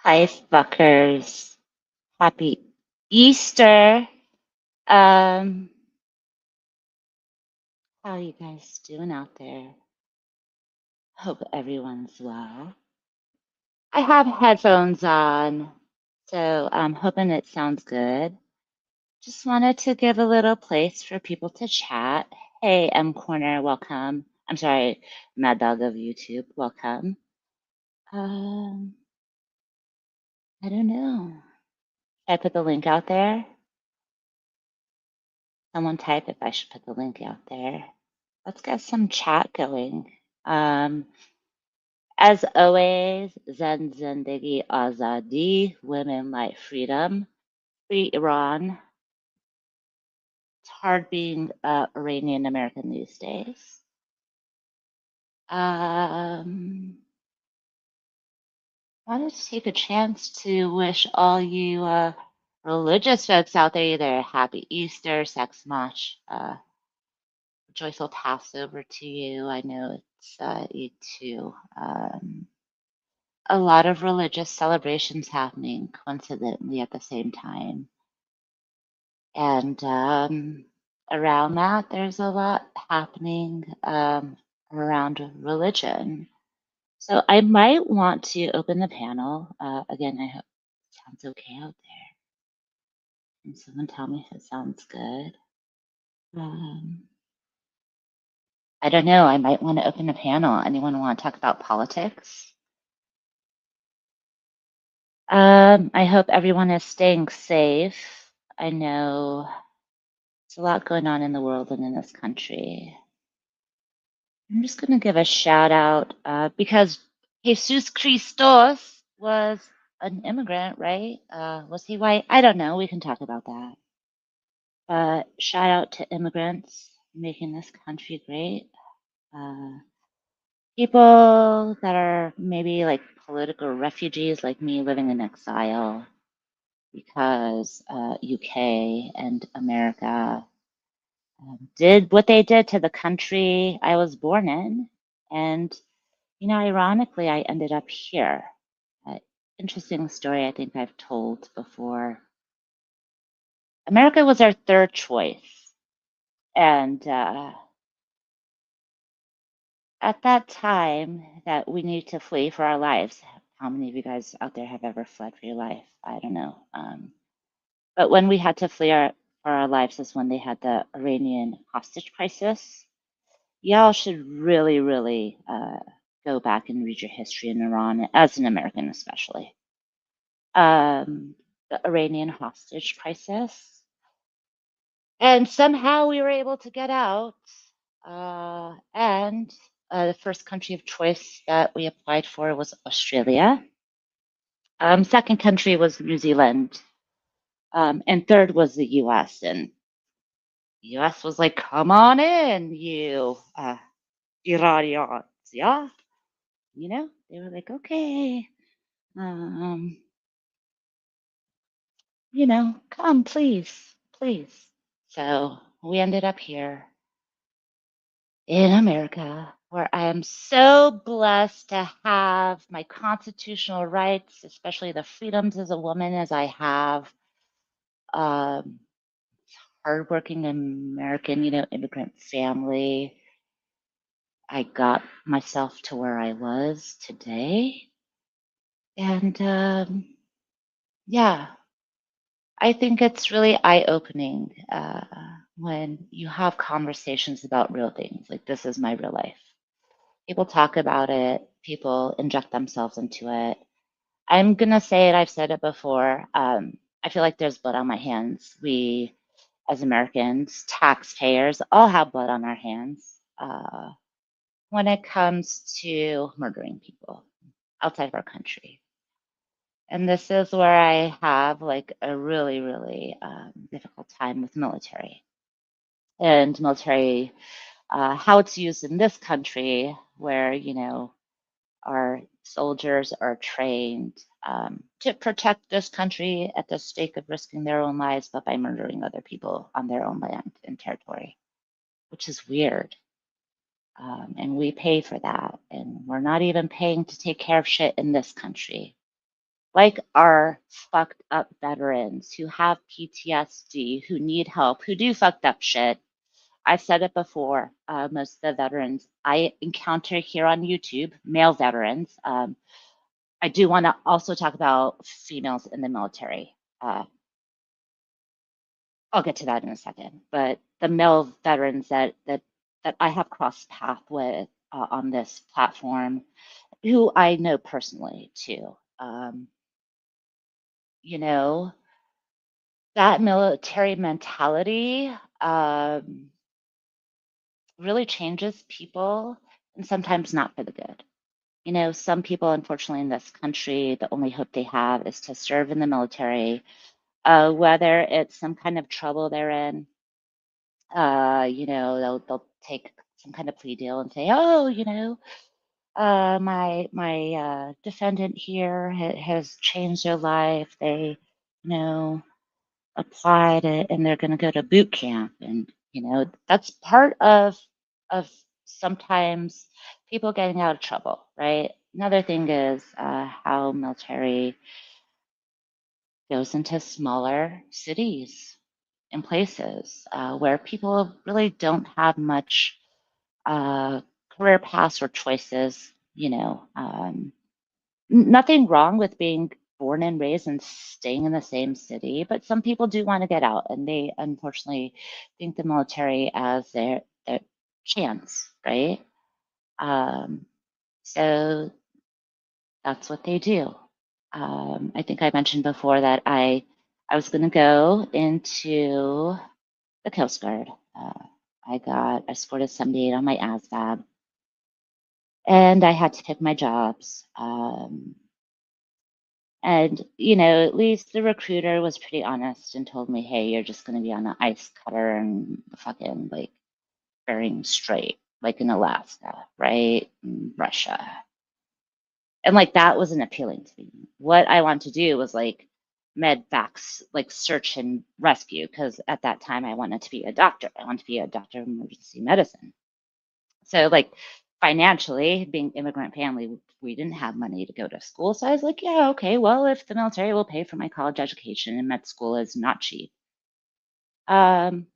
Hi, fuckers. Happy Easter. Um, how you guys doing out there? Hope everyone's well. I have headphones on, so I'm hoping it sounds good. Just wanted to give a little place for people to chat. Hey, M Corner, welcome. I'm sorry, Mad Dog of YouTube, welcome. Um, I don't know. Should I put the link out there? Someone type if I should put the link out there. Let's get some chat going. Um, as always, Zen Zendegi Azadi, women like freedom, free Iran. It's hard being Iranian American these days. Wanted to take a chance to wish all you religious folks out there either happy Easter, sex much, joyful Passover to you. I know it's Eid too. A lot of religious celebrations happening coincidentally at the same time. And around that, there's a lot happening around religion. So I might want to open the panel. Again, I hope it sounds okay out there. Can someone tell me if it sounds good? I don't know. I might want to open a panel. Anyone want to talk about politics? I hope everyone is staying safe. I know there's a lot going on in the world and in this country. I'm just going to give a shout out because Jesus Christos was an immigrant, right? Was he white? I don't know. We can talk about that. But shout out to immigrants making this country great. People that are maybe like political refugees, like me, living in exile because UK and America did what they did to the country I was born in. And, you know, ironically, I ended up here. Interesting story I think I've told before. America was our third choice. And at that time that we needed to flee for our lives, how many of you guys out there have ever fled for your life? I don't know. But when we had to flee for our lives is when they had the Iranian hostage crisis. Y'all should really, really go back and read your history in Iran, as an American especially. The Iranian hostage crisis. And somehow we were able to get out. And the first country of choice that we applied for was Australia. Second country was New Zealand. And third was the US. And the US was like, come on in, you Iranians. Yeah. You know, they were like, okay, um, you know, come, please, please. So we ended up here in America, where I am so blessed to have my constitutional rights, especially the freedoms as a woman, as I have. Um, Hardworking American, you know, immigrant family. I got myself to where I was today. And yeah, I think it's really eye-opening when you have conversations about real things. Like, this is my real life. People talk about it, people inject themselves into it. I'm going to say it, I've said it before. I feel like there's blood on my hands. We, as Americans, taxpayers, all have blood on our hands when it comes to murdering people outside of our country. And this is where I have like a really, really difficult time with military and military, how it's used in this country, where, you know, our soldiers are trained to protect this country at the stake of risking their own lives, but by murdering other people on their own land and territory, which is weird. And we pay for that. And we're not even paying to take care of shit in this country. like our fucked up veterans who have PTSD, who need help, who do fucked up shit. I've said it before. Most of the veterans I encounter here on YouTube, male veterans. I do want to also talk about females in the military. I'll get to that in a second. But the male veterans that I have crossed path with on this platform, who I know personally too. You know, that military mentality really changes people, and sometimes not for the good. You know, some people, unfortunately, in this country, the only hope they have is to serve in the military, whether it's some kind of trouble they're in. You know, they'll take some kind of plea deal and say, oh, you know, my defendant here has changed their life. They, you know, applied it and they're going to go to boot camp, and you know that's part of sometimes people getting out of trouble, right? Another thing is how military goes into smaller cities and places where people really don't have much uh, career paths or choices. You know, nothing wrong with being born and raised and staying in the same city, but some people do want to get out, and they unfortunately think the military as their chance, right? Um, so that's what they do. I think I mentioned before that I was going to go into the Coast Guard. I got escorted 78 on my ASVAB, and I had to pick my jobs. And, you know, at least the recruiter was pretty honest and told me, hey, you're just going to be on an ice cutter and fucking like Bering Strait, like in Alaska, right? In Russia. And like that wasn't appealing to me. What I wanted to do was like med vacs, like search and rescue, because at that time I wanted to be a doctor. I wanted to be a doctor of emergency medicine. So like financially, being immigrant family, we didn't have money to go to school. So I was like, yeah, okay, well, if the military will pay for my college education and med school is not cheap. And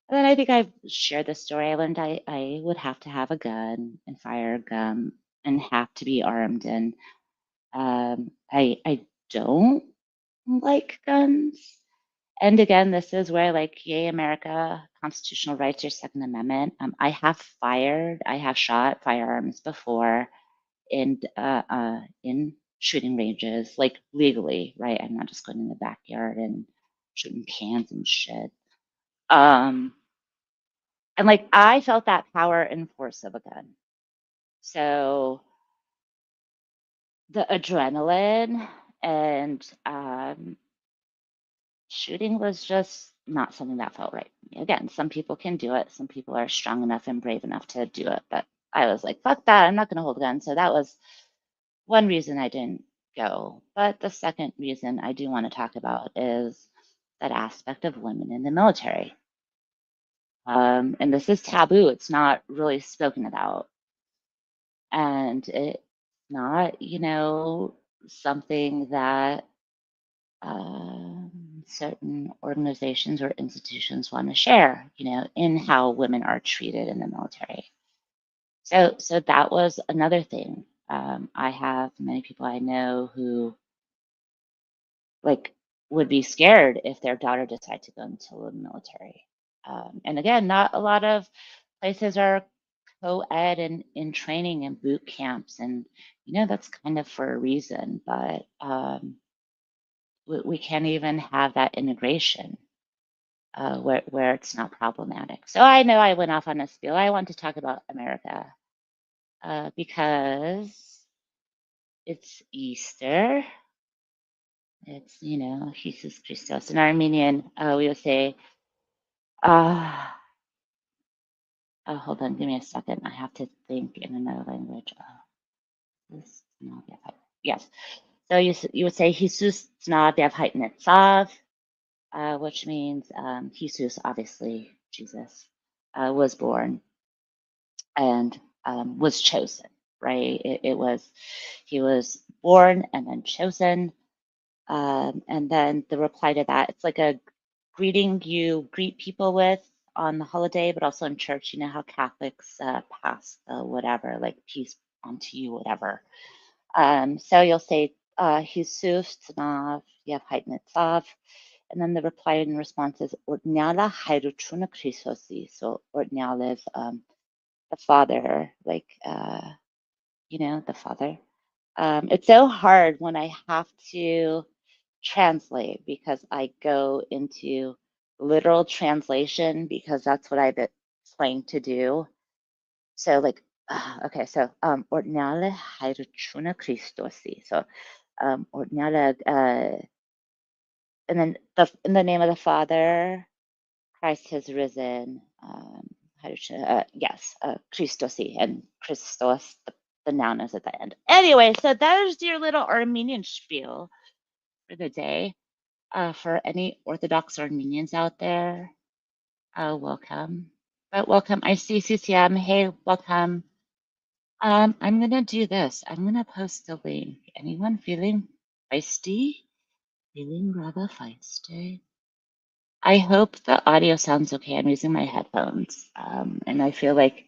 then I think I've shared this story. I learned I would have to have a gun and fire a gun and have to be armed. And I don't like guns. And again, this is where, like, yay, America, constitutional rights, your Second Amendment. I have shot firearms before in shooting ranges, like legally, right? I'm not just going in the backyard and shooting cans and shit. Um, and like, I felt that power and force of a gun. So the adrenaline and shooting was just not something that felt right. Again, some people can do it. Some people are strong enough and brave enough to do it. But I was like, fuck that. I'm not going to hold a gun. So that was one reason I didn't go. But the second reason I do want to talk about is that aspect of women in the military. And this is taboo. It's not really spoken about. And it's not, you know, something that certain organizations or institutions want to share, you know, in how women are treated in the military. So that was another thing. I have many people I know who like would be scared if their daughter decided to go into the military. And again, not a lot of places are co-ed and in training and boot camps, and you know that's kind of for a reason. But we can't even have that integration where it's not problematic. So I know I went off on a spiel. I want to talk about America because it's Easter. It's, you know, Jesus Christos. In Armenian, we would say, uh, oh, hold on, give me a second. I have to think in another language. Yes. So you would say Jesus Znav Haitnetzav, which means Jesus, obviously Jesus, was born and was chosen, right? It was, he was born and then chosen. And then the reply to that, it's like a greeting you greet people with on the holiday, but also in church. You know how Catholics pass the whatever, like peace onto you, whatever. So you'll say, Jesus, Tanav, Yevheit Nitzav. And then the reply and response is, Ordnyala Hairuchuna Kristosi. So Ordnyala is the Father, like, the Father. It's so hard when I have to translate because I go into literal translation because that's what I've been trying to do. So like, okay, so ordinale hairuchuna Christosi. So ordinale, and then in the name of the Father, Christ has risen. Yes, Christosi, and Christos, the noun is at the end. Anyway, so there's your little Armenian spiel for the day. For any Orthodox Armenians out there, welcome. But welcome. I see CCM. Hey, welcome. I'm gonna do this. I'm gonna post a link. Anyone feeling feisty? Feeling rather feisty? I hope the audio sounds okay. I'm using my headphones, and I feel like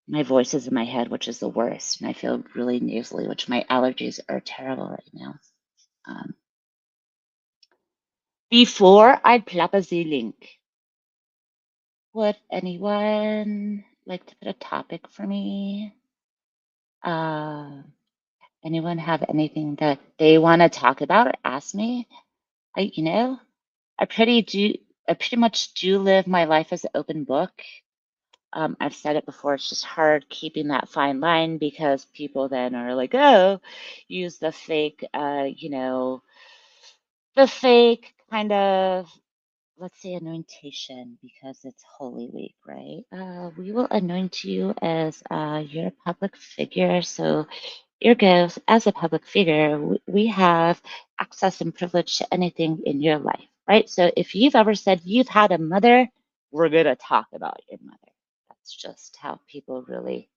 my voice is in my head, which is the worst, and I feel really nasally, which my allergies are terrible right now. Before I plop a Z link, would anyone like to put a topic for me? Uh, anyone have anything that they want to talk about or ask me? I, you know, I pretty do. I pretty much do live my life as an open book. I've said it before. It's just hard keeping that fine line because people then are like, "Oh, use the fake, the fake kind of, let's say, anointation because it's Holy Week, right? We will anoint you as you're a public figure. So, ergo, as a public figure, we have access and privilege to anything in your life, right? So, if you've ever said you've had a mother, we're going to talk about your mother. That's just how people really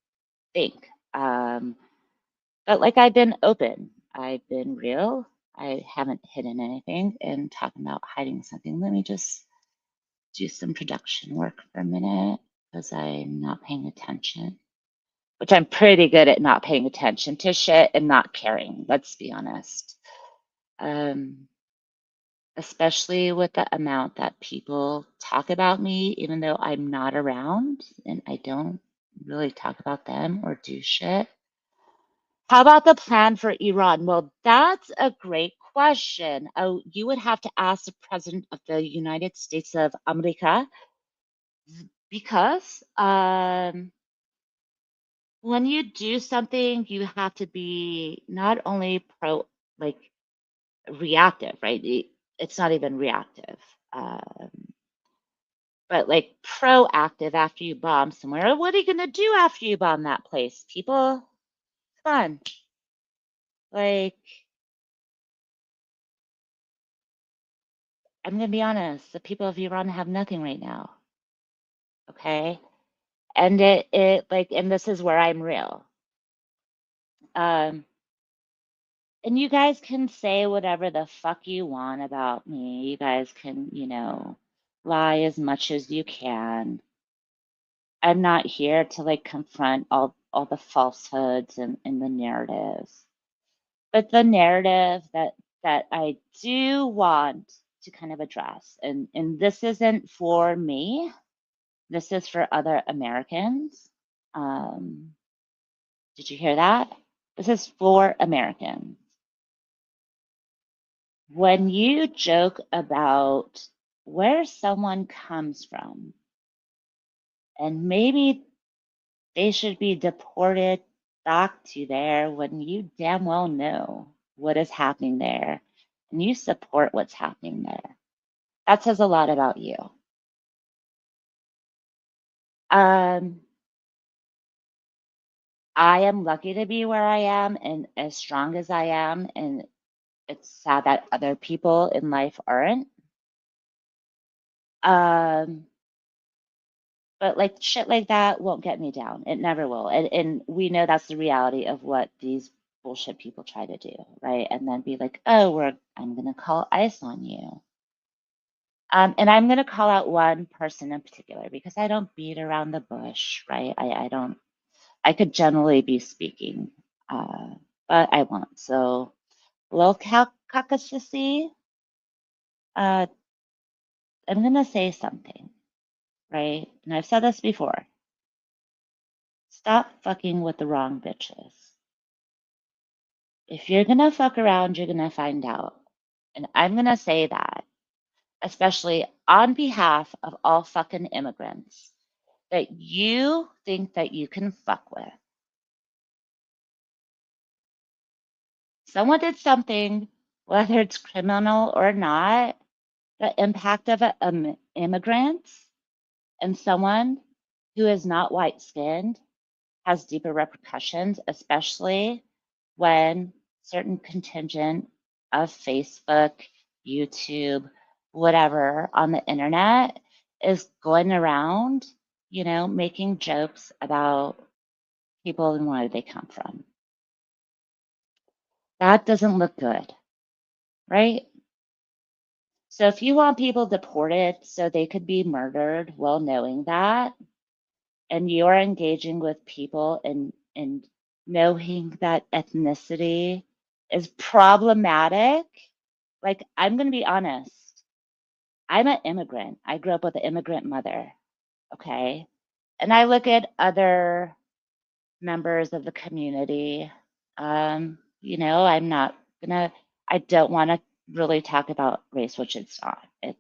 think. But like I've been open, I've been real. I haven't hidden anything. And talking about hiding something, let me just do some production work for a minute because I'm not paying attention, which I'm pretty good at not paying attention to shit and not caring, let's be honest. Especially with the amount that people talk about me, even though I'm not around and I don't really talk about them or do shit. How about the plan for Iran? Well, that's a great question. Oh, you would have to ask the President of the United States of America because when you do something, you have to be not only like reactive, right? It's not even reactive, but like proactive after you bomb somewhere. What are you gonna do after you bomb that place, people? Come on, like I'm gonna be honest. The people of Iran have nothing right now, okay? And it like, and this is where I'm real. Um, And you guys can say whatever the fuck you want about me. You guys can, lie as much as you can. I'm not here to like confront all the falsehoods and the narratives. But the narrative that I do want to kind of address, and this isn't for me, this is for other Americans. Um, did you hear that? This is for Americans. When you joke about where someone comes from and maybe they should be deported back to there when you damn well know what is happening there and you support what's happening there, that says a lot about you. Um, I am lucky to be where I am and as strong as I am, and it's sad that other people in life aren't. Um, But like shit like that won't get me down. It never will. And we know that's the reality of what these bullshit people try to do, right? And then be like, oh, I'm going to call ICE on you. And I'm going to call out one person in particular because I don't beat around the bush, right? I don't, I could generally be speaking, but I won't. So, Lil Caucasusy, I'm going to say something, right? And I've said this before. Stop fucking with the wrong bitches. If you're going to fuck around, you're going to find out. And I'm going to say that, especially on behalf of all fucking immigrants that you think that you can fuck with. Someone did something, whether it's criminal or not, the impact of an immigrant and someone who is not white skinned has deeper repercussions, especially when certain contingent of Facebook, YouTube, whatever on the internet is going around, making jokes about people and where they come from. That doesn't look good, right? So if you want people deported so they could be murdered, well, knowing that, and you're engaging with people and knowing that ethnicity is problematic, like I'm going to be honest, I'm an immigrant. I grew up with an immigrant mother, okay? And I look at other members of the community. I'm not gonna, I don't want to really talk about race, which it's not. It's,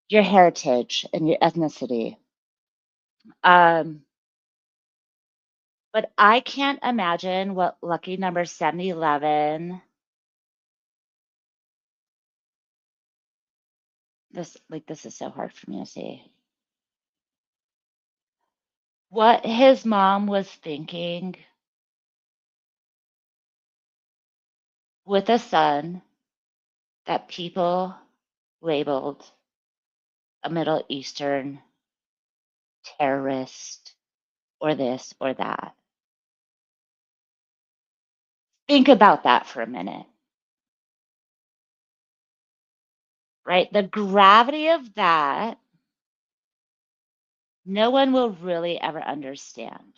your heritage and your ethnicity. But I can't imagine what lucky number 711, this is so hard for me to say. What his mom was thinking with a son that people labeled a Middle Eastern terrorist or this or that. Think about that for a minute, right? The gravity of that, no one will really ever understand.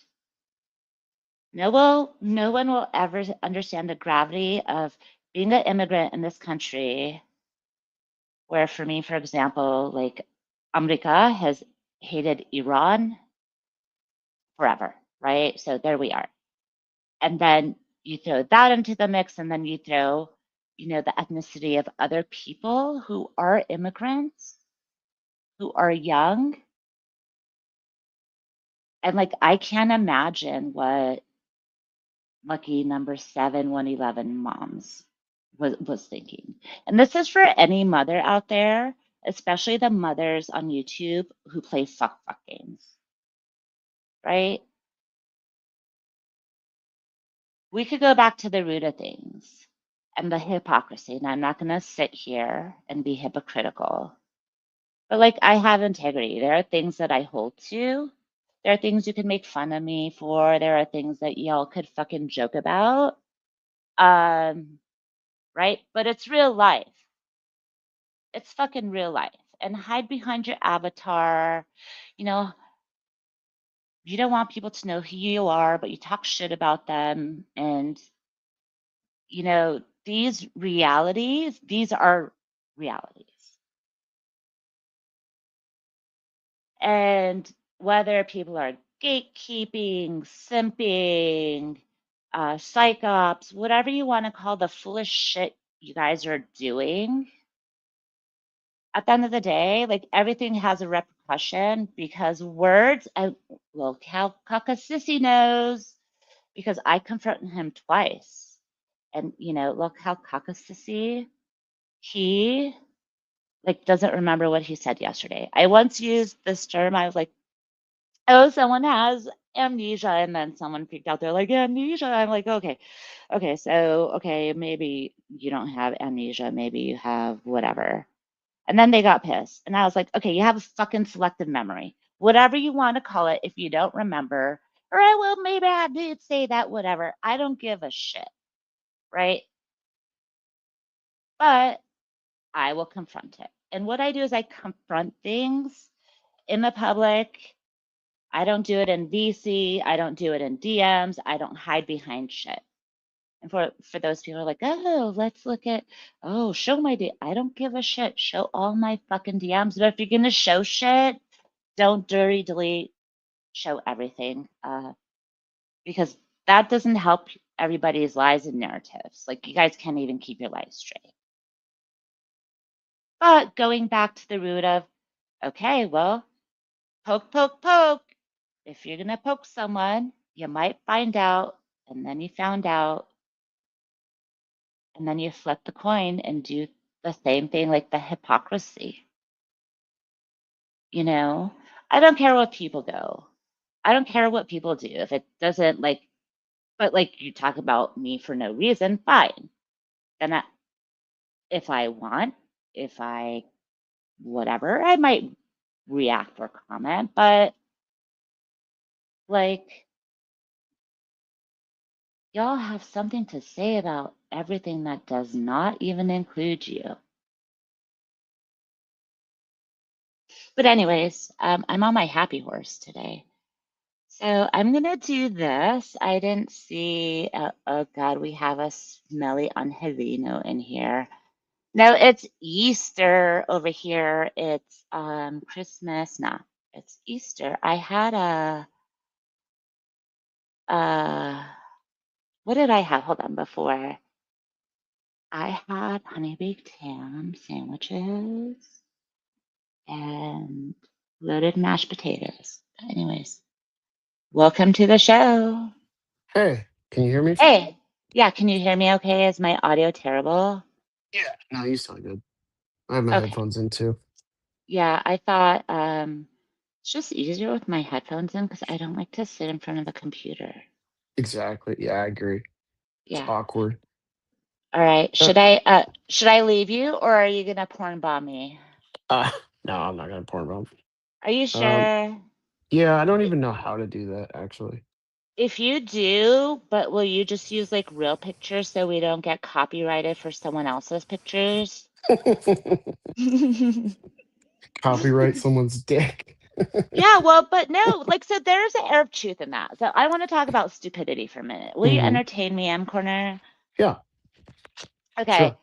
No one will ever understand the gravity of being an immigrant in this country, where for me, for example, like America has hated Iran forever, right? So there we are. And then you throw that into the mix, and then you throw, the ethnicity of other people who are immigrants, who are young. And like, I can't imagine what lucky number 7111 moms was thinking. And this is for any mother out there, especially the mothers on YouTube who play fuck games, right? We could go back to the root of things and the hypocrisy. And I'm not going to sit here and be hypocritical, but like, I have integrity. There are things that I hold to. There are things you can make fun of me for. There are things that y'all could fucking joke about. Right? But it's real life. It's fucking real life. And hide behind your avatar. You know, you don't want people to know who you are, but you talk shit about them. And, these realities, these are realities. And whether people are gatekeeping, simping, psychops, whatever you want to call the foolish shit you guys are doing, at the end of the day, like everything has a repercussion because words, and well, Sissy knows because I confronted him twice. And, look how Sissy, he like doesn't remember what he said yesterday. I once used this term, I was like, oh, someone has amnesia. And then someone freaked out. They're like, amnesia. I'm like, okay, so, okay, maybe you don't have amnesia. Maybe you have whatever. And then they got pissed. And I was like, okay, you have a fucking selective memory. Whatever you want to call it, if you don't remember Or I will, maybe I did say that, whatever. I don't give a shit, right? But I will confront it. And what I do is I confront things in the public. I don't do it in VC. I don't do it in DMs. I don't hide behind shit. And for those people who are like, oh, let's look at, oh, show my D. I don't give a shit. Show all my fucking DMs. But if you're gonna show shit, don't dirty delete. Show everything, because that doesn't help everybody's lives and narratives. Like, you guys can't even keep your lives straight. But going back to the root of, okay, well, poke, poke, poke. If you're gonna poke someone, you might find out, and then you found out, and then you flip the coin and do the same thing, like the hypocrisy. You know, I don't care what people go. I don't care what people do. If it doesn't like, but like you talk about me for no reason, fine. Then if I want, if I whatever, I might react or comment, but like, y'all have something to say about everything that does not even include you. But anyways, I'm on my happy horse today. So I'm gonna do this. I didn't see, oh God, we have a smelly angelino in here. No, it's Easter over here. It's Christmas. Nah, it's Easter. I had what did I have? Hold on, before. I had honey baked ham sandwiches and loaded mashed potatoes. Anyways, welcome to the show. Hey, can you hear me? Hey, yeah, can you hear me okay? Is my audio terrible? Yeah. No, you sound good. I have my Okay. headphones in too. Yeah, I thought it's just easier with my headphones in because I don't like to sit in front of the computer. Exactly. Yeah, I agree. It's Yeah. awkward. All right. Uh, Should I leave you or are you gonna porn bomb me? uh no, I'm not gonna porn bomb. Are you Um, sure? yeah, I don't even know how to do that actually. If you do, but will you just use like real pictures so we don't get copyrighted for someone else's pictures? Copyright someone's dick. Yeah, well, but no, like, so there's an air of truth in that. So I want to talk about stupidity for a minute. Will you Hmm. entertain me, M Corner? Yeah, Okay. sure.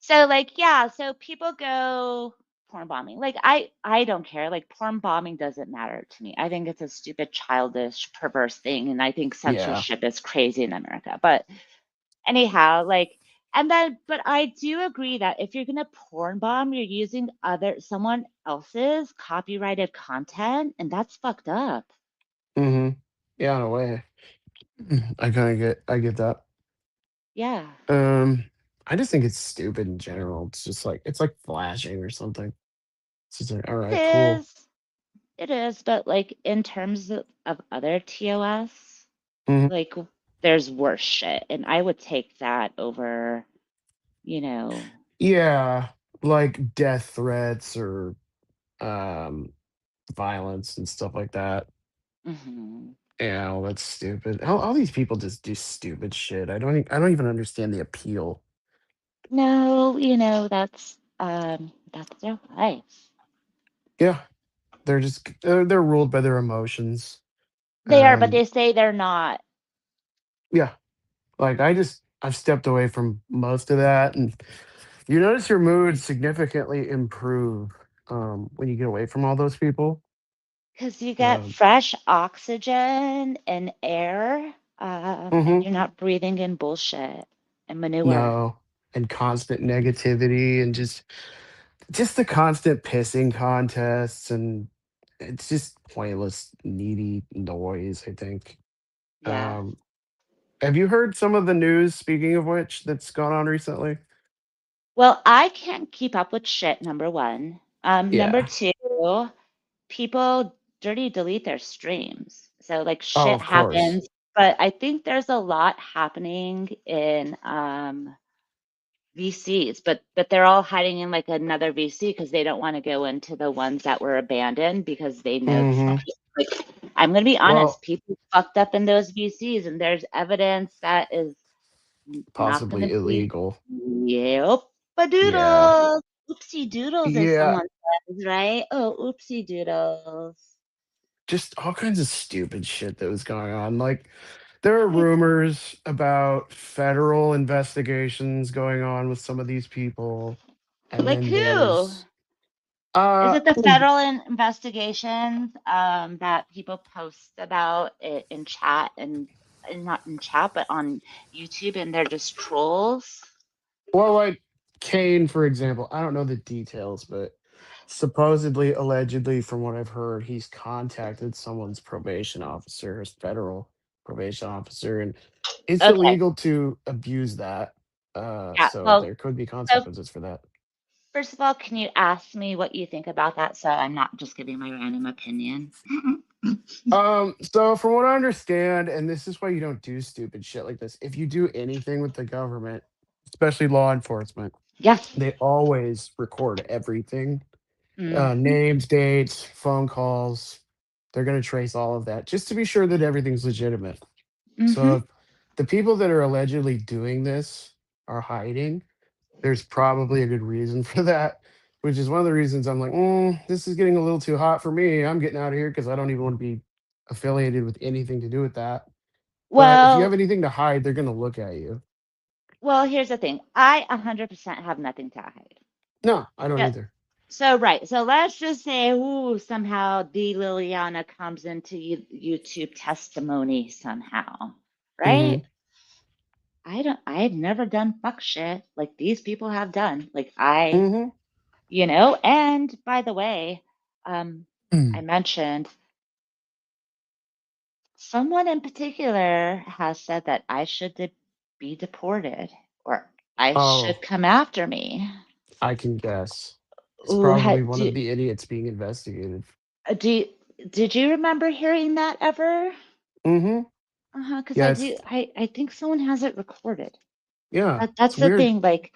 So like, yeah, so people go porn bombing. Like I don't care. Like porn bombing doesn't matter to me. I think it's a stupid, childish, perverse thing, and I think Yeah. censorship is crazy in America. But anyhow, like, and then, but I do agree that if you're gonna porn bomb, you're using someone else's copyrighted content, and that's fucked up. Hmm. Yeah, in a way. I get that. Yeah, Um, I just think it's stupid in general. It's like flashing or something. It's just like, all it right, cool. is. It is, but like in terms of other TOS, Hmm. like there's worse shit, and I would take that over, you know. Yeah, like death threats or um violence and stuff like that. Mhm. Yeah, well, that's stupid. All these people just do stupid shit. I don't even understand the appeal. No, that's their life. Yeah, they're ruled by their emotions. They are, but Um, they say they're not. yeah, like I've stepped away from most of that, and you notice your mood significantly improve when you get away from all those people. Because you get Um, fresh oxygen and air, and mhm. you're not breathing in bullshit and manure. No, and constant negativity and just the constant pissing contests, and it's just pointless needy noise, I think. Yeah. um have you heard some of the news, speaking of which, that's gone on recently? Well, I can't keep up with shit, number one. Number Yeah. two, people dirty delete their streams. So like Oh, shit of course. happens, but I think there's a lot happening in VCs, but they're all hiding in like another VC because they don't want to go into the ones that were abandoned because they know Hmm. Like, I'm gonna be honest, Well, people fucked up in those VCs, and there's evidence that is not gonna possibly be. illegal. Yep, a Yeah. doodles. Oopsie doodles, as Yeah. someone says, right? Oh, oopsie doodles. Just all kinds of stupid shit that was going on. Like, there are Like, rumors about federal investigations going on with some of these people. And like then who? there's Is uh it the federal investigations that people post about it in chat and not in chat, but on YouTube, and they're just trolls? well, like Kane, for example. I don't know the details, but supposedly, allegedly, from what I've heard, he's contacted someone's probation officer, his federal probation officer, and it's Okay, illegal to abuse that. yeah. So Well, there could be so consequences for that. first of all, can you ask me what you think about that? So I'm not just giving my random opinion. So from what I understand, and this is why you don't do stupid shit like this, if you do anything with the government, especially law enforcement, Yes. they always record everything. Hmm. Names, dates, phone calls. They're gonna trace all of that just to be sure that everything's legitimate. So Hmm. if the people that are allegedly doing this are hiding, there's probably a good reason for that, which is one of the reasons I'm like, this is getting a little too hot for me. I'm getting out of here because I don't even want to be affiliated with anything to do with that. But if you have Well, anything to hide, they're going to look at you. here's the thing. I 100% have nothing to hide. No, I don't Yeah. either. So right. So let's just say, ooh, somehow the Liliana comes into YouTube testimony somehow, Hmm. right? I don't. I've never done fuck shit like these people have done. Like Hmm. And by the way, um, I mentioned someone in particular has said that I should be deported or I should Oh, come after me. I can guess. It's Ooh, probably one of the idiots being investigated. do did you remember hearing that ever? Hmm. Uh-huh, because I Yes. do. I think someone has it recorded. Yeah. It's That's the weird. thing. Like,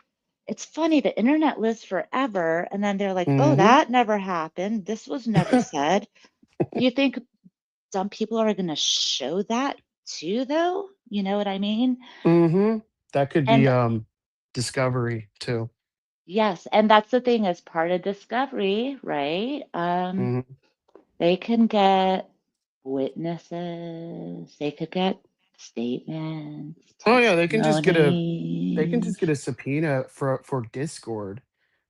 it's funny. The internet lives forever, and then they're like, "Oh, Hmm. that never happened. This was never said." Do you think some people are going to show that too, though? You know what I mean? Hmm. That could be And discovery too. yes, and that's the thing. As part of discovery, right? Hmm. They can get witnesses. They could get statements, Oh yeah, they can testimony. just get a subpoena for Discord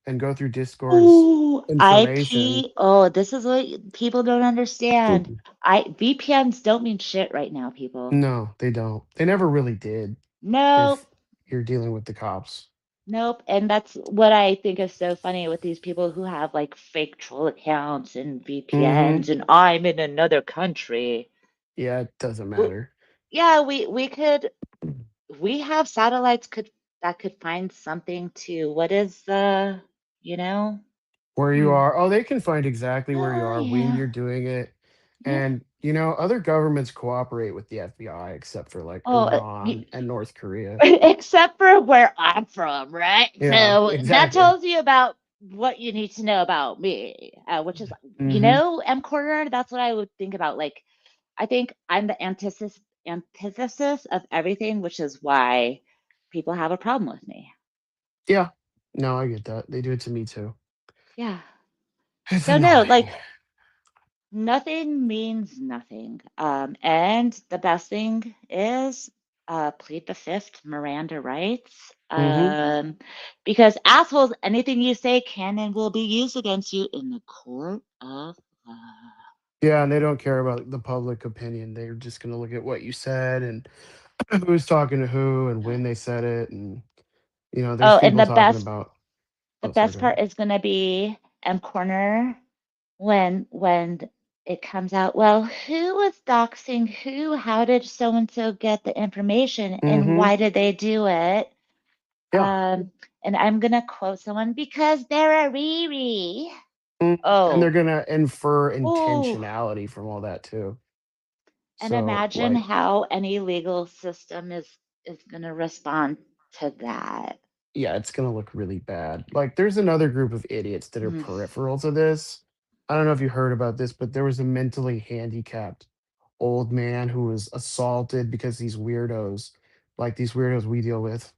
and go through Discord's Ooh, information. IP. Oh, this is what people don't understand. Mm. I VPNs don't mean shit right now, people. No, they don't. They never really did Nope, if you're dealing with the cops. nope. And that's what I think is so funny with these people who have like fake troll accounts and Mhm. VPNs and I'm in another country. Yeah, it doesn't W- matter. Yeah, we have satellites that could find something to what is the, you know? Where you Hmm. are. Oh, they can find exactly where you Oh are when yeah. you're doing it. Yeah. And, other governments cooperate with the FBI except for like Oh, Iran and North Korea. except for where I'm from, right? Yeah, So that exactly. tells you about what you need to know about me, which is, Mhm. M Corner. That's what I would think about. Like, I think I'm the antithesis of everything, which is why people have a problem with me. Yeah. No, I get that. They do it to me too. Yeah. It's So no, annoying. like nothing means nothing. And the best thing is plead the fifth, Miranda rights. Mhm. Because assholes, anything you say can and will be used against you in the court of law. Yeah, and they don't care about the public opinion. They're just gonna look at what you said and who's talking to who and when they said it, and there's Oh, and people talking about. the Oh, sorry, best go ahead. part is gonna be M Corner when it comes out, well, who was doxing who? How did so and so get the information and Mhm. why did they do it? Yeah. And I'm gonna quote someone because they're a Riri. And they're Oh, gonna infer oh, intentionality from all that too. and So, imagine like, how any legal system is gonna respond to that. yeah, it's gonna look really bad. Like, there's another group of idiots that are Mm. peripheral to this. I don't know if you heard about this, but there was a mentally handicapped old man who was assaulted because these weirdos we deal with,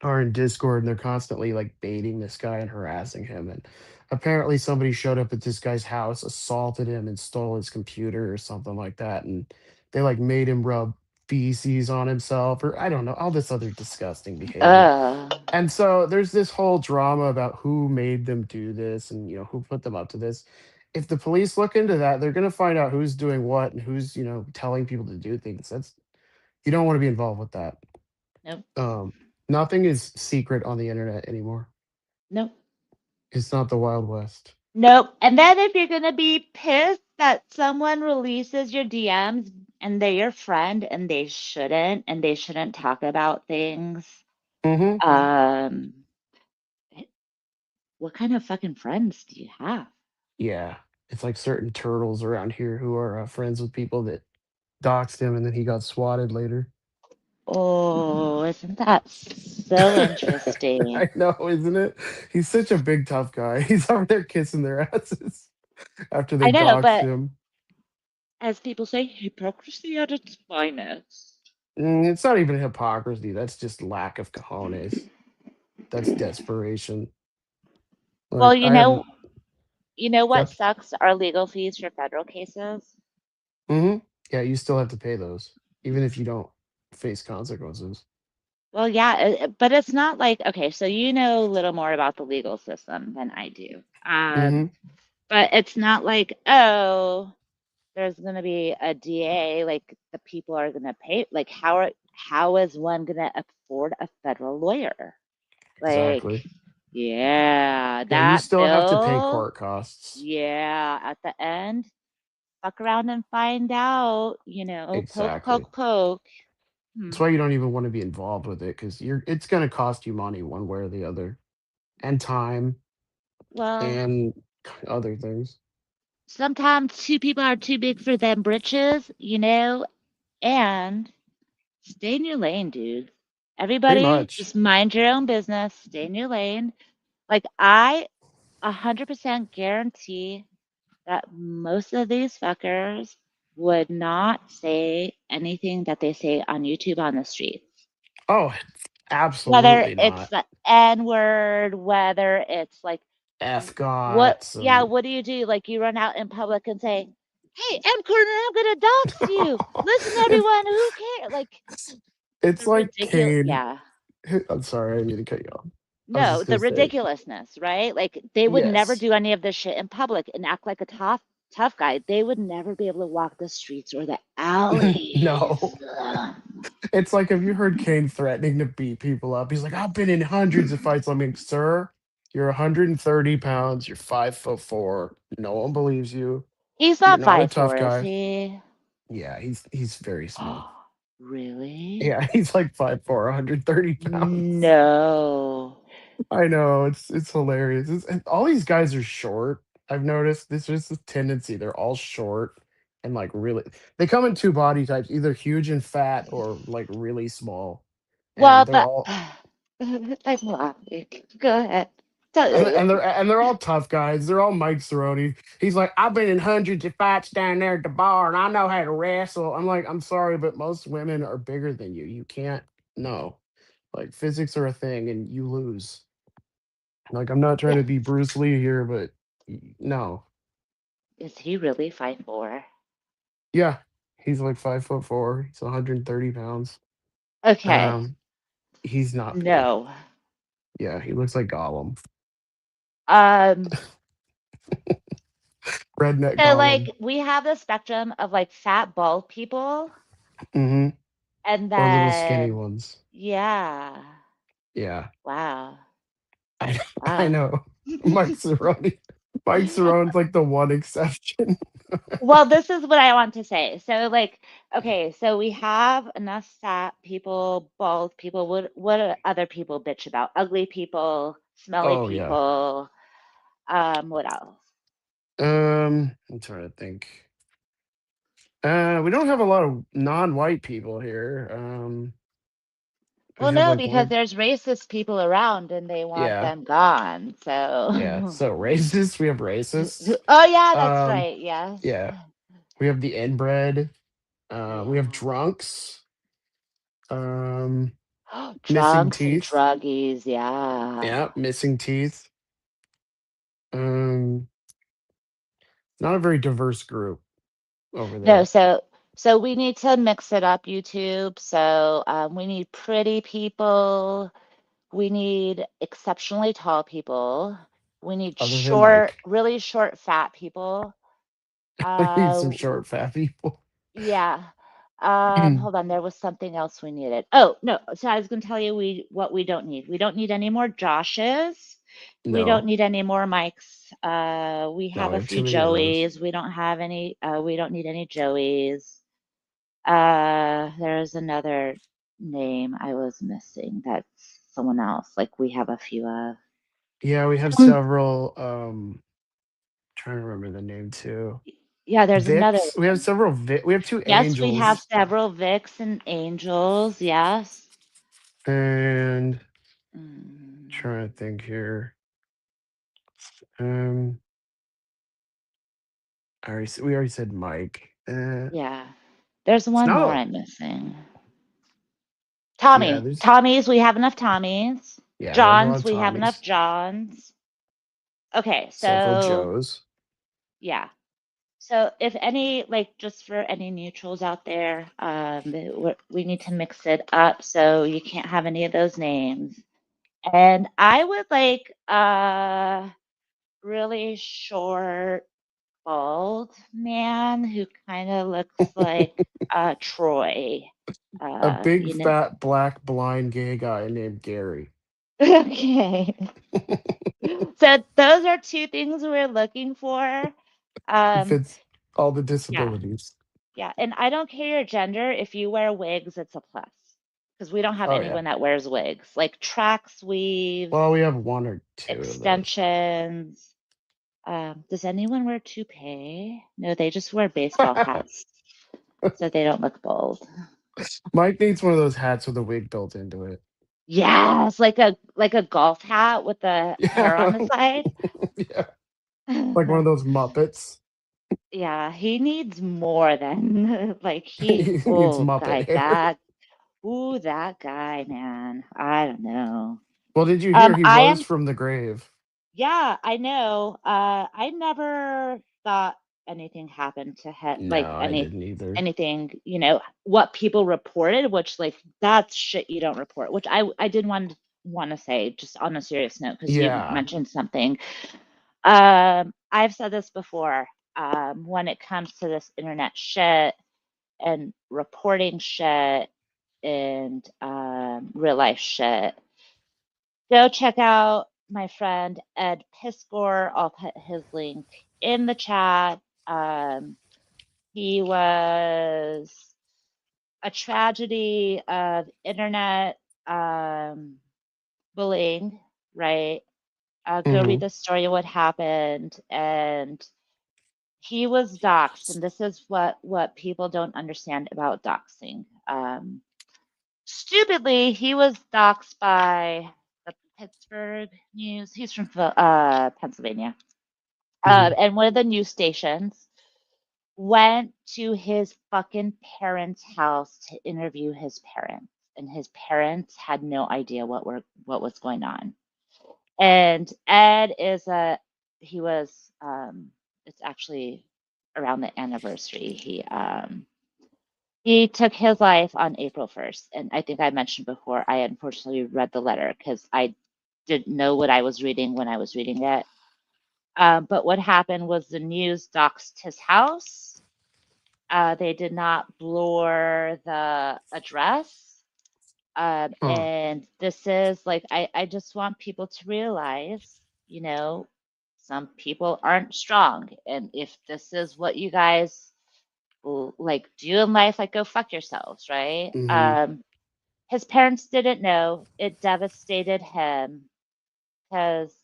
are in Discord and they're constantly like baiting this guy and harassing him. And apparently somebody showed up at this guy's house, assaulted him, and stole his computer or something like that. And they like made him rub feces on himself, or I don't know, all this other disgusting behavior. Uh, And so there's this whole drama about who made them do this and who put them up to this. If the police look into that, they're going to find out who's doing what and who's telling people to do things. That's You don't want to be involved with that. nope, um Nothing is secret on the internet anymore. nope, It's not the Wild West. nope. And then if you're gonna be pissed that someone releases your DMs and they're your friend and they shouldn't talk about things, Hmm. um, what kind of fucking friends do you have? Yeah, it's like certain turtles around here who are friends with people that doxed him and then he got swatted later. Oh, isn't that so interesting? I know, isn't it? He's such a big tough guy. He's over there kissing their asses after they I know, doxed but him. as people say, hypocrisy at its finest. It's not even hypocrisy. That's just lack of cojones. That's desperation. Well, Like I have. you know what Yep. sucks are legal fees for federal cases. Hmm. Yeah, you still have to pay those, even if you don't face consequences. Well, yeah, but it's not like, okay, so you know a little more about the legal system than I do. Hmm. But it's not like, oh, there's going to be a DA, like the people are going to pay. Like, how is one going to afford a federal lawyer? Like, Exactly. yeah, Yeah, you that still have to pay bill, court costs. yeah, at the end, fuck around and find out, poke, Exactly. poke, poke. Hmm. That's why you don't even want to be involved with it because it's going to cost you money one way or the other, and time, Well, and other things. sometimes two people are too big for them britches, and stay in your lane, dude. Pretty Everybody, much. just mind your own business, stay in your lane. Like, I 100% guarantee that most of these fuckers would not say anything that they say on YouTube on the streets. Oh, Whether absolutely it's not. the N word, whether it's like, F what, gots yeah, and what do you do? Like, you run out in public and say, hey, M. Corner, I'm going to dox you. Listen, it's everyone, who cares? Like, it's the like ridiculous, Kane. yeah. I'm sorry, I didn't mean to cut you off. I was No, just gonna the say ridiculousness, right? Like, they would never yes. do any of this shit in public and act like a tough guy. They would never be able to walk the streets or the alleys. No. It's like, have you heard Kane threatening to beat people up? He's like, I've been in hundreds of fights. I mean, sir, you're 130 pounds. You're 5'4". No one believes you. He's You're not not a five tough four, is guy. he? Yeah, he's very small. Oh, really? Yeah, he's like 5'4", 130 pounds. No. I know, it's hilarious. And all these guys are short. I've noticed this is a tendency. They're all short and like really. They come in two body types, either huge and fat or like really small, Well, and they're but all I'm laughing. Go ahead. and they're all tough guys. They're all Mike Cerrone. He's like, I've been in hundreds of fights down there at the bar, and I know how to wrestle. I'm like, I'm sorry, but most women are bigger than you. You can't. No, like physics are a thing, and you lose. Like, I'm not trying Yeah. to be Bruce Lee here, but no. Is he really 5'4"? Yeah, he's like 5'4". He's 130 pounds. Okay. Um, he's not big. No. Yeah, he looks like Gollum, Um, redneck so like Gollum. we have the spectrum of like fat bald people Hmm. and Or little skinny then ones. yeah. Yeah, Wow. I I Wow. know. Mike Cerrone. Mike Cerrone's like the one exception. Well, this is what I want to say. So like, okay, so we have enough fat people, bald people. What do other people bitch about? Ugly people, smelly Oh yeah. people. What else? I'm trying to think. We don't have a lot of non-white people here. We Well, have no, like because one. there's racist people around and they want Yeah, them gone. yeah. So, So racist. We have racists. oh yeah, that's Um, right. Yes. yeah. We have the inbred. We have Yeah. drunks. Um, missing Drunks and teeth. druggies. Yeah. Yeah, missing teeth. Um, not a very diverse group over No, there. so we need to mix it up, YouTube. So we need pretty people. We need exceptionally tall people. We need Other than short, Mike, really short, fat people. I need Uh, some short, fat people. yeah. Hold on, there was something else we needed. Oh, no. So I was going to tell you what we don't need. We don't need any more Joshes. We don't No, need any more Mikes. We no, have we a have few too many of those. Joeys. We don't need any Joeys. There's another name I was missing that's someone else, like we have a few of. Yeah, we have Mm. several. Trying to remember the name too. Yeah, there's another Vix. We have one. several. We have two Yes, we have angels, several Vics and Angels. Yes. and Mm, trying to think here. Um, we already said Mike. yeah. There's It's one more not. I'm missing. Yeah, Tommy. there's. Tommies, we have enough Tommies. Yeah, we have a lot Johns, of we have enough Tommies. Johns. Okay, Several so Joes. yeah. So if any, like just for any neutrals out there, we need to mix it up so you can't have any of those names. And I would like really short, bald man who kind of looks like Troy. A big, You know. fat, black, blind, gay guy named Gary. Okay. So those are two things we're looking for. He Um, fits all the yeah. disabilities. Yeah, and I don't care your gender. If you wear wigs, it's a plus because we don't have Oh yeah. anyone that wears wigs, like tracks, weaves, Well, we have one or two of those. extensions. Does anyone wear toupee? No, they just wear baseball hats so they don't look bald. Mike needs one of those hats with a wig built into it. Yes, like a golf hat with the hair on Yeah. the side. Yeah. Like one of those Muppets. Yeah, he needs more than like He needs oh Muppet guy, hair. that guy, man. I don't know. Well, did you hear he I rose am from the grave? Yeah, I know. I never thought anything happened to him, like No, I didn't either. anything, what people reported, which like that's shit you don't report, which I did want to say just on a serious note because you Yeah. mentioned something. I've said this before. When it comes to this internet shit and reporting shit and real life shit, go check out my friend Ed Piskor. I'll put his link in the chat. Um, he was a tragedy of internet um, bullying, right? Go read Hmm. the story of what happened. And he was doxxed. And this is what people don't understand about doxing. Stupidly, he was doxxed by the Pittsburgh News. He's from Pennsylvania. Hmm. And one of the news stations went to his fucking parents' house to interview his parents, and his parents had no idea what was going on. And Ed is a he was it's actually around the anniversary. He took his life on April 1st. And I think I mentioned before, I unfortunately read the letter because I didn't know what I was reading when I was reading it. But what happened was the news doxed his house. They did not blur the address. Huh. And this is like, I just want people to realize, some people aren't strong. And if this is what you guys like do in life, like go fuck yourselves, right? Hmm. His parents didn't know. It devastated him because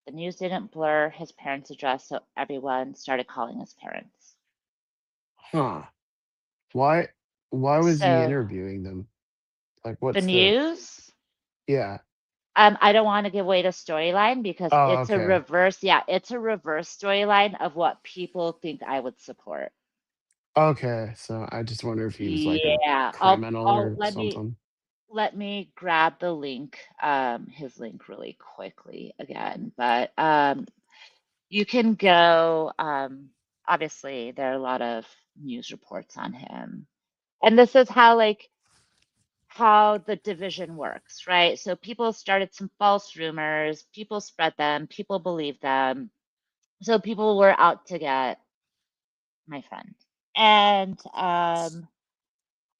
the news didn't blur his parents' address, so everyone started calling his parents. Huh. Why? Why was he So interviewing them? Like, The what's the news. yeah. I don't want to give away the storyline because Oh, it's a okay. reverse. Yeah, it's a reverse storyline of what people think I would support. Okay. So I just wonder if he was like a Yeah, criminal I'll or something. let me grab the link, his link really quickly again. But you can go. Obviously, there are a lot of news reports on him, and this is how how the division works, right? So people started some false rumors, people spread them, people believed them. So people were out to get my friend. And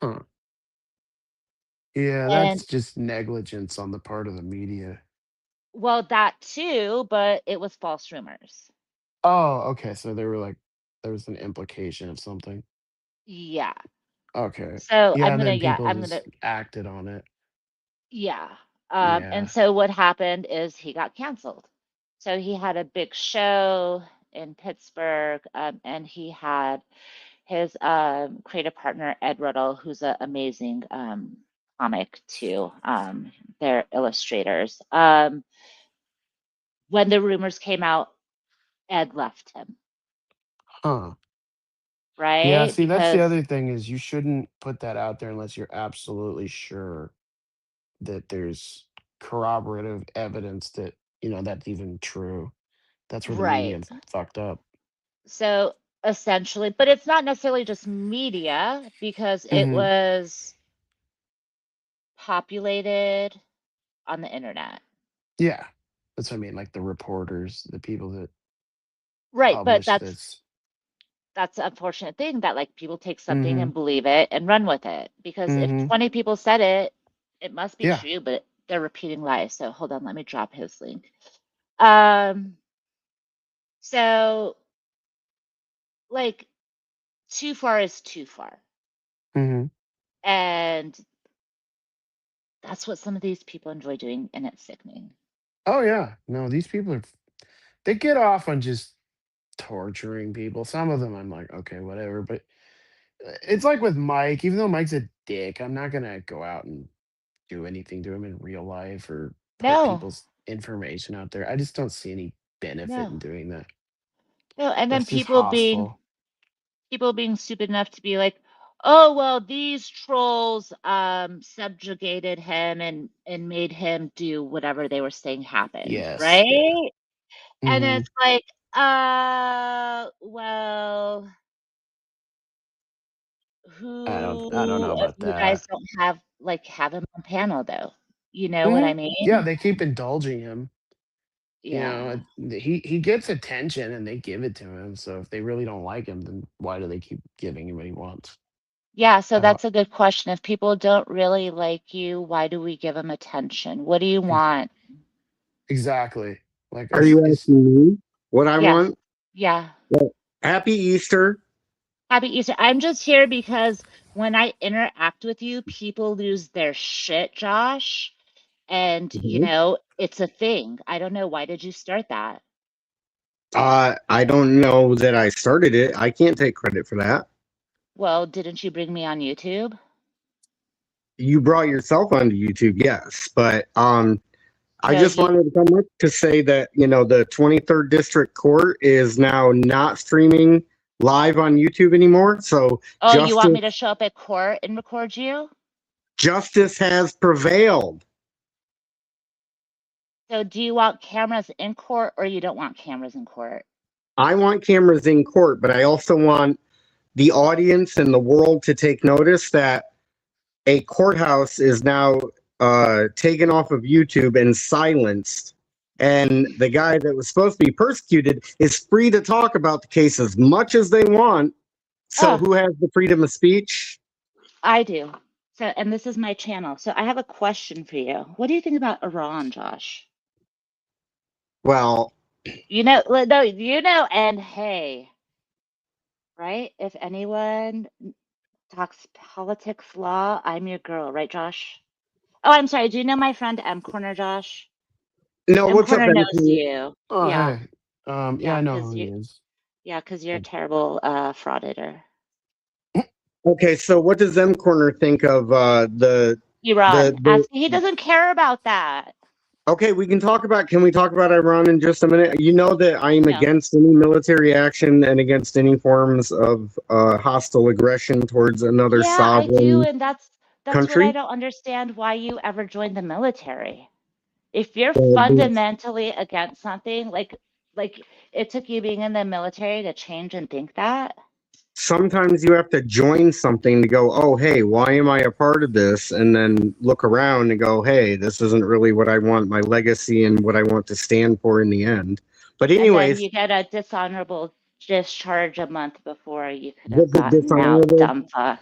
Huh. Yeah, and that's just negligence on the part of the media. well, that too, but it was false rumors. Oh, okay. So they were like, there was an implication of something. Yeah. Okay. So Yeah, I'm and gonna then yeah, people I'm gonna just acted on it. yeah. And Yeah. so what happened is he got canceled. So he had a big show in Pittsburgh, and he had his creative partner Ed Riddle, who's an amazing comic too. They're illustrators. When the rumors came out, Ed left him, Huh. Yeah, right? see, that's the Because other thing is you shouldn't put that out there unless you're absolutely sure that there's corroborative evidence that, that's even true. That's where the right. media fucked up. So essentially, but it's not necessarily just media because it Mhm. was populated on the internet. Yeah. That's what I mean, like the reporters, the people that Right, but publish this. that's the unfortunate thing that like people take something Mhm. and believe it and run with it because if Mhm. 20 people said it, it must be Yeah. true, but they're repeating lies. So hold on, let me drop his link. Um, so like too far is too far. Mhm. And that's what some of these people enjoy doing, and it's sickening. Oh yeah. No, these people are they get off on just torturing people. Some of them I'm like, okay, whatever, but it's like with Mike, even though Mike's a dick, I'm not gonna go out and do anything to him in real life or put No, people's information out there. I just don't see any benefit no, in doing that. no. And then That's just hostile. people being stupid enough to be like, oh well, these trolls subjugated him and made him do whatever they were saying happened, Yes. Yeah. right? And Hmm. it's like, well, I don't know who of about you guys that. don't have him on panel though? You know what Hmm. I Yeah, mean? they keep indulging him. Yeah. He gets attention and they give it to him. So if they really don't like him, then why do they keep giving him what he wants? Yeah, so I don't that's a good question. If people don't really like you, why do we give them attention? What do you want? exactly. Like Are you it's asking me what I Yes. want? Yeah. Well, happy Easter. Happy Easter. I'm just here because when I interact with you, people lose their shit, Josh. And, Mhm. it's a thing. I don't know. Why did you start that? I don't know that I started it. I can't take credit for that. Well, didn't you bring me on YouTube? You brought yourself onto YouTube, yes, but I So just you, wanted to come up to say that the 23rd District Court is now not streaming live on YouTube anymore. So oh, you want me to justice show up at court and record you? justice has prevailed. So do you want cameras in court or you don't want cameras in court? I want cameras in court, but I also want the audience and the world to take notice that a courthouse is now taken off of YouTube and silenced. And the guy that was supposed to be persecuted is free to talk about the case as much as they want. So, Oh, who has the freedom of speech? I do. So, and this is my channel. So I have a question for you. What do you think about Iran, Josh? Well, No, and hey, right? If anyone talks politics law, I'm your girl, right, Josh? Oh, I'm sorry. Do you know my friend M Corner, Josh? no, M what's up, Corner knows MK? you. oh Yeah, hey. Yeah, I know who he is. yeah, because you're a I- terrible frauditor. Okay, so what does M Corner think of the Iran. He doesn't care about that. Okay, can we talk about Iran in just a minute? You know that I am against any military action and against any forms of hostile aggression towards another sovereign I do, and that's country. what I don't understand, why you ever joined the military. If you're Well, fundamentally against something, like it took you being in the military to change and think that. Sometimes you have to join something to go, oh, hey, why am I a part of this? And then look around and go, hey, this isn't really what I want my legacy and what I want to stand for in the end. But And then anyways, you get a dishonorable discharge a month before you could have was it gotten out, dishonorable? dumb fuck.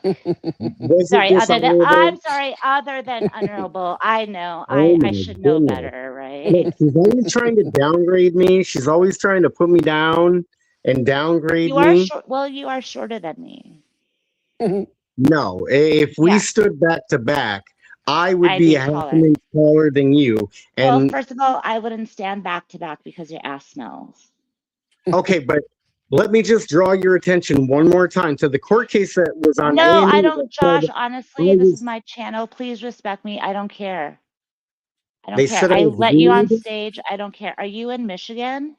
Was Sorry, it dishonorable? I'm sorry, other than honorable. I know, Oh I my should know goodness. better, Look, right? she's always trying to downgrade me. She's always trying to put me down and downgrade You are me. short. Well, you are shorter than me. No, if we Yeah. stood back to back, I would I'd be be a half taller. an inch taller than you. Well, And first of all, I wouldn't stand back to back because your ass smells. okay, but let me just draw your attention one more time to the court case that was on No, A&E I that don't, said Josh. Honestly, this is my channel. Please respect me. I don't care. I don't they care. said I I was let you on rude. stage. I don't care. Are you in Michigan?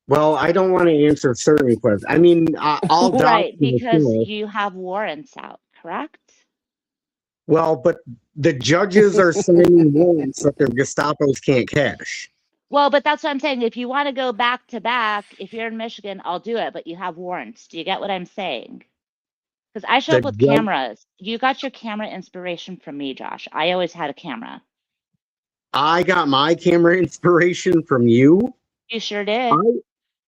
Well, I don't want to answer certain questions. I mean, I'll dox Right, because myself. you have warrants out, correct? Well, but the judges are signing warrants that their Gestapos can't cash. Well, but that's what I'm saying. If you want to go back to back, if you're in Michigan, I'll do it, but you have warrants. Do you get what I'm saying? Because I show The up with judge, cameras. You got your camera inspiration from me, Josh. I always had a camera. I got my camera inspiration from you. You sure did.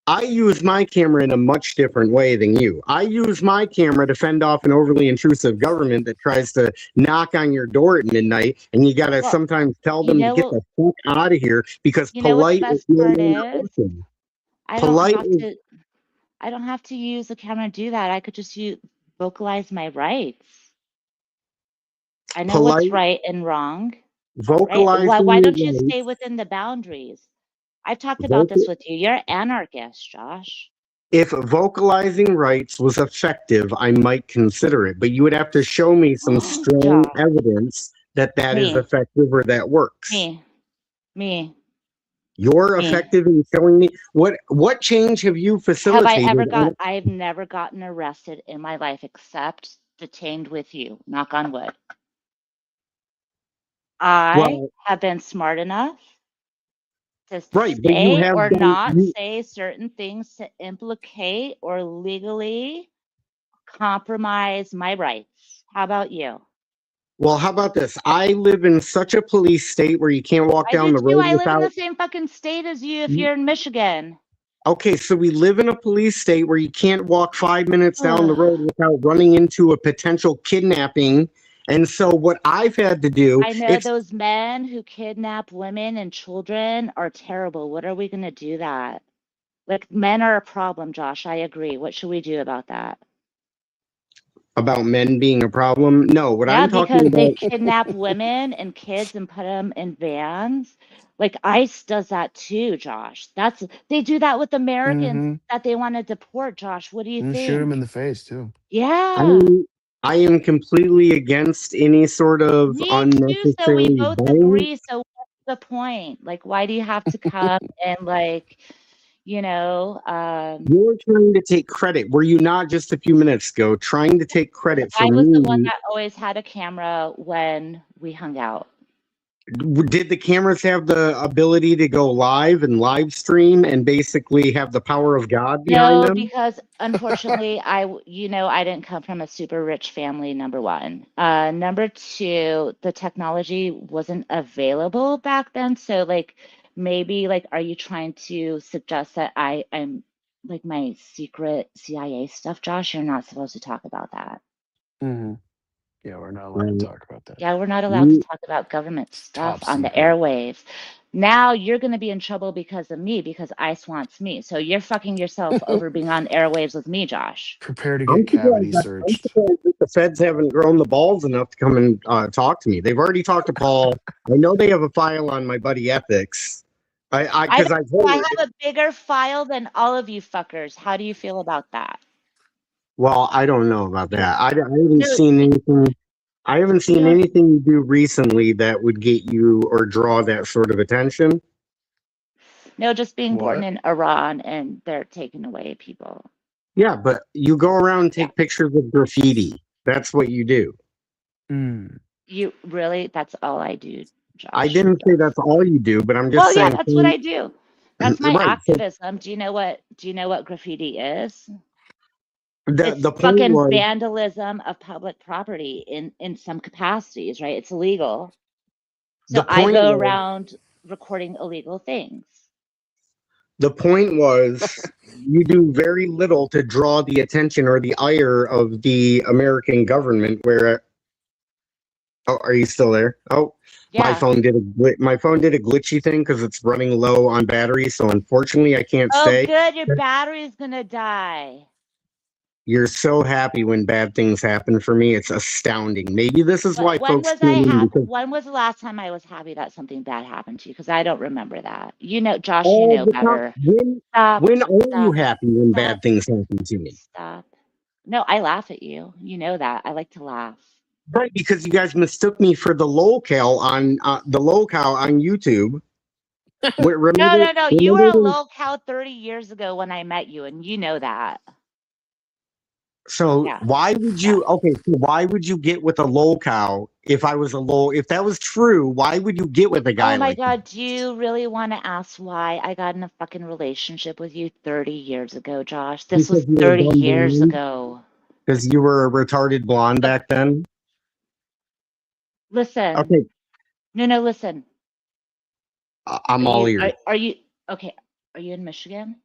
I use my camera in a much different way than you. I use my camera to fend off an overly intrusive government that tries to knock on your door at midnight, and you gotta sometimes tell them to get the fuck out of here because polite is no longer working. I don't have to use a camera to do that. I could just vocalize my rights. I know what's right and wrong. Vocalizing right? Why don't you rights, stay within the boundaries? I've talked about this with you. You're anarchist, Josh. If vocalizing rights was effective, I might consider it, but you would have to show me some strong evidence that is effective or that works. Me. You're effective in showing me what change have you facilitated? I've never gotten arrested in my life except detained with you. Knock on wood. I have been smart enough to say or not say certain things to implicate or legally compromise my rights. How about you? Well, how about this? I live in such a police state where you can't walk down the road I without... live in the same fucking state as you if you're in Michigan. Okay, so we live in a police state where you can't walk 5 minutes down the road without running into a potential kidnapping. And so what I've had to do... I know those men who kidnap women and children are terrible. What are we going to do that? Like, men are a problem, Josh. I agree. What should we do about that? About men being a problem? No, what I'm talking about... they kidnap women and kids and put them in vans. Like ICE does that too, Josh. They do that with Americans that they want to deport, Josh. What do you think? Shoot them in the face too. Yeah. I am completely against any sort of unnecessary... So we both agree. So what's the point? Like, why do you have to come and you're trying to take credit. Were you not just a few minutes ago trying to take credit for me? I was the one that always had a camera when we hung out. Did the cameras have the ability to go live and live stream and basically have the power of God behind them? No, because unfortunately, I didn't come from a super rich family, number one. Number two, the technology wasn't available back then. So maybe are you trying to suggest that I'm my secret CIA stuff, Josh? You're not supposed to talk about that. Yeah, we're not allowed to talk about that. Yeah, we're not allowed to talk about government stuff on the airwaves. Now you're going to be in trouble because of me, because ICE wants me. So you're fucking yourself over being on airwaves with me, Josh. Prepare to get cavity searched. I'm surprised that the feds haven't grown the balls enough to come and talk to me. They've already talked to Paul. I know they have a file on my buddy Ethics. I have a bigger file than all of you fuckers. How do you feel about that? Well, I don't know about that. I haven't seen anything. I haven't You seen don't. anything you do recently that would get you or draw that sort of attention. No, just being born What? in Iran and they're taking away people. Yeah, but you go around and Yeah. take pictures of graffiti. That's what you do. Mm. You really, that's all I do, I Josh. didn't say that's all you do, but I'm just Well, yeah, saying. that's what I do. That's my Right. So activism. Do you know what graffiti is? the It's point fucking was vandalism of public property in some capacities, right? It's illegal. the So I point go was around recording illegal things. the point was you do very little to draw the attention or the ire of the American government. Where oh, are you still there? Oh, Yeah. my phone did a glitchy thing because it's running low on battery. So unfortunately, I can't Oh, stay. good. Your battery is gonna die. You're so happy when bad things happen for me. It's astounding. Maybe this is But why when folks was I tune in happy? because When was the last time I was happy that something bad happened to you? Because I don't remember that. You know, Josh, you all know the time. better. Stop, When are you stop, happy when stop, bad things happen to me? stop. No, I laugh at you. You know that. I like to laugh. Right, because you guys mistook me for the locale on YouTube. No, Remember, no, no. You were remember a when, low cow 30 years ago when I met you, and you know that. so Yeah, why would yeah. you okay, so why would you get with a locale if that was true, why would you get with a Oh guy my like that? God, do you really want to ask why I got in a fucking relationship with you 30 years ago, Josh? This Because was you were 30 dumb years blonde? ago. Because you were a retarded blonde Uh, back then? Listen. Okay, No, no, listen. I'm all ears. Are you okay? Are you in Michigan?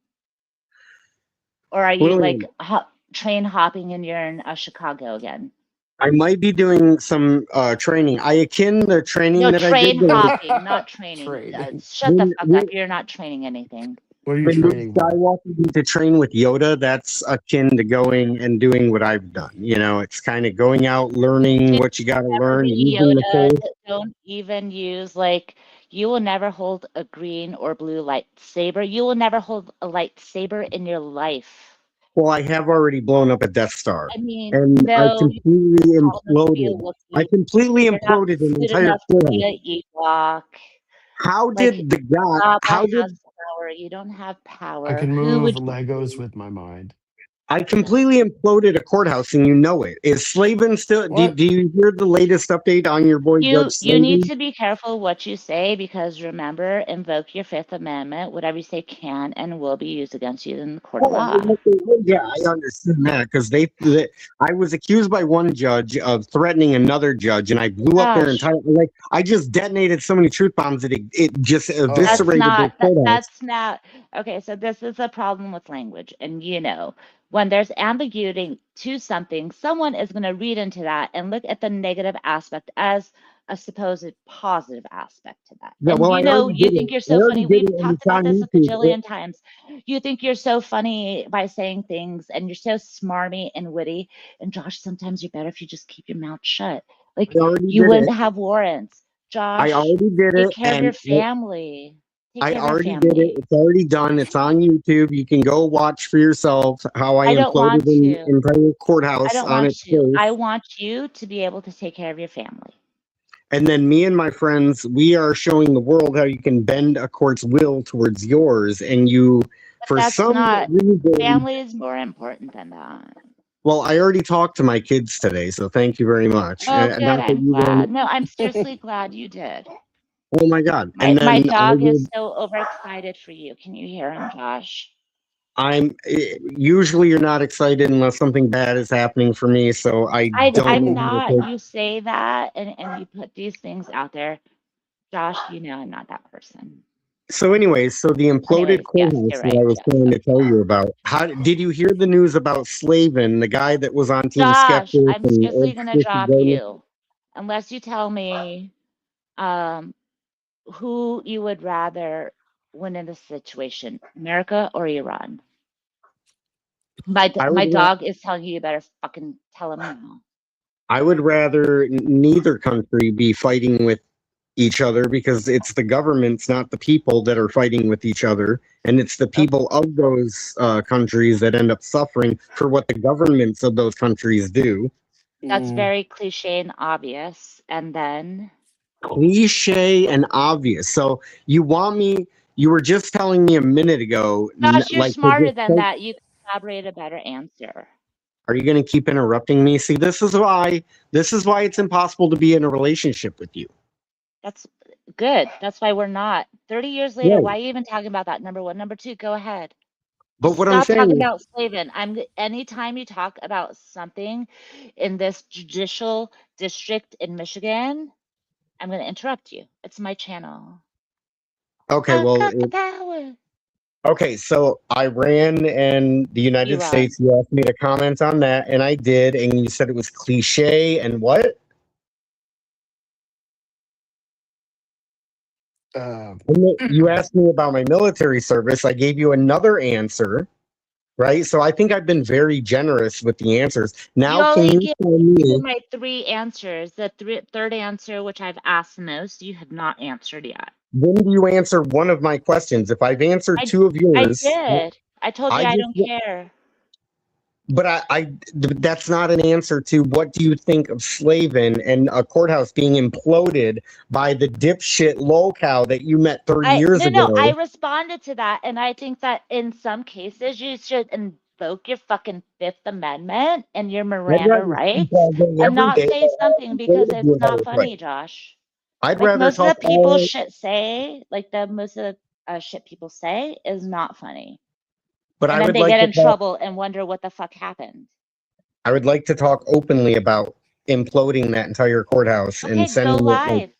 Or are you like Well, train hopping and you're in Chicago again? I might be doing some training. I akin the training No, that I did train hopping, not training. Training. Shut the when fuck up. when You're not training anything. What are you when Luke training for? Skywalker used to train with Yoda, that's akin to going and doing what I've done. It's kind of going out, learning You'll what you got to never learn, be using the Yoda. force. Don't even use like you will never hold a green or blue lightsaber. You will never hold a lightsaber in your life. Well, I have already blown up a Death Star, I mean, and I no, you're completely tall enough to be a imploded. I Wookiee. completely You're not imploded an good entire enough to courthouse. be an Ewok. How Like, did the guy? Jabba How has did power. You don't have I power. can Who move would you Legos be? with my mind. I completely imploded a courthouse, and you know it? Is Slavin still? What? Do you hear the latest update on your boy You Judge you need Slavin? to be careful what you say because remember, invoke your Fifth Amendment. Whatever you say can and will be used against you in the court of Well, law. yeah, I understand that because I was accused by one judge of threatening another judge, and I blew up their Gosh, entire like. I just detonated so many truth bombs that it just Oh, eviscerated their courthouse. that's not okay. So this is a problem with language, and when there's ambiguity to something, someone is going to read into that and look at the negative aspect as a supposed positive aspect to that. Yeah, And well, I already you did it. think you're I so already funny. did We've it, and talked it's about on this a YouTube. cajillion times. You think you're so funny by saying things, and you're so smarmy and witty. And Josh, sometimes you're better if you just keep your mouth shut. Like I already you did it. wouldn't have warrants. I Josh, already did take it, care of your and family. Take I care of your already did it. family. It's already done. It's on YouTube. You can go watch for yourself how I I don't imploded want an to. entire I courthouse don't on want its to. face. I want you to be able to take care of your family. And then me and my friends, we are showing the world how you can bend a court's will towards yours. And you, But for that's some not, reason, family is more important than that. well, I already talked to my kids today, so thank you very much. Oh, good. Not that I'm you glad. don't. No, I'm seriously glad you did. Oh my God! My And my then dog is so overexcited for you. Can you hear him, Josh? usually you're not excited unless something bad is happening for me, so I don't I'm know how to not. take. You say that and you put these things out there. Josh, you know I'm not that person. So, anyways, so the imploded Anyways, yes, courthouse you're that right. I was Yes. trying to Okay. tell you about. How did you hear the news about Slavin, the guy that was on Team Josh, Skeptic I'm and seriously Old gonna Sissy drop Burnett? you unless you tell me um who you would rather win in this situation, America or Iran? I would My ra- dog is telling you you better fucking tell him now. I would rather neither country be fighting with each other because it's the governments, not the people, that are fighting with each other, and it's the Okay. people of those countries that end up suffering for what the governments of those countries do. That's Mm. very cliche and obvious. And then, Cliche and obvious. So you want me? You were just telling me a minute ago, Josh, you're like to smarter just than that. You can elaborate a better answer. are you going to keep interrupting me? See, this is why. This is why it's impossible to be in a relationship with you. That's good. That's why we're not. 30 years later, Right. why are you even talking about that? Number one. Number two, go ahead. But Just what I'm stop saying talking is, about slaving. Anytime you talk about something in this judicial district in Michigan, I'm going to interrupt you. It's my channel. okay, I well, got the power. okay, so Iran and the United Iran. States, you asked me to comment on that, and I did, and you said it was cliche and what? Uh, And then you asked me about my military service. I gave you another answer, right? So I think I've been very generous with the answers. You Now, can only you give tell me me, my three answers. The third answer, which I've asked the most, you have not answered yet. when do you answer one of my questions? If I've answered I two of I yours, did. I told you I I just, don't care. but that's not an answer to what do you think of Slavin and a courthouse being imploded by the dipshit lolcow that you met 30 I years no no, I ago? responded to that, and I think that in some cases you should invoke your fucking Fifth Amendment and your I'd Miranda rather sleep all rights day and every not day say than something have to because do it's it all not right. funny, Josh. I'd Like rather most of talk the people all, shit say, like the most of the shit people say is not funny. but And I then would they like get to in talk. trouble and wonder what the fuck happened. I would like to talk openly about imploding that entire courthouse and Okay, go sending it like, live.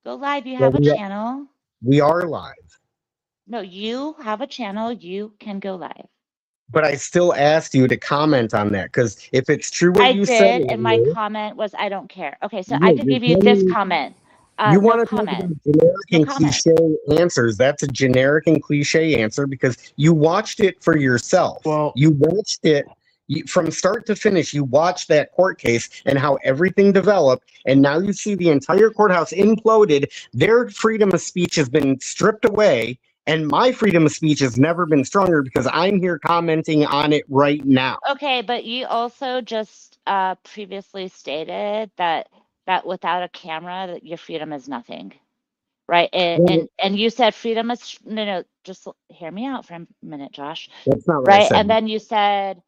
Go live. You well, have a channel. we are live. No, you have a channel. You can go live. But I still asked you to comment on that because if it's true what I you said did, and my earlier, comment was, I don't care. Okay, so I yeah, could you're give you telling this me comment. you No want to talk comment. about generic No and comment. cliche answers. That's a generic and cliche answer because you watched it for yourself. well, You watched it from start to finish. You watched that court case and how everything developed, and now you see the entire courthouse imploded. Their freedom of speech has been stripped away, and my freedom of speech has never been stronger because I'm here commenting on it right now. Okay, but you also just previously stated that without a camera, that your freedom is nothing, right? And Well, and you said freedom is no no. Just hear me out for a minute, Josh. that's not what I Right, and said. then you said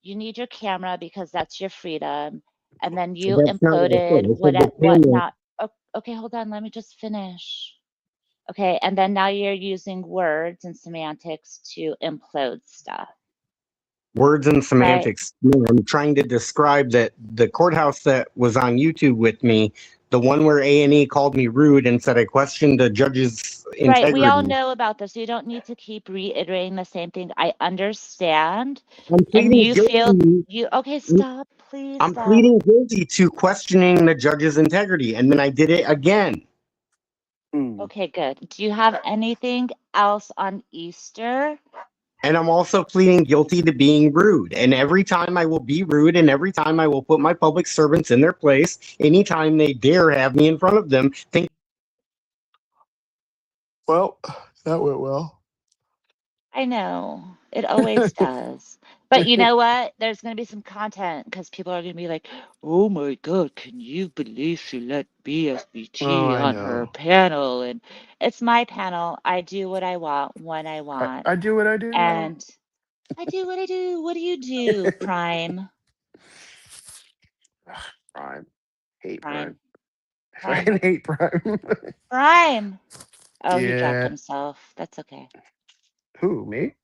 you need your camera because that's your freedom, and then you That's not what I said. imploded I said the what camera. not. Okay, hold on. Let me just finish. Okay, and then now you're using words and semantics to implode stuff, Words and right? semantics. No, I'm trying to describe that the courthouse that was on YouTube with me, the one where A&E called me rude and said I questioned the judge's Right, we all integrity. know about this. You don't need to keep reiterating the same thing. I understand. I'm And pleading you feel guilty. okay, I'm, stop, please I'm stop. pleading guilty to questioning the judge's integrity, and then I did it again. mm, Okay, good. Do you have anything else on Easter? And I'm also pleading guilty to being rude. And every time I will be rude, and every time I will put my public servants in their place, anytime they dare have me in front of them, think. well, that went well. I know. It always does. But you know what? There's going to be some content because people are going to be like, oh my God, can you believe she let Oh, BSBT I on her know. panel? And it's my panel. I do what I want when I want. I do what I do. And I do what I do. What do you do, Prime? Prime. Hate Prime. Prime. I Prime. fucking hate Prime. Prime. Oh, he dropped Yeah. himself. That's okay. Who, me?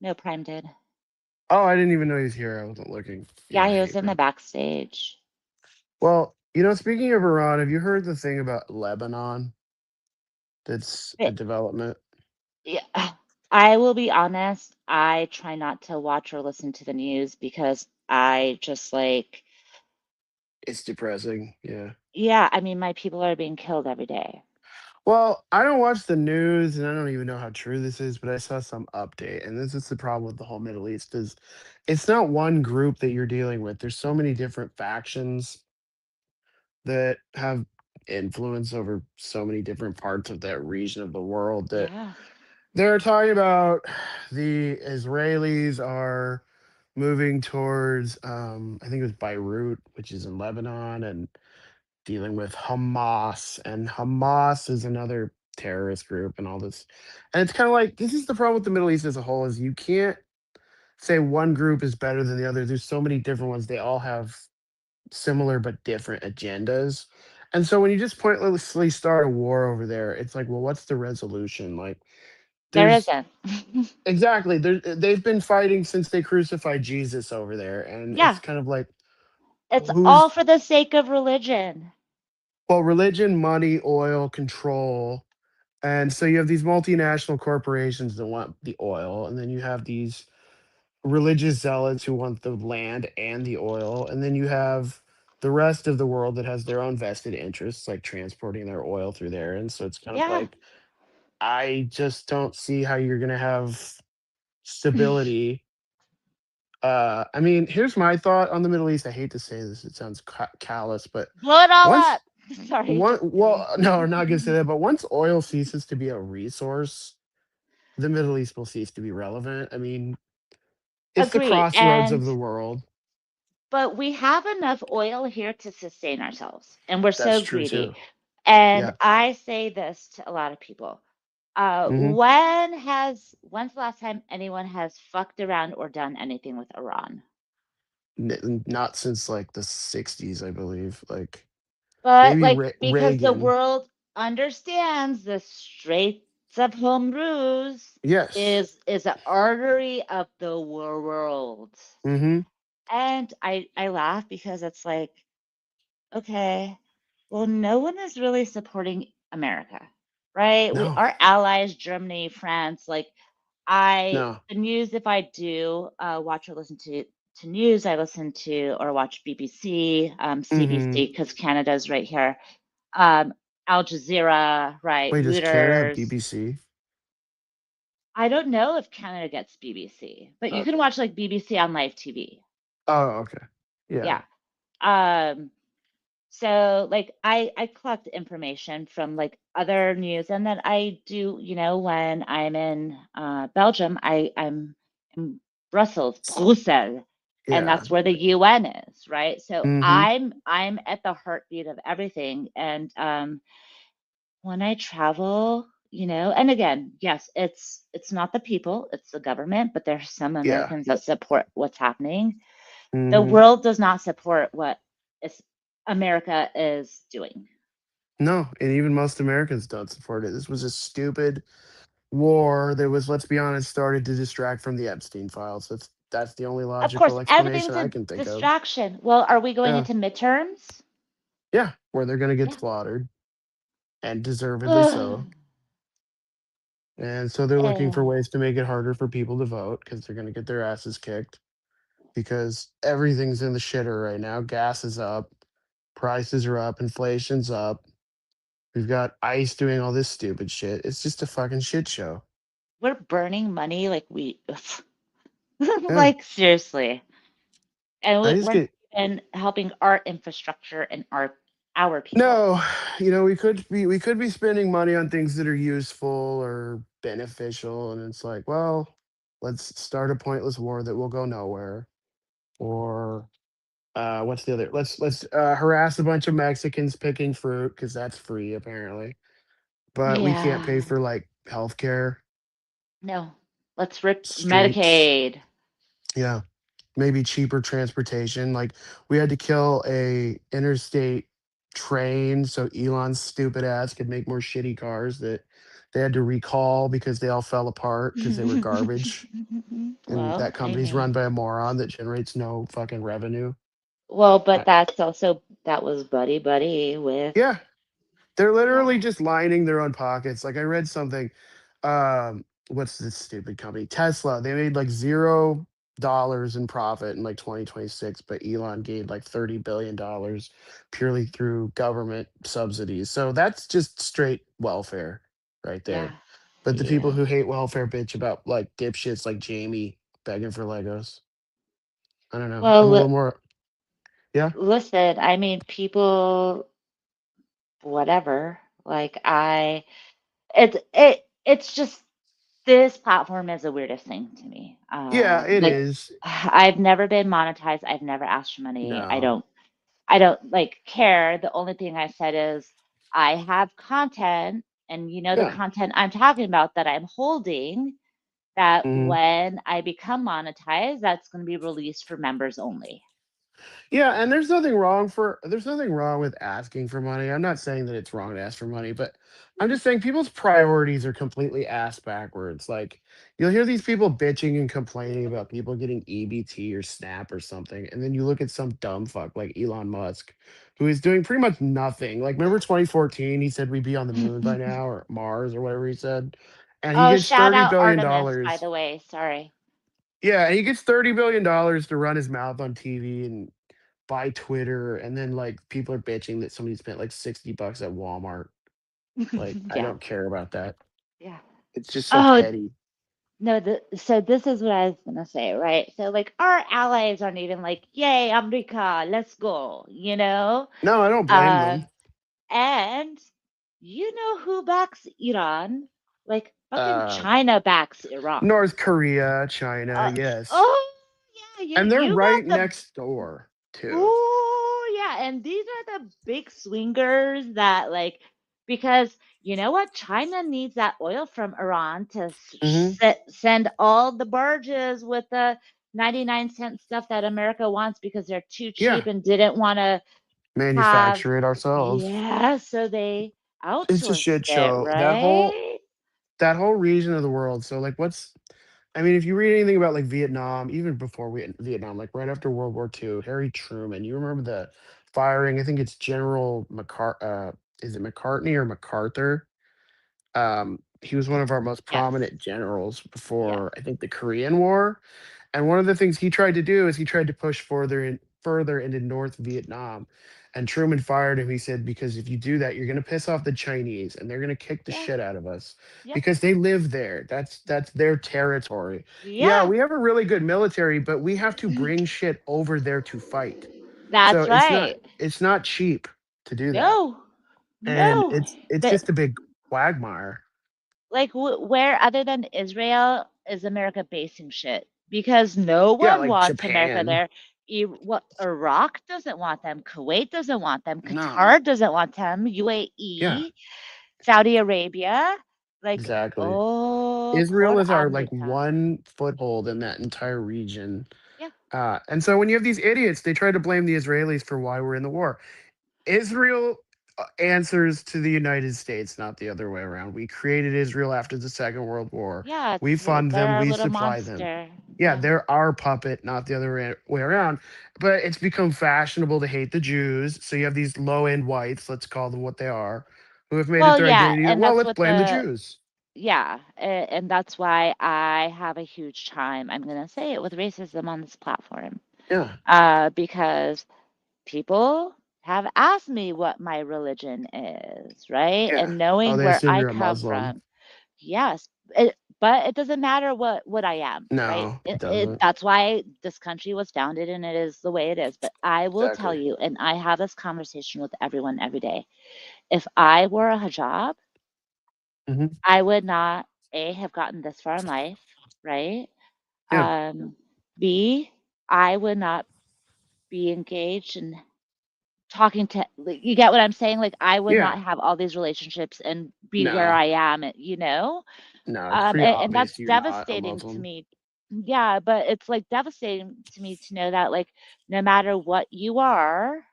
No, Prime did. Oh, I didn't even know he's here. I wasn't looking. Yeah, Yeah, I he was hate in the Prime. backstage. Well, speaking of Iran, have you heard the thing about Lebanon that's a But development? yeah, I will be honest, I try not to watch or listen to the news because I just like, It's depressing. Yeah. yeah, I mean, my people are being killed every day. Well, I don't watch the news and I don't even know how true this is, but I saw some update. And this is the problem with the whole Middle East is it's not one group that you're dealing with. There's so many different factions that have influence over so many different parts of that region of the world that Yeah. they're talking about the Israelis are moving towards I think it was Beirut, which is in Lebanon, and dealing with Hamas. And Hamas is another terrorist group and all this. And it's kind of like this is the problem with the Middle East as a whole is you can't say one group is better than the other. There's so many different ones. They all have similar but different agendas. And so when you just pointlessly start a war over there, it's like, well, what's the resolution? Like There there's isn't. exactly they've been fighting since they crucified Jesus over there. And it's Yeah, kind of like it's all who's for the sake of religion. well, religion, money, oil, control. And so you have these multinational corporations that want the oil, and then you have these religious zealots who want the land and the oil, and then you have the rest of the world that has their own vested interests, like transporting their oil through there. And so it's kind of Yeah. like I just don't see how you're going to have stability. I mean, here's my thought on the Middle East. I hate to say this; it sounds callous, but Blow it all once up. Sorry, one, just kidding. well, no, I'm not going to say that. But once oil ceases to be a resource, the Middle East will cease to be relevant. I mean, it's the Agreed. crossroads of the world. But we have enough oil here to sustain ourselves, and we're That's so true greedy. too. And Yeah. I say this to a lot of people. Hmm. When's the last time anyone has fucked around or done anything with Iran? Not since like the 60s, I believe. Like But maybe like because the Reagan. world understands the Straits of Hormuz Yes. is an artery of the world. Hmm. And I laugh because it's like, okay, well, no one is really supporting America, right? No. Our allies, Germany, France, like No. the news, if I do watch or listen to news, I listen to or watch BBC, Hmm. CBC, because Canada's right here, um, Al Jazeera, right, Wait, does Canada have Reuters. BBC? I don't know if Canada gets BBC, but you can Okay. watch like BBC on live TV. Oh, okay. Yeah. Yeah. Um, So like I collect information from like other news, and then I do, when I'm in Belgium, I'm in Brussels, and Yeah. that's where the UN is, right? So Hmm. I'm at the heartbeat of everything. And when I travel, and again, yes, it's not the people, it's the government, but there's some Yeah. Americans that support what's happening. The Hmm. world does not support what is America is doing. No, and even most Americans don't support it. This was a stupid war that was, let's be honest, started to distract from the Epstein files. That's the only Of logical course, explanation everything's I a can think of. distraction. Well, are we going Yeah. into midterms? Yeah, where they're gonna get Yeah. slaughtered, and deservedly Ugh. so. And so they're looking for Eh, ways to make it harder for people to vote because they're gonna get their asses kicked because everything's in the shitter right now. Gas is up, prices are up, inflation's up. We've got ICE doing all this stupid shit. It's just a fucking shit show. we're burning money like Yeah. like seriously. And I just we're not get even helping our infrastructure and our people. no, we could be spending money on things that are useful or beneficial, and it's like, well, let's start a pointless war that will go nowhere. Or what's the other? Let's harass a bunch of Mexicans picking fruit because that's free apparently, but we can't pay Yeah. for like healthcare, No. Let's rip streets. Medicaid. Yeah, maybe cheaper transportation. Like we had to kill a interstate train so Elon's stupid ass could make more shitty cars that they had to recall because they all fell apart because they were garbage. And Well, that I company's run mean, by a moron that generates no fucking revenue. well, but Uh, that was buddy with, yeah, they're literally yeah. just lining their own pockets. Like I read something. What's this stupid company? Tesla. They made like $0 in profit in like 2026, but Elon gained like $30 billion purely through government subsidies. So that's just straight welfare right Yeah. there. But the people Yeah. who hate welfare bitch about like dipshits like Jamie begging for Legos. I don't know. Well, I'm a little more. Yeah. listen, I mean, people, whatever. Like it's just, This platform is the weirdest thing to me. Yeah, it Like, is. I've never been monetized. I've never asked for money. I No. don't. I don't like care. The only thing I said is I have content, and the Yeah. content I'm talking about that I'm holding. That Mhm. when I become monetized, that's going to be released for members only. Yeah, and there's nothing wrong with asking for money. I'm not saying that it's wrong to ask for money, but I'm just saying people's priorities are completely ass backwards. Like you'll hear these people bitching and complaining about people getting EBT or SNAP or something, and then you look at some dumb fuck like Elon Musk, who is doing pretty much nothing. Like remember 2014, he said we'd be on the moon by now or Mars or whatever he said, and he Oh, gets shout 30 out billion Artemis, by dollars. the way. Sorry. Yeah, he gets $30 billion to run his mouth on TV and buy Twitter, and then like people are bitching that somebody spent like $60 at Walmart. Like, I Yeah. don't care about that. Yeah. It's just so Oh, petty. no. So this is what I was going to say, right? So, like, our allies aren't even like, yay, America, let's go, No, I don't blame Uh, them. and you know who backs Iran? Like, fucking Uh, China backs Iran. North Korea, China, Uh, yes. oh, yeah, And they're you got right the next door, too. Oh, yeah. And these are the big swingers that, like, because you know what? China needs that oil from Iran to Hmm. send all the barges with the 99-cent stuff that America wants because they're too Yeah, cheap and didn't want to have. manufacture it ourselves. Yeah. So they It's a outsourced shit it, show. right? That whole region of the world. So like I mean, if you read anything about like Vietnam, even before Vietnam, like right after World War II, Harry Truman, you remember the firing? I think it's General is it McCartney or MacArthur? He was one of our most Yes. prominent generals Yes. before I think the Korean War. And one of the things he tried to do is he tried to push further into North Vietnam. And Truman fired him. He said, because if you do that, you're gonna piss off the Chinese and they're gonna kick the Yeah. shit out of us Yep. because they live there. That's their territory. Yeah, Yeah. we have a really good military, but we have to bring shit over there to fight. So That's right. it's not cheap to do that. No. And No. it's That just a big quagmire. like where other than Israel is America basing shit? Because no Yeah, one like wants America Japan. there. What Iraq doesn't want them, Kuwait doesn't want them, No. Qatar doesn't want them, Yeah, UAE, Saudi Arabia, like exactly. oh Israel por is our like America. one foothold in that entire region. Yeah. And so when you have these idiots, they try to blame the Israelis for why we're in the war. Israel answers to the United States, not the other way around. We created Israel after the Second World War. Yeah, We fund they're them, our we little supply them. monster. Yeah, Yeah. they're our puppet, not the other way around. But it's become fashionable to hate the Jews. So you have these low end whites, let's call them what they are, who have made it Well, their yeah, identity that, and well, that's let's what blame the Jews. and that's why I have a huge time. I'm gonna say it with racism on this platform. Yeah, Because people have asked me what my religion is, right? yeah. And Oh, knowing they where assume I you're a come Muslim. from, yes, but it doesn't matter what I am, right? No, it doesn't. That's why this country was founded and it is the way it is. But I will tell Exactly. you, and I have this conversation with everyone every day. If I wore a hijab, Hmm. I would not have gotten this far in life, right? Yeah, Um, B, I would not be engaged in talking to like, you get what I'm saying? Like, I would yeah. not have all these relationships and be where No, I am, no. It's pretty and that's obvious you're not a devastating to Muslim. me. Yeah, but it's like devastating to me to know that like no matter what you are,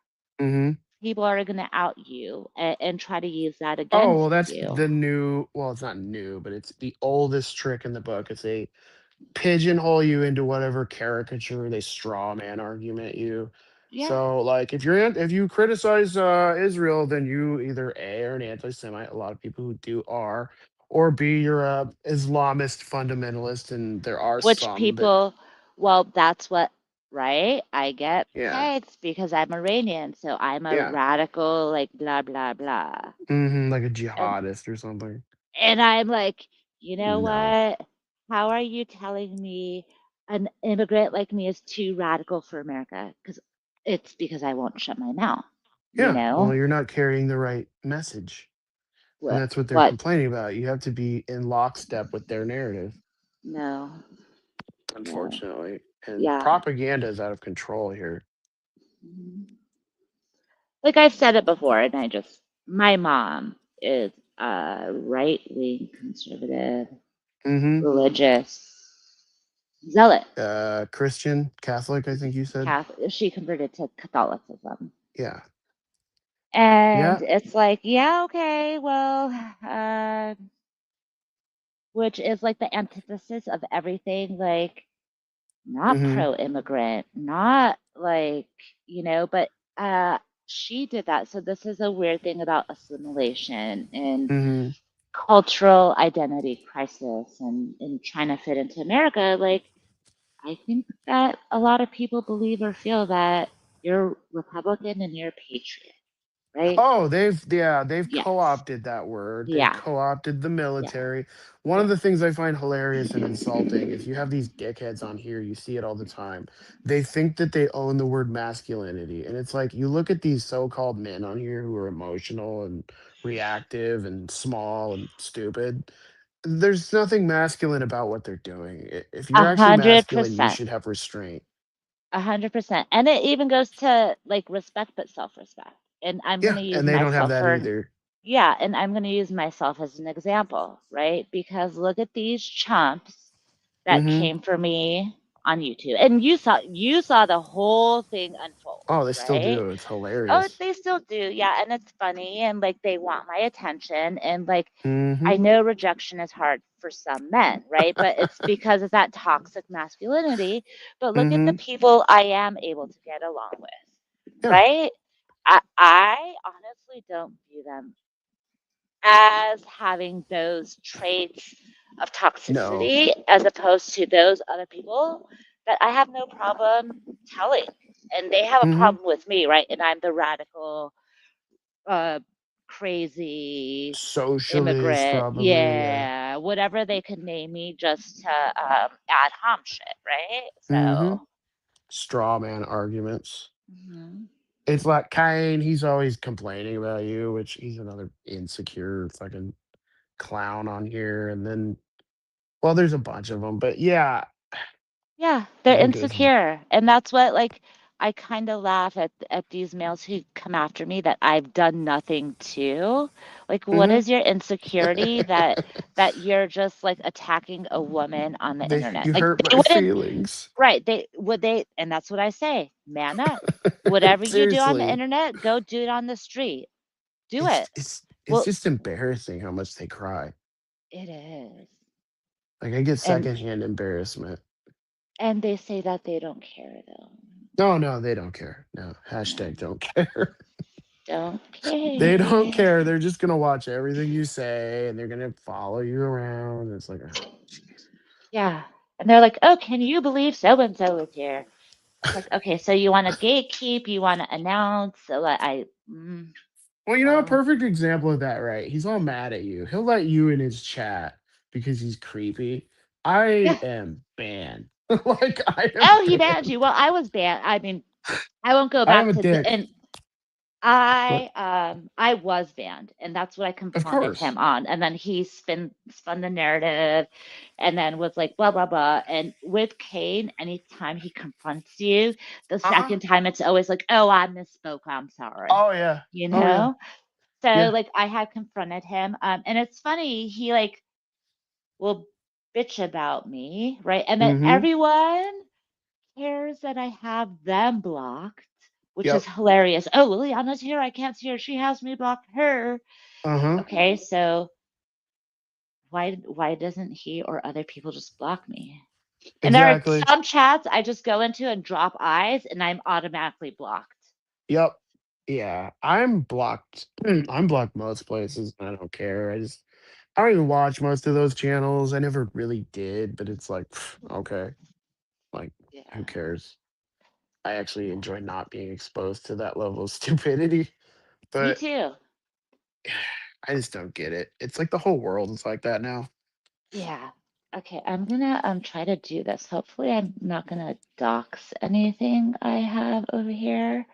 Hmm. people are going to out you and try to use that Oh well, against that's you. the new. Well, it's not new, but it's the oldest trick in the book. It's a pigeonhole you into whatever caricature they straw man argument you. Yeah. So like if you criticize Israel, then you either A are an anti-Semite, a lot of people who do are, or B you're a Islamist fundamentalist, and there are Which some that people, well, that's what, right? I get yeah, pegged because I'm Iranian, so I'm a yeah, radical, like blah blah blah. like a And jihadist or something. I'm like, you know No. what? How are you telling me an immigrant like me is too radical for America? Because it's because I won't shut my mouth, you Yeah, well, know? you're not carrying the right message. And What? that's what they're What? complaining about. You have to be in lockstep with their narrative, No. No. unfortunately. And Yeah. propaganda is out of control here. Mhm. Like I've said it before, and my mom is a right wing conservative, Mm-hmm. religious zealot. Christian, Catholic, I think you said. She converted to Catholicism. Yeah. And Yeah. it's like, yeah, okay, well, which is like the antithesis of everything, like not Mm-hmm. pro-immigrant, not like, but uh, she did that. So this is a weird thing about assimilation and Mm-hmm. cultural identity crisis and trying to fit into America. Like, I think that a lot of people believe or feel that you're Republican and you're a patriot, right? Oh, they've Yes. co-opted that word. They've Yeah. co-opted the Yeah. military. One of Yeah. the things I find hilarious and insulting is you have these dickheads on here, you see it all the time. They think that they own the word masculinity. And it's like you look at these so-called men on here who are emotional and reactive and small and stupid. There's nothing masculine about what they're doing. If A you're actually hundred masculine, you percent. should have restraint. 100%. And it even goes to like respect, but self-respect. And I'm going Yeah, to use and they don't have myself that for, either. yeah, and I'm going to use myself as an example, right? Because look at these chumps that Mhm. came for me on YouTube. And you saw the whole thing unfold, Oh, they still right? do. It's Oh, hilarious. they still do. Yeah, and it's funny and like they want my attention and like I Mhm. know rejection is hard for some men, right? But it's because of that toxic masculinity. But look at the Mhm. people I am able to get along with, Yeah. right? I honestly don't view them as having those traits of No. toxicity as opposed to those other people that I have no problem telling. And they have a Mhm. problem with me, right? And I'm the radical, uh, crazy Socialist, immigrant, probably. Yeah. yeah, whatever they could name me just to add hom shit, right? Mhm. So, Straw man arguments. mhm. It's like Kane. He's always complaining about you, which he's another insecure fucking clown on here. And then, well, there's a bunch of them, but yeah, Yeah, I they're think it was. insecure. And that's what like I kind of laugh at these males who come after me that I've done nothing to. Like what Mhm. is your insecurity that you're just like attacking a woman on the internet? You Like hurt they my wouldn't. feelings. Right. And that's what I say. Man up. Whatever you do on the Seriously, internet, go do it on the street. Do it's it. it's it's Well, just embarrassing how much they cry. it is. Like I get And secondhand embarrassment. they say that they don't care though. No, no, they don't care. No, No, hashtag don't care. don't They don't care. care. They're just gonna watch everything you say and they're gonna follow you around. It's like, oh, jeez. Yeah. And they're like, oh, can you believe so and so is here? It's like, okay, so you want to gatekeep, you want to announce. So Well, you know, a well, perfect example of that, right? He's all mad at you. He'll let you in his chat because he's creepy. I yeah. am banned. Like I am Oh, he banned banned. you. Well, I was banned. I mean, I won't go I am back a to dick. and But I was banned, and that's what I of confronted him course. on. And then he spun the narrative, and then was like blah blah blah. And with Kane, anytime he confronts you, the Uh-huh. second time it's always like, "Oh, I misspoke. I'm sorry." Oh yeah. You Oh yeah. know. So Yeah. like I had confronted him, and it's funny. He like will bitch about me, right? And then Mm-hmm. everyone cares that I have them blocked, which is Yep. hilarious. Oh, Liliana's here. I can't see her. She has me blocked her. Uh-huh. Okay, so why doesn't he or other people just block me? And there are Exactly. some chats I just go into and drop eyes and I'm automatically blocked. Yep. Yeah. I'm blocked. I'm blocked most places. I don't care. I don't even watch most of those channels. I never really did, but it's like, okay. Like, Yeah. who cares? I actually Yeah. enjoy not being exposed to that level of stupidity, Me but too. I just don't get it. It's like the whole world is like that now. Yeah. Okay, I'm gonna try to do this. Hopefully I'm not gonna dox anything I have over here.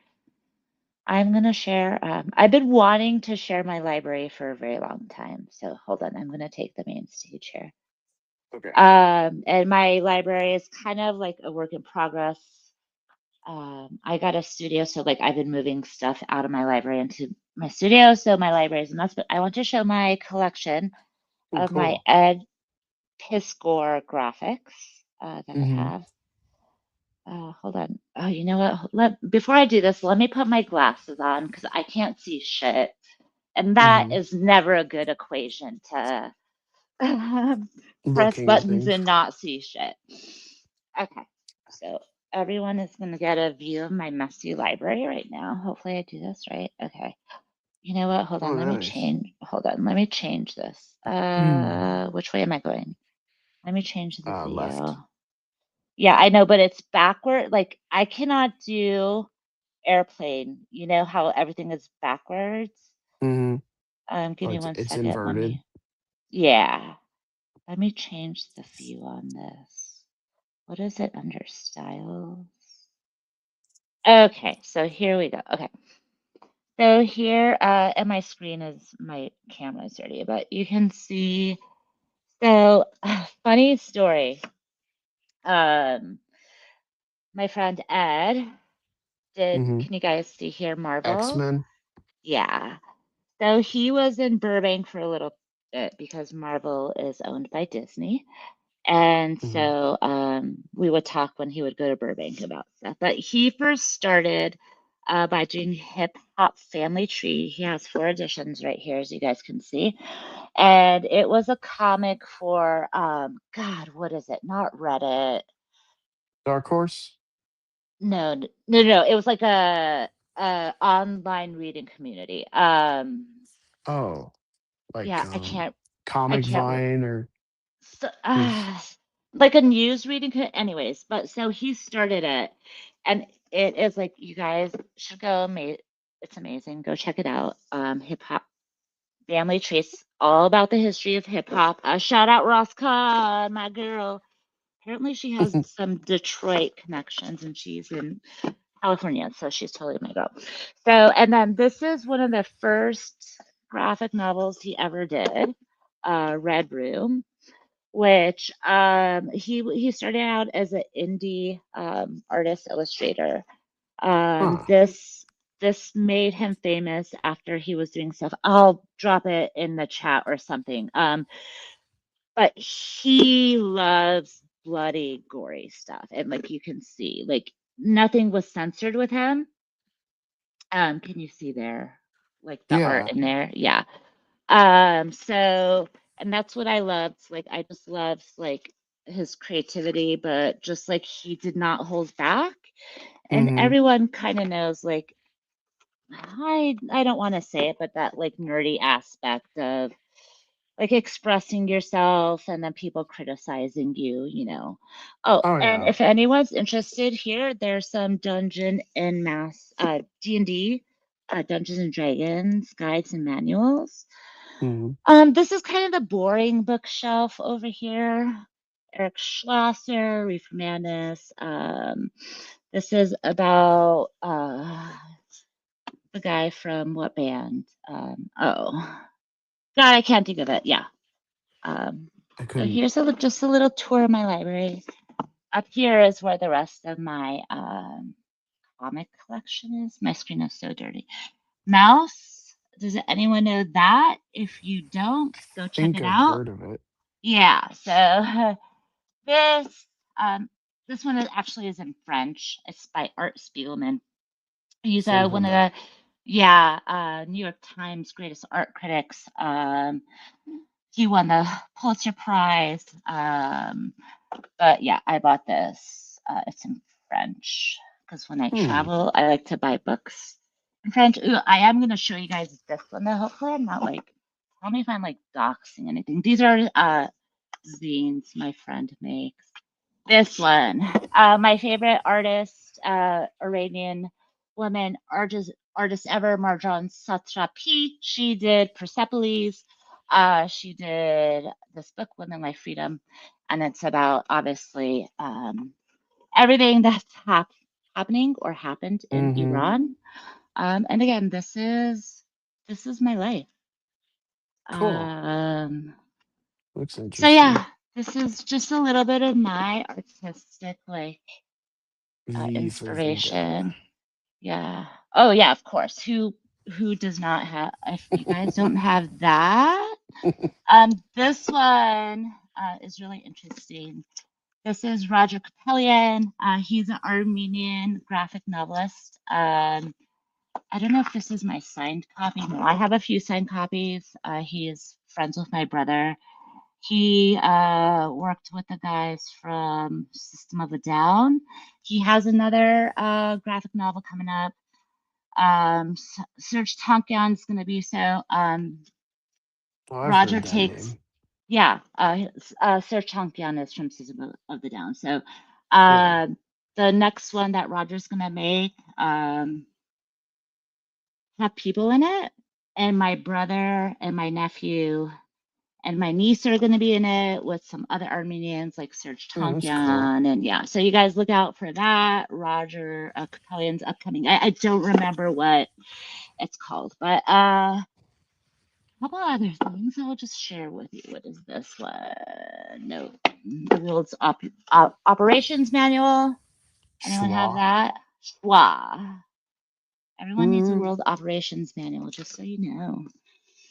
I'm going to share. I've been wanting to share my library for a very long time. So hold on, I'm going to take the main stage here. Okay. And my library is kind of like a work in progress. I got a studio, so like I've been moving stuff out of my library into my studio. So my library is a mess, but I want to show my collection Oh, of my cool. Ed Piscor graphics that I Mm-hmm. have. Hold on. Oh, you know what? Before I do this, let me put my glasses on because I can't see shit. And that Mm-hmm. is never a good equation to press Looking at buttons things. and not see shit. Okay, so everyone is going to get a view of my messy library right now. Hopefully I do this right. Okay. You know what? Hold Oh, on. Let me nice. change. Hold on. Let me change this. Hmm. Which way am I going? Let me change the Left. video. Yeah, I know, but it's backward. Like I cannot do airplane. You know how everything is backwards? Mm-hmm. Give Oh, me it's one it's second. inverted. Yeah. Let me change the view on this. What is it under styles? Okay, so here we go. Okay. So here, and my screen is, my camera is dirty, but you can see, so funny story. My friend Ed Mm-hmm. can you guys see here Marvel? X-Men. Yeah. So he was in Burbank for a little bit because Marvel is owned by Disney. And Mm-hmm. so we would talk when he would go to Burbank about stuff. But he first started by doing Hip Hop Family Tree. He has 4 editions right here, as you guys can see. And it was a comic for, God, what is it? Not Reddit. Dark Horse. No. It was like a online reading community. Oh, like Yeah, I Comic can't Vine or so, there's. like a news reading anyways, but so he started it and it is like you guys should go it's amazing, go check it out. Hip Hop Family Trace, all about the history of hip hop. Shout out Ross Cobb, my girl. Apparently she has some Detroit connections and she's in California, so she's totally my girl. So and then this is one of the first graphic novels he ever did, Red Room, which he started out as an indie artist illustrator. Huh. This made him famous after he was doing stuff. I'll drop it in the chat or something. But he loves bloody, gory stuff, and like you can see, like nothing was censored with him. Can you see there, like the art Yeah. in there? Yeah. So, and that's what I loved. Like, I just loved like his creativity, but just like he did not hold back. And Mm-hmm. everyone kind of knows, like, I don't want to say it, but that like nerdy aspect of like expressing yourself and then people criticizing you. Oh, Oh and yeah. if anyone's interested here, there's some Dungeon and Mass D&D, Dungeons and Dragons guides and manuals. Mm-hmm. This is kind of the boring bookshelf over here. Eric Schlosser, Reefer Madness. This is about the guy from what band? Oh, God, I can't think of it. Yeah. Um, I so couldn't. here's just a little tour of my library. Up here is where the rest of my comic collection is. My screen is so dirty. Mouse. Does anyone know that? If you don't, go check Think it I've out. heard of it. Yeah. So this um, this one actually is in French. It's by Art Spiegelman. He's Never one heard of that. the New York Times greatest art critics. He won the Pulitzer Prize. But yeah, I bought this. It's in French because when I Hmm. travel, I like to buy books in French. Ooh, I am gonna show you guys this one though. Hopefully, I'm not like. Tell me if I'm like doxing anything. These are zines my friend makes. This one, my favorite artist, Iranian woman artist ever, Marjan Satrapi. She did Persepolis. She did this book, Women Life Freedom, and it's about obviously everything that's happening or happened in Mm-hmm. Iran. And again, this is my life. Cool. Looks So interesting. yeah, this is just a little bit of my artistic V for Vendetta. inspiration. Yeah. Oh yeah, of course. Who does not have? If you guys don't have that, this one is really interesting. This is Roger Capellian. He's an Armenian graphic novelist. I don't know if this is my signed copy. No, I have a few signed copies. He is friends with my brother. He worked with the guys from System of a Down. He has another graphic novel coming up. Serge Tankian's going to be so. Oh, I've Roger heard that takes, name. yeah, Serge Tankian is from System of the Down. So Yeah. the next one that Roger's going to make have people in it. And my brother and my nephew and my niece are going to be in it with some other Armenians like Serge Oh, that's cool. Tankian. And yeah, so you guys look out for that. Roger Capellian's upcoming. I don't remember what it's called, but a couple other things I'll just share with you. What is this one? No, the world's operations manual. Anyone have Schwa. that? Schwa. Everyone needs a Mm, world operations manual, just so you know.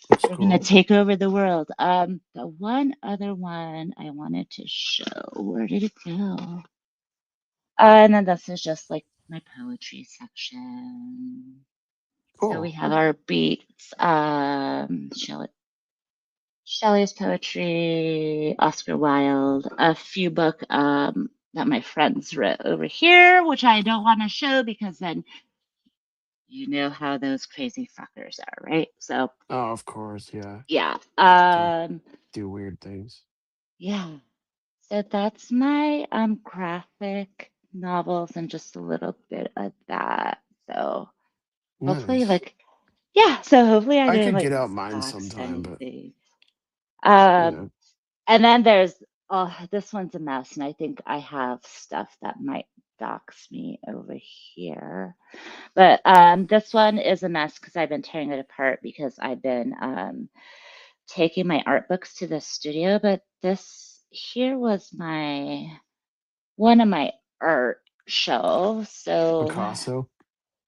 that's We're gonna cool. take over the world. The one other one I wanted to show, where did it go? And then this is just like my poetry section. So we Cool. have our beats, Shelley's poetry, Oscar Wilde, a few book that my friends wrote over here, which I don't want to show because then you know how those crazy fuckers are, right? So Oh, of course. Yeah. yeah, They do weird things. yeah. So that's my graphic novels and just a little bit of that. So hopefully, Nice. yeah. So hopefully, I I didn't could get out mine dox sometime, but anything. you Um, know, and then there's this one's a mess, and I think I have stuff that might dox me over here. But this one is a mess because I've been tearing it apart because I've been taking my art books to the studio. But this here was one of my art shelves. So Picasso.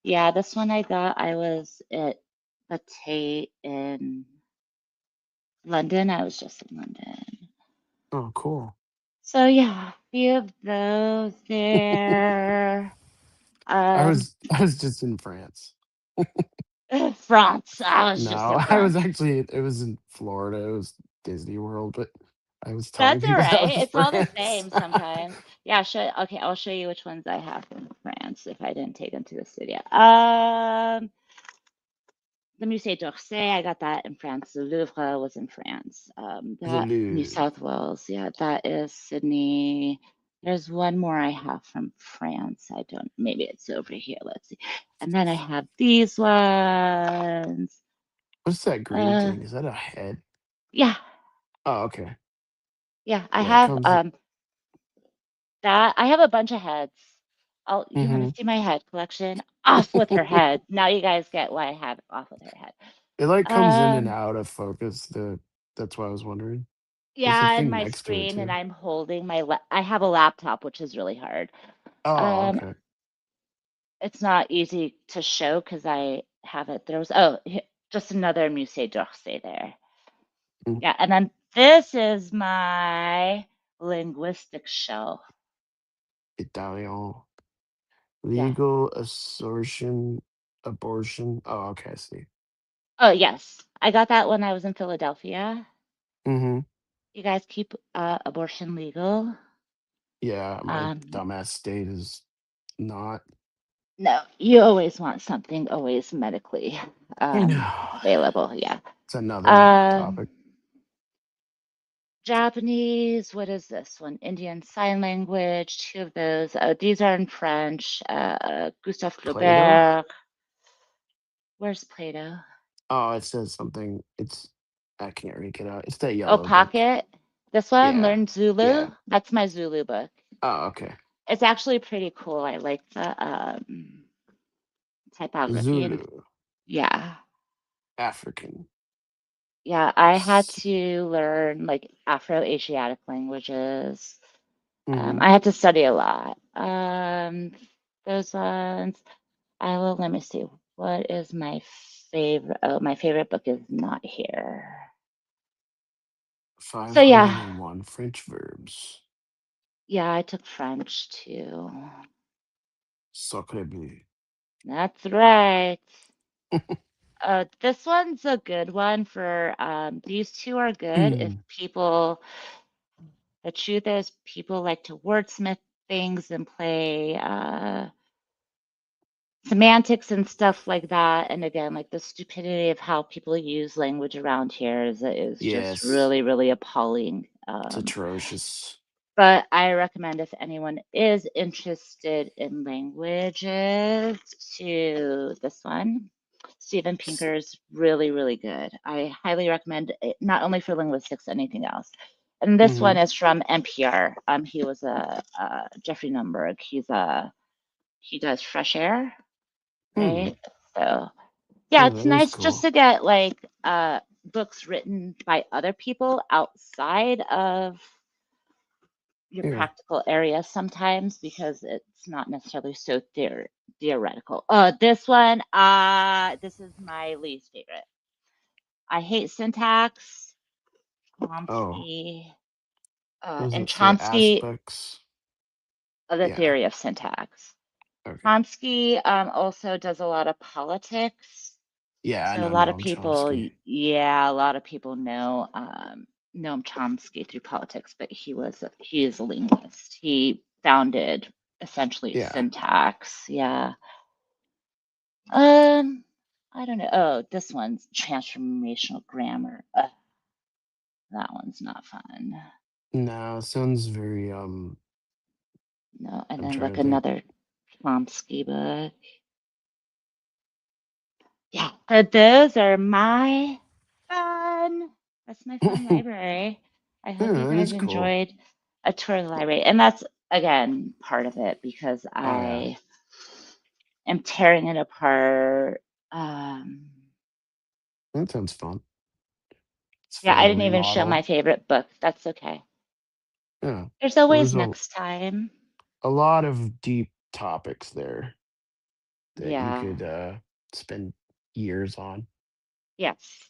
yeah, this one I was at the Tate in London. I was just in London. Oh, cool. So yeah, a few of those there. Um, I was just in France. France. I was just No, in I was France. actually it was in Florida. It was Disney World, but I was telling That's all people that right. was It's all the France. same sometimes. Yeah, okay, I'll show you which ones I have from France if I didn't take them to the studio. The Musée d'Orsay, I got that in France. The Louvre was in France. The That New Louvre. South Wales, yeah, that is Sydney. There's one more I have from France. I don't, maybe it's over here. Let's see. And then I have these ones. What's that green Uh, thing? Is that a head? yeah, Oh, okay. yeah, I Yeah, it have comes. that. I have a bunch of heads. You want Hmm. to see my head collection? Off with her head. Now you guys get why I have off with her head. It like comes in and Um, out of focus. That's why I was wondering. There's a Yeah, and thing my next to it screen, and too. I'm holding I have a laptop, which is really hard. Oh, Um, okay. it's not easy to show because I have it. Just another Musée d'Orsay there. Mm, Yeah, and then this is my linguistic shelf. Italian Yeah. legal assertion abortion. Oh, okay. I see. Oh, yes. I got that when I was in Philadelphia. Hmm. You guys keep abortion legal? Yeah, my Um, dumbass state is not. no, you always want something always medically I know. available. Yeah. It's another Um, topic. Japanese, what is this one? Indian Sign Language, two of those. These are in French. Gustave Plato. Flaubert. Where's Plato? Oh, it says something. I can't read it out. It's that Oh, yellow book. Pocket. This one, Yeah. Learn Yeah. Zulu. That's my Zulu book. Oh, okay. It's actually pretty cool. I like the typography, and Zulu, yeah, African. yeah, I had to learn like Afro-Asiatic languages. Mm-hmm. I had to study a lot. Those ones. Let me see. What is my favorite? Oh, my favorite book is not here. So yeah, 501 French verbs. yeah, I took French too. Sacre bleu. That's right. This one's a good one for these two are good if Mm, people, the truth is people like to wordsmith things and play semantics and stuff like that. And again, like the stupidity of how people use language around here is just yes, really, really appalling. it's atrocious. But I recommend if anyone is interested in languages to this one. Steven Pinker's really, really good. I highly recommend it, not only for linguistics, anything else. And this Mm-hmm. one is from NPR. He was Jeffrey Nunberg. He does Fresh Air, Hmm. right? So yeah, Oh, it's that is nice just cool. to get like books written by other people outside of your Yeah. practical area sometimes because it's not necessarily so theoretical. This is my least favorite. I hate syntax. Oh, Chomsky, was and it the Chomsky, aspects? the Yeah. theory of syntax. Okay. Chomsky also does a lot of politics. Yeah, I So a know lot of Noam people, Chomsky. yeah, a lot of people know Noam Chomsky through politics, but he is a linguist. He founded essentially Yeah. syntax. Yeah. Um, I don't know. Oh, this one's transformational grammar. That one's not fun. No, sounds very No, and I'm then trying look to think. another Chomsky book. Yeah, but those are my fun. That's my fun Yeah, library. I hope you that guys is cool. enjoyed a tour of the library. And that's, again, part of it because Oh yeah. I am tearing it apart. Um, That sounds fun. It's yeah, fun I to didn't even show my remodel. favorite book. That's okay. Yeah. There's Well, always there's next time. a lot of deep topics there that you Yeah. could spend years on. Yes.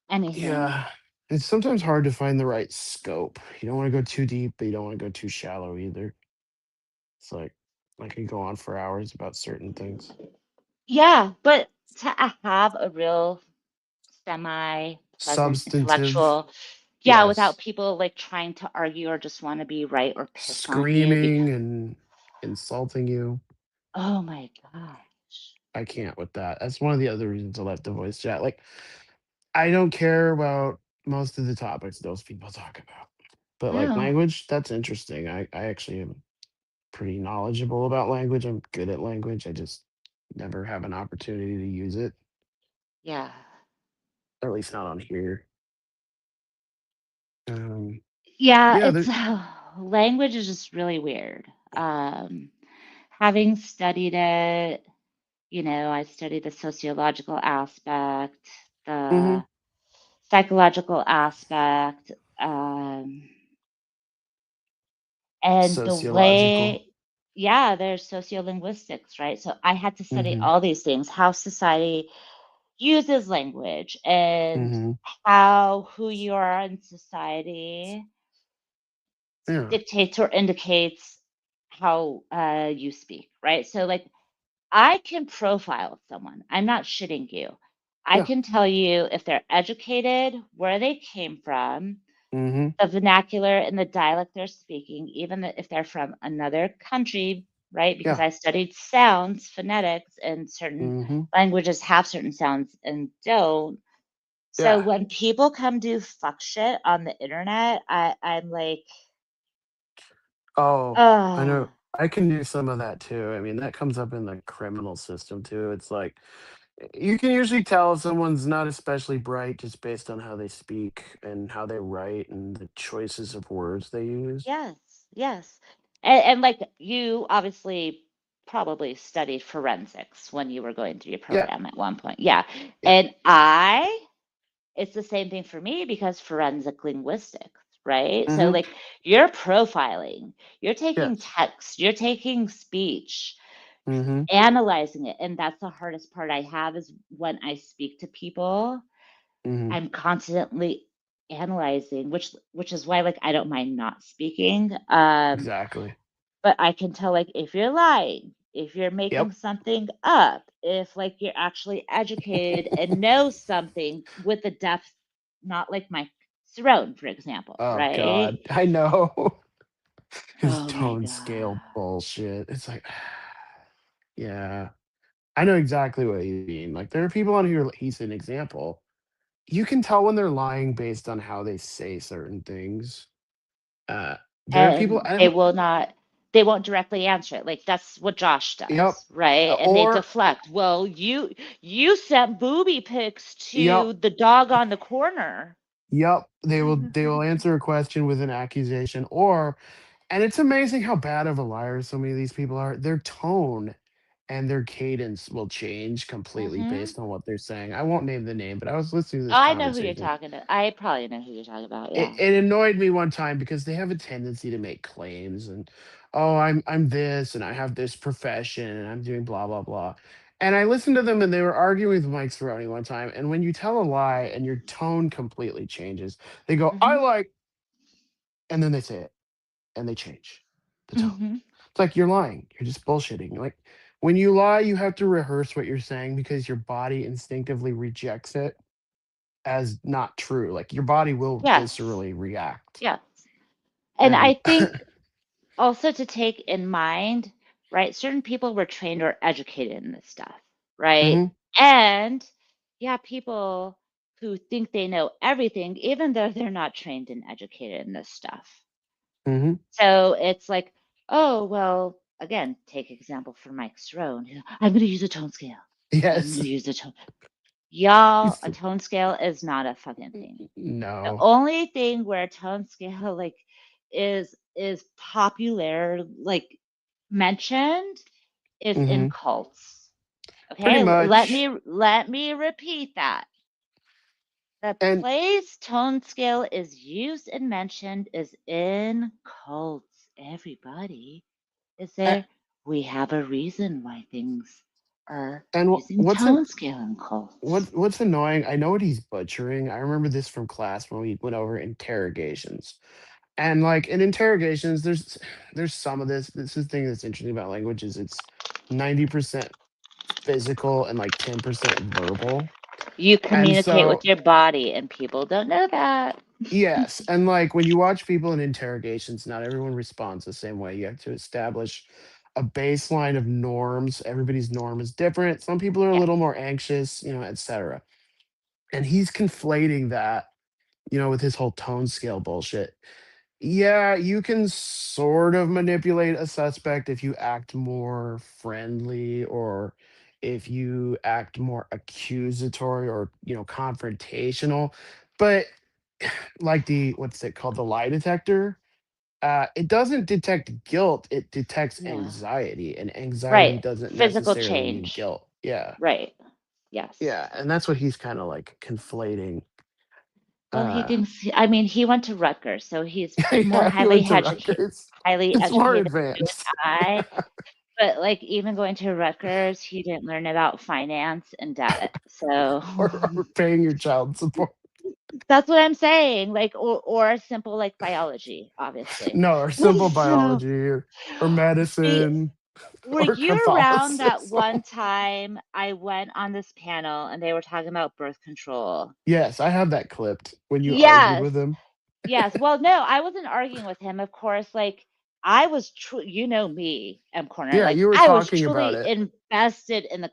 Anything. Yeah. It's sometimes hard to find the right scope. You don't want to go too deep, but you don't want to go too shallow either. It's like I could go on for hours about certain things. Yeah, but to have a real semi-pleasant Substantive, intellectual, yeah, without yes. people like trying to argue or just want to be right or piss on you because, Screaming and insulting you. oh my gosh. I can't with that. That's one of the other reasons I left the voice chat. Like, I don't care about most of the topics those people talk about. But like No. language, that's interesting. I actually am pretty knowledgeable about language. I'm good at language. I just never have an opportunity to use it, Yeah. or at least not on here. Um, Yeah, yeah, it's language is just really weird. Um, Having studied it, I studied the sociological aspect, hmm the psychological aspect, um, and the sociological. way, yeah, there's sociolinguistics, right? So I had to study hmm all these things, how society uses language and hmm how who you are in society Yeah, dictates or indicates how you speak, right? So, like, I can profile someone. I'm not shitting you. I yeah, can tell you if they're educated, where they came from, hmm the vernacular and the dialect they're speaking, even if they're from another country, right? Because yeah, I studied sounds, phonetics, and certain hmm languages have certain sounds and don't. So yeah. when people come do fuck shit on the internet, I'm like, Oh, I know. oh, I can do some of that too. I mean, that comes up in the criminal system too. It's like you can usually tell if someone's not especially bright just based on how they speak and how they write and the choices of words they use. yes, yes. And like you obviously probably studied forensics when you were going through your Yeah. program at one point. Yeah. Yeah. And it's the same thing for me because forensic linguistics, right? So, Mm-hmm. like, you're profiling, you're taking Yes. text, you're taking speech, Mm-hmm. analyzing it. And that's the hardest part I have is when I speak to people, Mm-hmm. I'm constantly analyzing, which is why, like, I don't mind not speaking. Exactly. But I can tell, like, if you're lying, if you're making Yep. something up, if like you're actually educated and know something with the depth, not like Mike Cerrone, for example, Oh right? God, I know. His Oh my tone God. scale bullshit. It's like, yeah, I know exactly what you mean. Like, there are people on here, he's an example. You can tell when they're lying based on how they say certain things. Uh, there are people, And I they don't, will not, they won't directly answer it. Like that's what Josh yep, does, right? And they or, deflect. Well, you sent booby pics yep, to the dog on the corner. yep. They will answer a question with an accusation, or, and it's amazing how bad of a liar so many of these people are. Their tone and their cadence will change completely Mm-hmm. based on what they're saying. I won't name the name, but I was listening to this I know who you're conversation. talking to. I probably know who you're talking about. it, Yeah. it annoyed me one time because they have a tendency to make claims and, oh, I'm this and I have this profession and I'm doing blah blah blah. And I listened to them and they were arguing with Mike Cerrone one time. And when you tell a lie and your tone completely changes, they go, I Mm-hmm. like, and then they say it and they change the tone. Mm-hmm. It's like you're lying. You're just bullshitting. Like, when you lie, you have to rehearse what you're saying because your body instinctively rejects it as not true. Like, your body will Yes. viscerally react. Yes. And And I think also to take in mind, right? Certain people were trained or educated in this stuff, right? mhm, And yeah, people who think they know everything, even though they're not trained and educated in this stuff. mhm. So it's like, oh, well, again, take example for Mike Strone. I'm going to use a tone scale. I'm going Yes. to use a tone. Y'all, It's a tone scale is not a fucking thing. The no. only thing where tone scale like is popular like mentioned is in Mhm. cults. Pretty Okay, much. let me repeat that. The And place tone scale is used and mentioned is in cults. Everybody is a- there. We have a reason why things are and using what's it tone scale in cults. what's annoying, I know what he's butchering. I remember this from class when we went over interrogations. And, like, in interrogations, there's some of this is the thing that's interesting about language is it's 90% physical and, like, 10% verbal. You And communicate with so, your body, and people don't know that. yes, and, like, when you watch people in interrogations, not everyone responds the same way. You have to establish a baseline of norms. Everybody's norm is different. Some people are a Yes. little more anxious, etc. And he's conflating that, with his whole tone scale bullshit. Yeah, you can sort of manipulate a suspect if you act more friendly or if you act more accusatory or, confrontational. But like the what's it called, the lie detector, it doesn't detect guilt, it detects Yeah. anxiety, and anxiety Right. doesn't Physical necessarily mean change. guilt. Yeah. Right. Yes. Yeah, and that's what he's kind of like conflating. Well, he uh thinks, I mean, he went to Rutgers, so he's more yeah, he went to Rutgers. highly It's more educated than you advanced. and I. But like even going to Rutgers, he didn't learn about finance and debt. So or paying your child support. that's what I'm saying. Like or simple like biology, obviously. No, or simple So biology, or we medicine, were or you around that Catholicism. one time I went on this panel and they were talking about birth control? Yes, I have that clipped when you argued Yes. with him. Yes. Well, no, I wasn't arguing with him. Of course, like I was true, you know me, M Corner. Yeah, Like you were I was talking about truly it. invested in the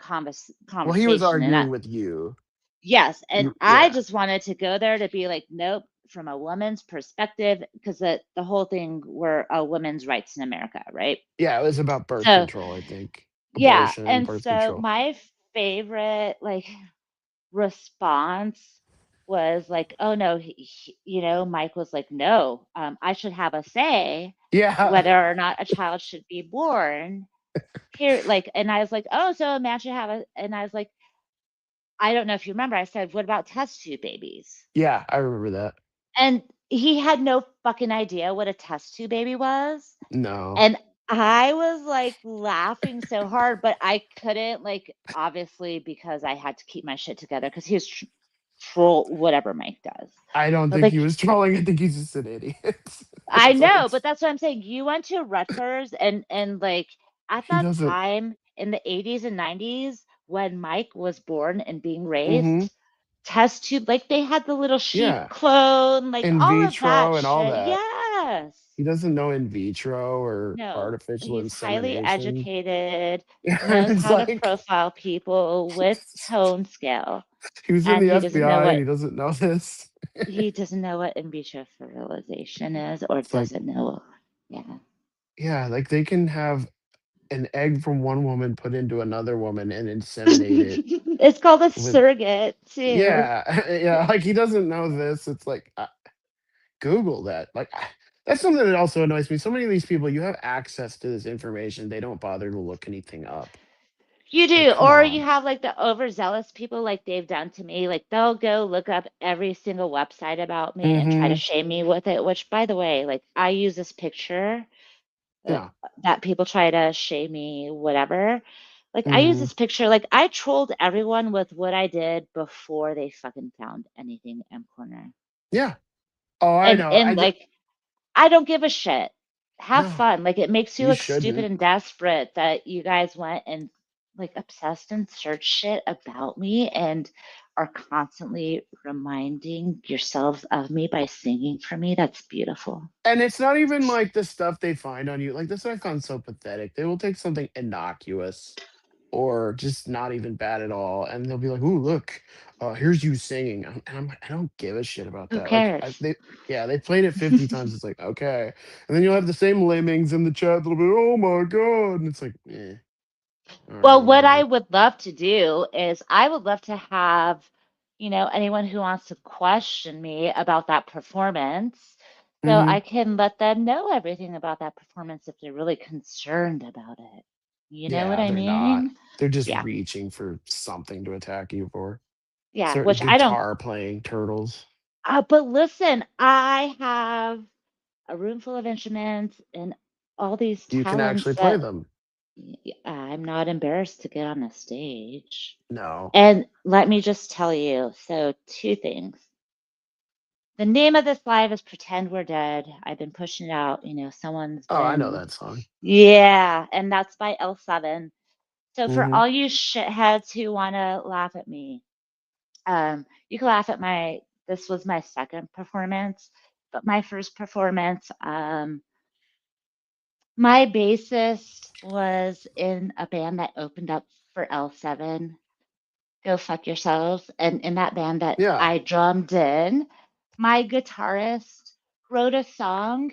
Well, he was conversation, and arguing with you. yes, and I Yeah. just wanted to go there to be like, nope, from a woman's perspective, because the whole thing were women's rights in America, right? Yeah, it was about birth So control, I think. yeah, Abortion, and birth so control. my favorite like response was like, "Oh no, Mike was like, no, I should have a say Yeah. whether or not a child should be born here, like, and I was like, oh, so a man should have a, and I was like, I don't know if you remember, I said, what about test tube babies? Yeah, I remember that. And he had no fucking idea what a test tube baby was. No, And I was like laughing so hard, but I couldn't, like, obviously, because I had to keep my shit together because he was troll whatever Mike does. I don't But think like, he was trolling. I think he's just an idiot. I It's like know, but that's what I'm saying. You went to Rutgers and like at he that doesn't. time in the 80s and 90s when Mike was born and being Hmm. raised, test tube, like they had the little sheep Yeah, clone, like in all of that vitro and all shit. that. Yes. He doesn't know in vitro or No, artificial he's highly insemination. educated, knows It's how to like profile people with tone scale, he was in and the FBI and he doesn't know this. he doesn't know what in vitro fertilization is or It's like, doesn't know. Yeah. yeah, like they can have an egg from one woman put into another woman and inseminate it It's called a with, surrogate too. yeah, yeah, like he doesn't know this. It's like, Google that. Like, that's something that also annoys me. So many of these people, you have access to this information, they don't bother to look anything up. You Like, do, come or you on. have like the overzealous people like they've done to me. Like they'll go look up every single website about me and try to Mm-hmm. shame me with it, which by the way, like I use this picture uh, Yeah. that people try to shame me, whatever. Like I use Mm-hmm. this picture, like I trolled everyone with what I did before they fucking found anything in corner. Yeah. Oh, I know. And like I don't give a shit. Have No, fun. Like it makes you you look stupid shouldn't. and desperate that you guys went and like obsessed and searched shit about me and are constantly reminding yourselves of me by singing for me. That's beautiful. And it's not even like the stuff they find on you. Like, this I found so pathetic. They will take something innocuous or just not even bad at all, and they'll be like, "Ooh, look, here's you singing," and I'm like, I don't give a shit about Who that. Like, cares? they, yeah, they played it 50 times. It's like, okay, and then you'll have the same lemmings in the chat that'll be, "Oh my god," and it's like, all right, Well, what I whatever. would love to do is I would love to have, anyone who wants to question me about that performance so Hmm. I can let them know everything about that performance if they're really concerned about it. You know what Yeah, I they're not. mean? They're just Yeah. reaching for something to attack you for. Yeah, Certain which I don't guitar playing turtles. but listen, I have a room full of instruments and all these You can talents actually play that them. I'm not embarrassed to get on a stage. No. And let me just tell you, so two things. The name of this live is Pretend We're Dead. I've been pushing it out. Someone's Oh, I know been, that song. yeah, and that's by L7. So for Hmm. all you shitheads who want to laugh at me, you can laugh at this was my second performance, but my first performance, my bassist was in a band that opened up for L7, Go Fuck Yourselves. And in that band that Yeah. I drummed in, my guitarist wrote a song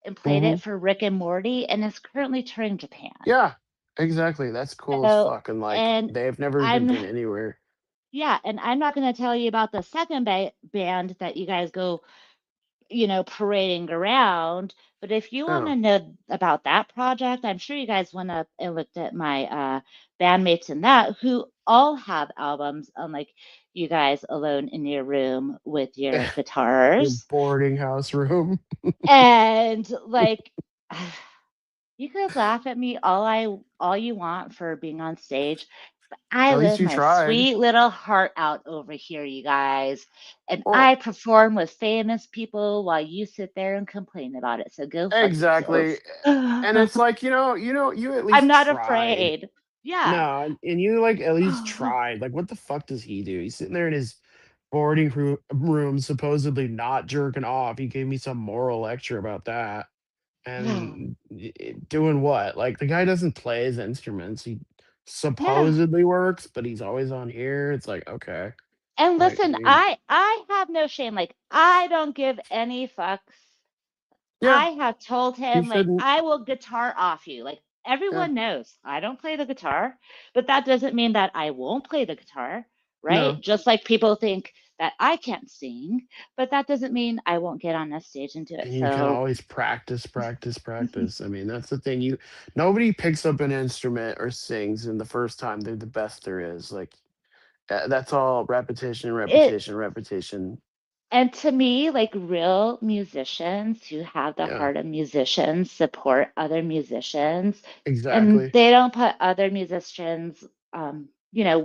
and played Hmm. it for Rick and Morty and is currently touring Japan. Yeah. Exactly. That's cool as So, fuck. And like, and they've never even I'm, been anywhere. yeah, and I'm not going to tell you about the second band that you guys go parading around. But if you want Yeah. to know about that project, I'm sure you guys went up and looked at my bandmates in that who all have albums, unlike you guys alone in your room with your Your guitars. boarding house room. And like you could laugh at me all you want for being on stage. I At least live you my tried. sweet little heart out over here, you guys. And Well, I perform with famous people while you sit there and complain about it. So go fuck exactly. yourselves. And it's I'm like, you at least not tried. afraid. Yeah. No, and you like at least tried. Like, what the fuck does he do? He's sitting there in his room, supposedly not jerking off. He gave me some moral lecture about that. And doing what? Like, the guy doesn't play his instruments. He No, no. supposedly works, but he's always on here. It's like, okay. And Like, listen, dude, I have no shame. Like I don't give any fucks. yeah, I have told he him, like, shouldn't. I will guitar off you. Like, Yeah, everyone knows I don't play the guitar, but that doesn't mean that I won't play the guitar, right? no. Just like people think that I can't sing, but that doesn't mean I won't get on a stage and do it. And you can So always practice, practice, practice. I mean, that's the thing. Nobody picks up an instrument or sings in the first time they're the best there is. Like that's all repetition, it, repetition, repetition. and to me, like real musicians who have the Yeah, heart of musicians support other musicians, and exactly. they don't put other musicians,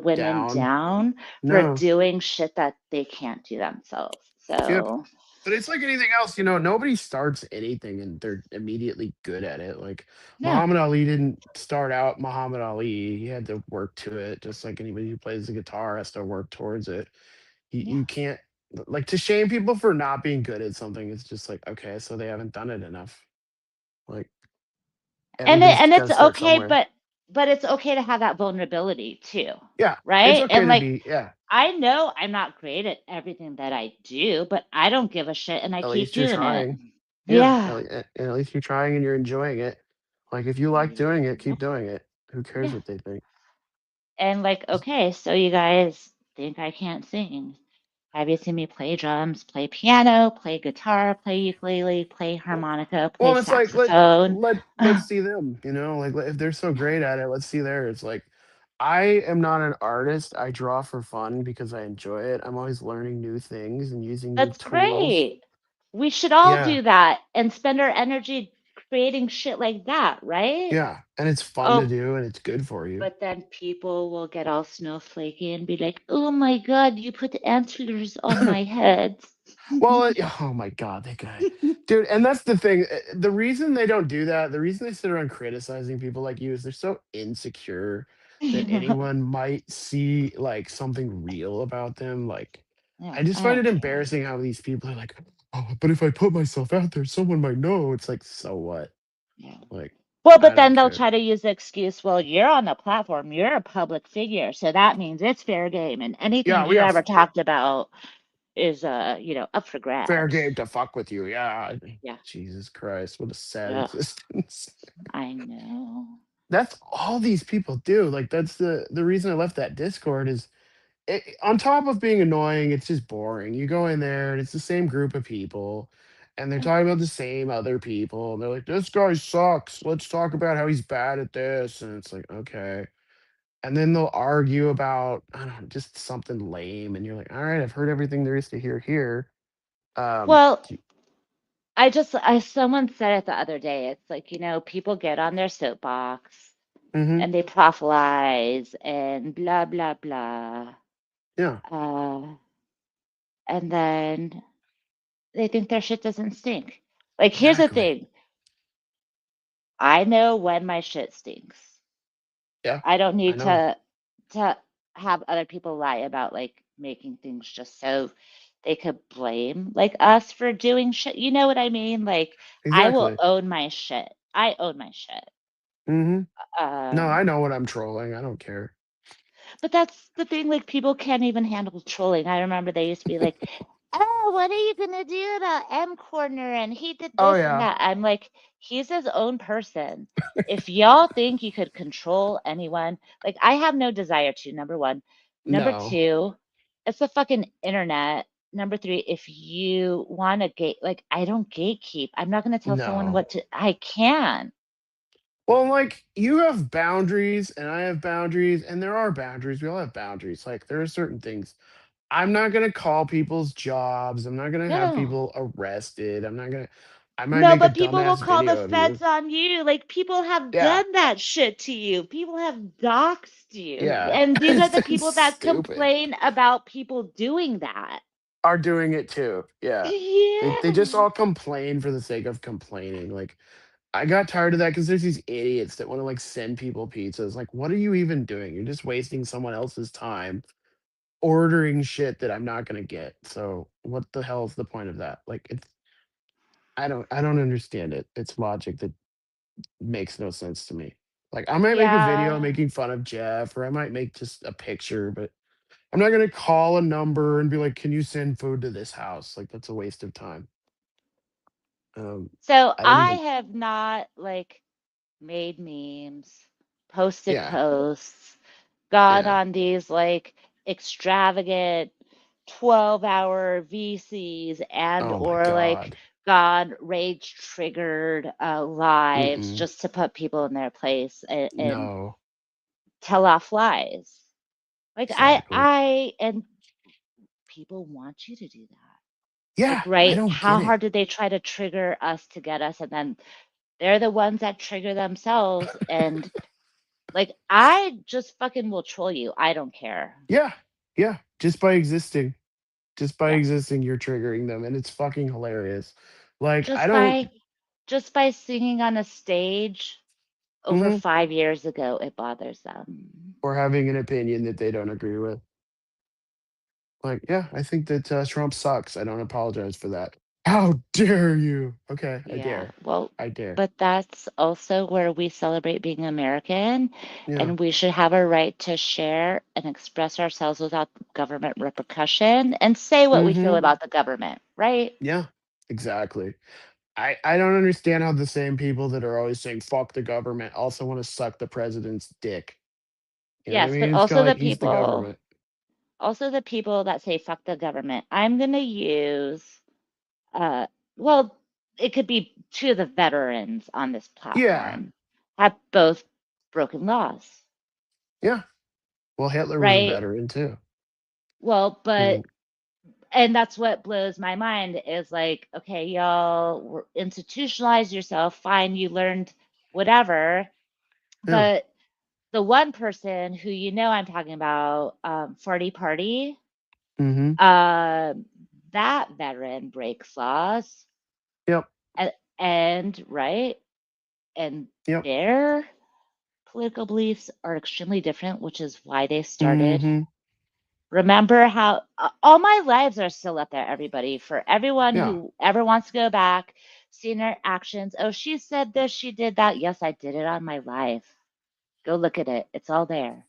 women Down. down for No. doing shit that they can't do themselves. Yep. So, But it's like anything else, nobody starts anything and they're immediately good at it. Like no, Muhammad Ali didn't start out Muhammad Ali. He had to work to it, just like anybody who plays the guitar has to work towards it. You yeah. can't like to shame people for not being good at something. It's just like, okay, so they haven't done it enough. Like everybody's And got to it's start okay, somewhere. but it's okay to have that vulnerability too, Yeah, it's right? okay And to like be, yeah. I know I'm not great at everything that I do, but I don't give a shit and I At keep least you're doing it. trying. Yeah, Yeah. at least you're trying and you're enjoying it. Like if you like doing it, Yeah. keep doing it. Who cares Yeah. what they think? And like, okay, so you guys think I can't sing. Have you seen me play drums, play piano, play guitar, play ukulele, play harmonica, play Well, it's like saxophone? let's see them. Like if they're so great at it, let's see theirs. Like I am not an artist. I draw for fun because I enjoy it. I'm always learning new things and using new That's tools. great. We should all Yeah, do that and spend our energy creating shit like that, right? yeah, and it's fun to Oh, do and it's good for you. but then people will get all snowflakey and be like, "Oh my God, you put antlers on my head." Well, oh my God, that guy, dude. And that's the thing. The reason they don't do that, the reason they sit around criticizing people like you is they're so insecure that Yeah, anyone might see like something real about them. Like, yeah, I just I find it don't care. embarrassing how these people are like, oh, but if I put myself out there, someone might know. It's like, so what? Yeah. Like, Well, I but then don't they'll care. try to use the excuse, well, you're on the platform, you're a public figure, so that means it's fair game, and anything Yeah, we you have ever talked about is, up for fair grabs. game to fuck with you. Yeah. Yeah, Jesus Christ, what a sad yeah, existence. I know. That's all these people do. Like that's the reason I left that Discord is on top of being annoying, it's just boring. You go in there and it's the same group of people and they're Yeah. talking about the same other people and they're like, this guy sucks. Let's talk about how he's bad at this. And it's like, okay. And then they'll argue about, I don't know, just something lame. And you're like, all right, I've heard everything there is to hear here. Well, someone said it the other day. It's like, people get on their soapbox mm-hmm, and they prophesize and blah, blah, blah. yeah, Uh, and then they think their shit doesn't stink. Like, here's the exactly. thing. I know when my shit stinks. Yeah, I don't I need know. to have other people lie about like making things just so they could blame like us for doing shit. You know what I mean? Like I will Exactly. own my shit. I own my shit. Mm-hmm. No, I Um, know what I'm trolling. I don't care. but that's the thing, like people can't even handle trolling. I remember they used to be like, "Oh, what are you gonna do about M Corner?" And he did Oh this and yeah. that. I'm like, he's his own person. If y'all think you could control anyone, like I have no desire to, number one. Number No. two, it's the fucking internet. Number three, if you want to like I don't gatekeep. I'm not gonna tell someone No. what to, I can. Well, like you have boundaries and I have boundaries and there are boundaries. We all have boundaries. Like there are certain things. I'm not going to call people's jobs. I'm not going to have No. people arrested. I might No, make a but people will dumbass call the video of you. feds on you. Like people have Yeah. done that shit to you. People have doxed you. Yeah. And these are It's, the it's people that stupid. complain about people doing that. Are doing it too. Yeah. They just Yeah. all complain for the sake of complaining. Like I got tired of that because there's these idiots that want to like send people pizzas. Like, what are you even doing? You're just wasting someone else's time ordering shit that I'm not gonna get. So what the hell is the point of that? Like it's I don't understand it. It's logic that makes no sense to me. Like I might make a video Yeah. making fun of Jeff, or I might make just a picture, but I'm not gonna call a number and be like, "Can you send food to this house?" Like that's a waste of time. So I don't I even. have not like made memes, posted Yeah, posts, gone yeah, on these like extravagant 12-hour VCs and Oh my or like God. God rage triggered lives Mm-mm. just to put people in their place and No. tell off lies. Like Exactly. and people want you to do that. Yeah, Like, I right? don't How get it. hard did they try to trigger us to get us? And then they're the ones that trigger themselves. And like, I just fucking will troll you. I don't care. Yeah. Yeah. Just by existing. Just by Yeah. existing, you're triggering them, and it's fucking hilarious. Like, I Just don't. by just by singing on a stage over Mhm. 5 years ago, it bothers them. Or having an opinion that they don't agree with. Like, yeah, I think that Trump sucks. I don't apologize for that. How dare you? Okay, I Yeah. dare. Well, I dare. but that's also where we celebrate being American, Yeah. and we should have a right to share and express ourselves without government repercussion and say what we feel Mhm. about the government, right? Yeah. Exactly. I don't understand how the same people that are always saying fuck the government also want to suck the president's dick. You know what I Yes, but mean? It's kind of like he's the government. also the people that say fuck the government. I'm going to use uh well, it could be two of the veterans on this Yeah. platform have both broken laws, Yeah. Well, Hitler was a right? veteran too. Well, I but mean, and that's what blows my mind is like, okay, y'all institutionalize yourself, fine, you learned whatever, yeah. but the one person who I'm talking about, Farty Party, Mhm. um, that veteran breaks laws, Yep. and right, and Yep. their political beliefs are extremely different, which is why they started. Mhm. Remember how all my lives are still up there, everybody. For everyone Yeah. who ever wants to go back, seeing their actions. Oh, she said this, she did that. Yes, I did it on my life. Go look at it. It's all there.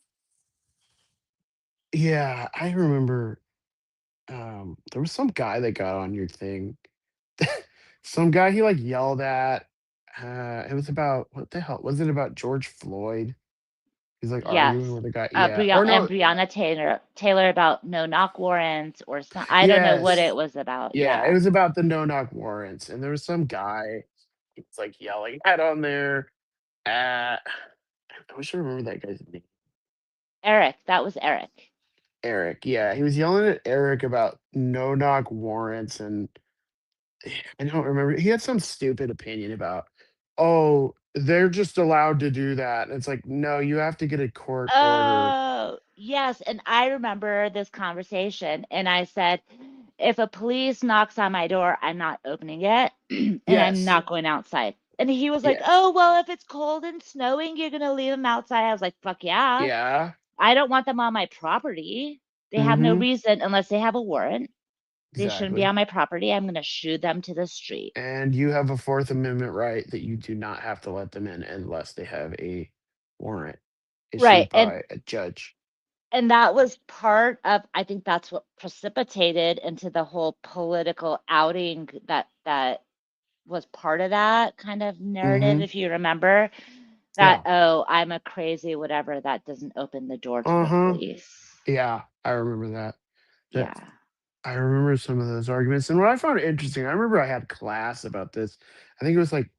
Yeah, I remember there was some guy that got on your thing. Some guy he like yelled at. It was about what the hell was it about George Floyd? He's like arguing Yes. with a guy. Yeah. Or And no. Breonna Taylor about no knock warrants or some, I don't know what it Yes. was about. Yeah, it Yeah. was about the no knock warrants. And there was some guy he was like yelling at on there. I wish I remember that guy's name. Eric, that was Eric. Eric. Yeah. He was yelling at Eric about no knock warrants and I don't remember. He had some stupid opinion about, oh, they're just allowed to do that. And it's like, no, you have to get a court order. Oh, yes. And I remember this conversation, and I said, if a police knocks on my door, I'm not opening it, and I'm Yes. not going outside. And he was like, Yeah. oh, well, if it's cold and snowing, you're going to leave them outside. I was like, fuck yeah. Yeah. I don't want them on my property. They have no Mm-hmm. reason unless they have a warrant. They shouldn't be Exactly. on my property. I'm going to shoo them to the street. And you have a Fourth Amendment right that you do not have to let them in unless they have a warrant Right. issued by a judge. And that was part of, I think that's what precipitated into the whole political outing that was part of that kind of narrative, Mm-hmm. if you remember that. Yeah. Oh, I'm a crazy whatever, that doesn't open the door to the Uh-huh. police. Yeah. I remember that. That Yeah. I remember some of those arguments, and what I found interesting, I remember I had class about this. I think it was like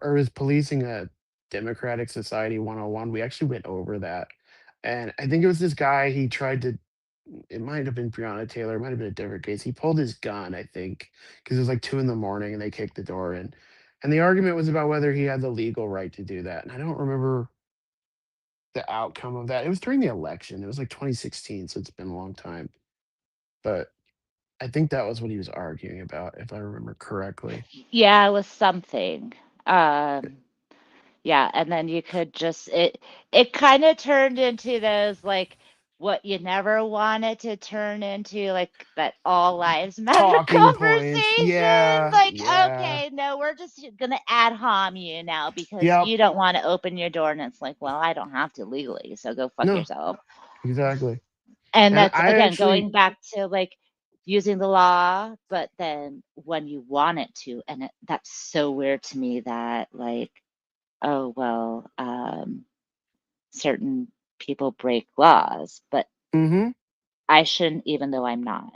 or it was policing a democratic society 101. We actually went over that, and I think it was this guy. He tried to. It might have been Breonna Taylor. It might have been a different case. He pulled his gun, I think, because it was like 2 in the morning, and they kicked the door in. And the argument was about whether he had the legal right to do that. And I don't remember the outcome of that. It was during the election. It was like 2016, so it's been a long time. But I think that was what he was arguing about, if I remember correctly. Yeah, it was something. Um, Yeah, and then you could just it kind of turned into those like what you never wanted to turn into, like that all lives matter Talking points. conversation. Yeah, Like, yeah. okay, no, we're just gonna ad hom you now because Yep. you don't want to open your door, and it's like, well, I don't have to legally, so go fuck No, yourself. exactly. And And that's I again going actually back to like using the law, but then when you want it to, and that's so weird to me that like, oh well, certain people break laws, but mhm. I shouldn't, even though I'm not.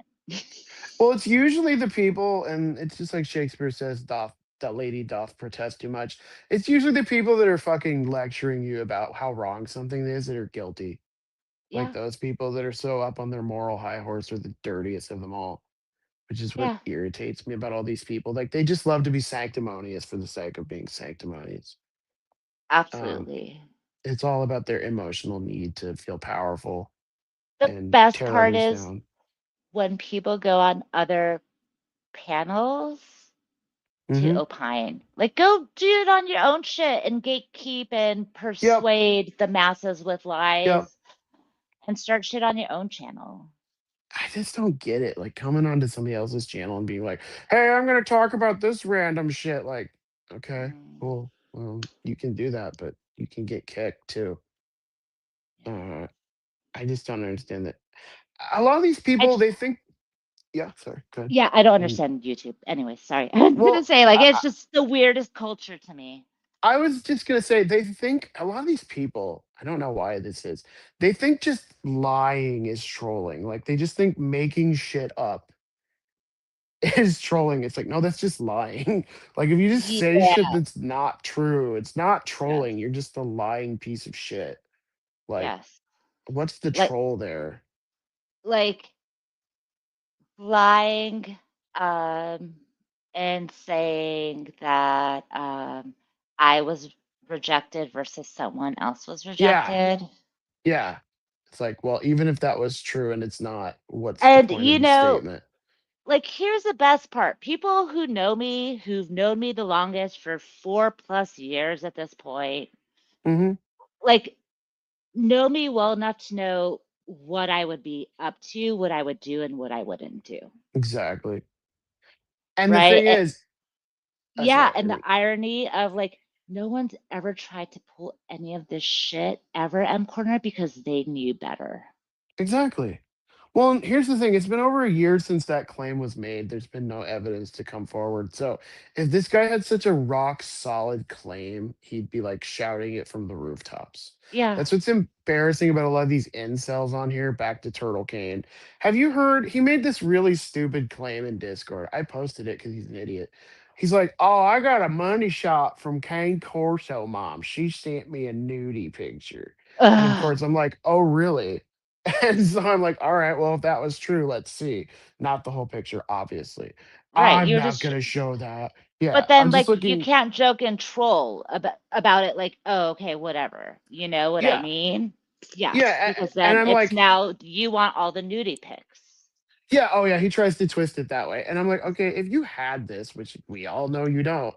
Well, it's usually the people, and it's just like Shakespeare says, doth that lady doth protest too much. It's usually the people that are fucking lecturing you about how wrong something is that are guilty. Like Yeah, those people that are so up on their moral high horse are the dirtiest of them all, which is what yeah, irritates me about all these people. Like they just love to be sanctimonious for the sake of being sanctimonious. Um, absolutely. it's all about their emotional need to feel powerful The and best tear part others is down. when people go on other panels to Hmm. opine. Like, go do it on your own shit and gatekeep and Yep. persuade the masses with Yep. lies and start shit on your own channel. I just don't get it. Like coming onto somebody else's channel and being like, "Hey, I'm gonna talk about this random shit." Like, okay, Mm, cool. You can do that, but you can get kicked too. yeah. Uh, I just don't understand that. A lot of these I people, j- they think, yeah, sorry, good. yeah, I don't And understand YouTube. Anyway, sorry. I was gonna well, say like it's just the weirdest culture to me. I was just gonna say they think a lot of these people. I don't know why this is. They think just lying is trolling. Like they just think making shit up is trolling. It's like, no, that's just lying. Like if you just say Yeah. shit that's not true, it's not Yes. trolling. You're just a lying piece of shit. Like, Yes. what's the Like troll there? like lying um and saying that I was rejected versus someone else was Yeah, rejected. yeah. It's like, well, even if that was true and it's not, what's the And point of the statement? like here's the best part. People who know me, who've known me the longest for 4+ years at this point, Hmm. like know me well enough to know what I would be up to, what I would do, and what I wouldn't do. Exactly. And the Right? thing is, oh, Yeah, sorry. and the irony of like no one's ever tried to pull any of this shit ever M Corner because they knew better. Exactly. Well, and here's the thing. It's been over a year since that claim was made. There's been no evidence to come forward. So, if this guy had such a rock solid claim, he'd be like shouting it from the rooftops. Yeah. That's what's embarrassing about a lot of these incels on here. Back to Turtle Cane. Have you heard? He made this really stupid claim in Discord. I posted it because he's an idiot. He's like, "Oh, I got a money shot from Kane Corso mom. She sent me a nudie picture." And of Ugh. course, I'm like, "Oh, really?" And so I'm like, all right, well, if that was true, let's see. Not the whole picture, obviously. Right. I'm You're not just going to show that. Yeah, but I'm then just like you looking. can't joke and troll about it like, "Oh, okay, whatever." You know what I Yeah, mean? Yes, yeah. because And then I'm it's like, now you want all the nudie pics. yeah, oh, yeah, he tries to twist it that way. And I'm like, okay, if you had this, which we all know you don't,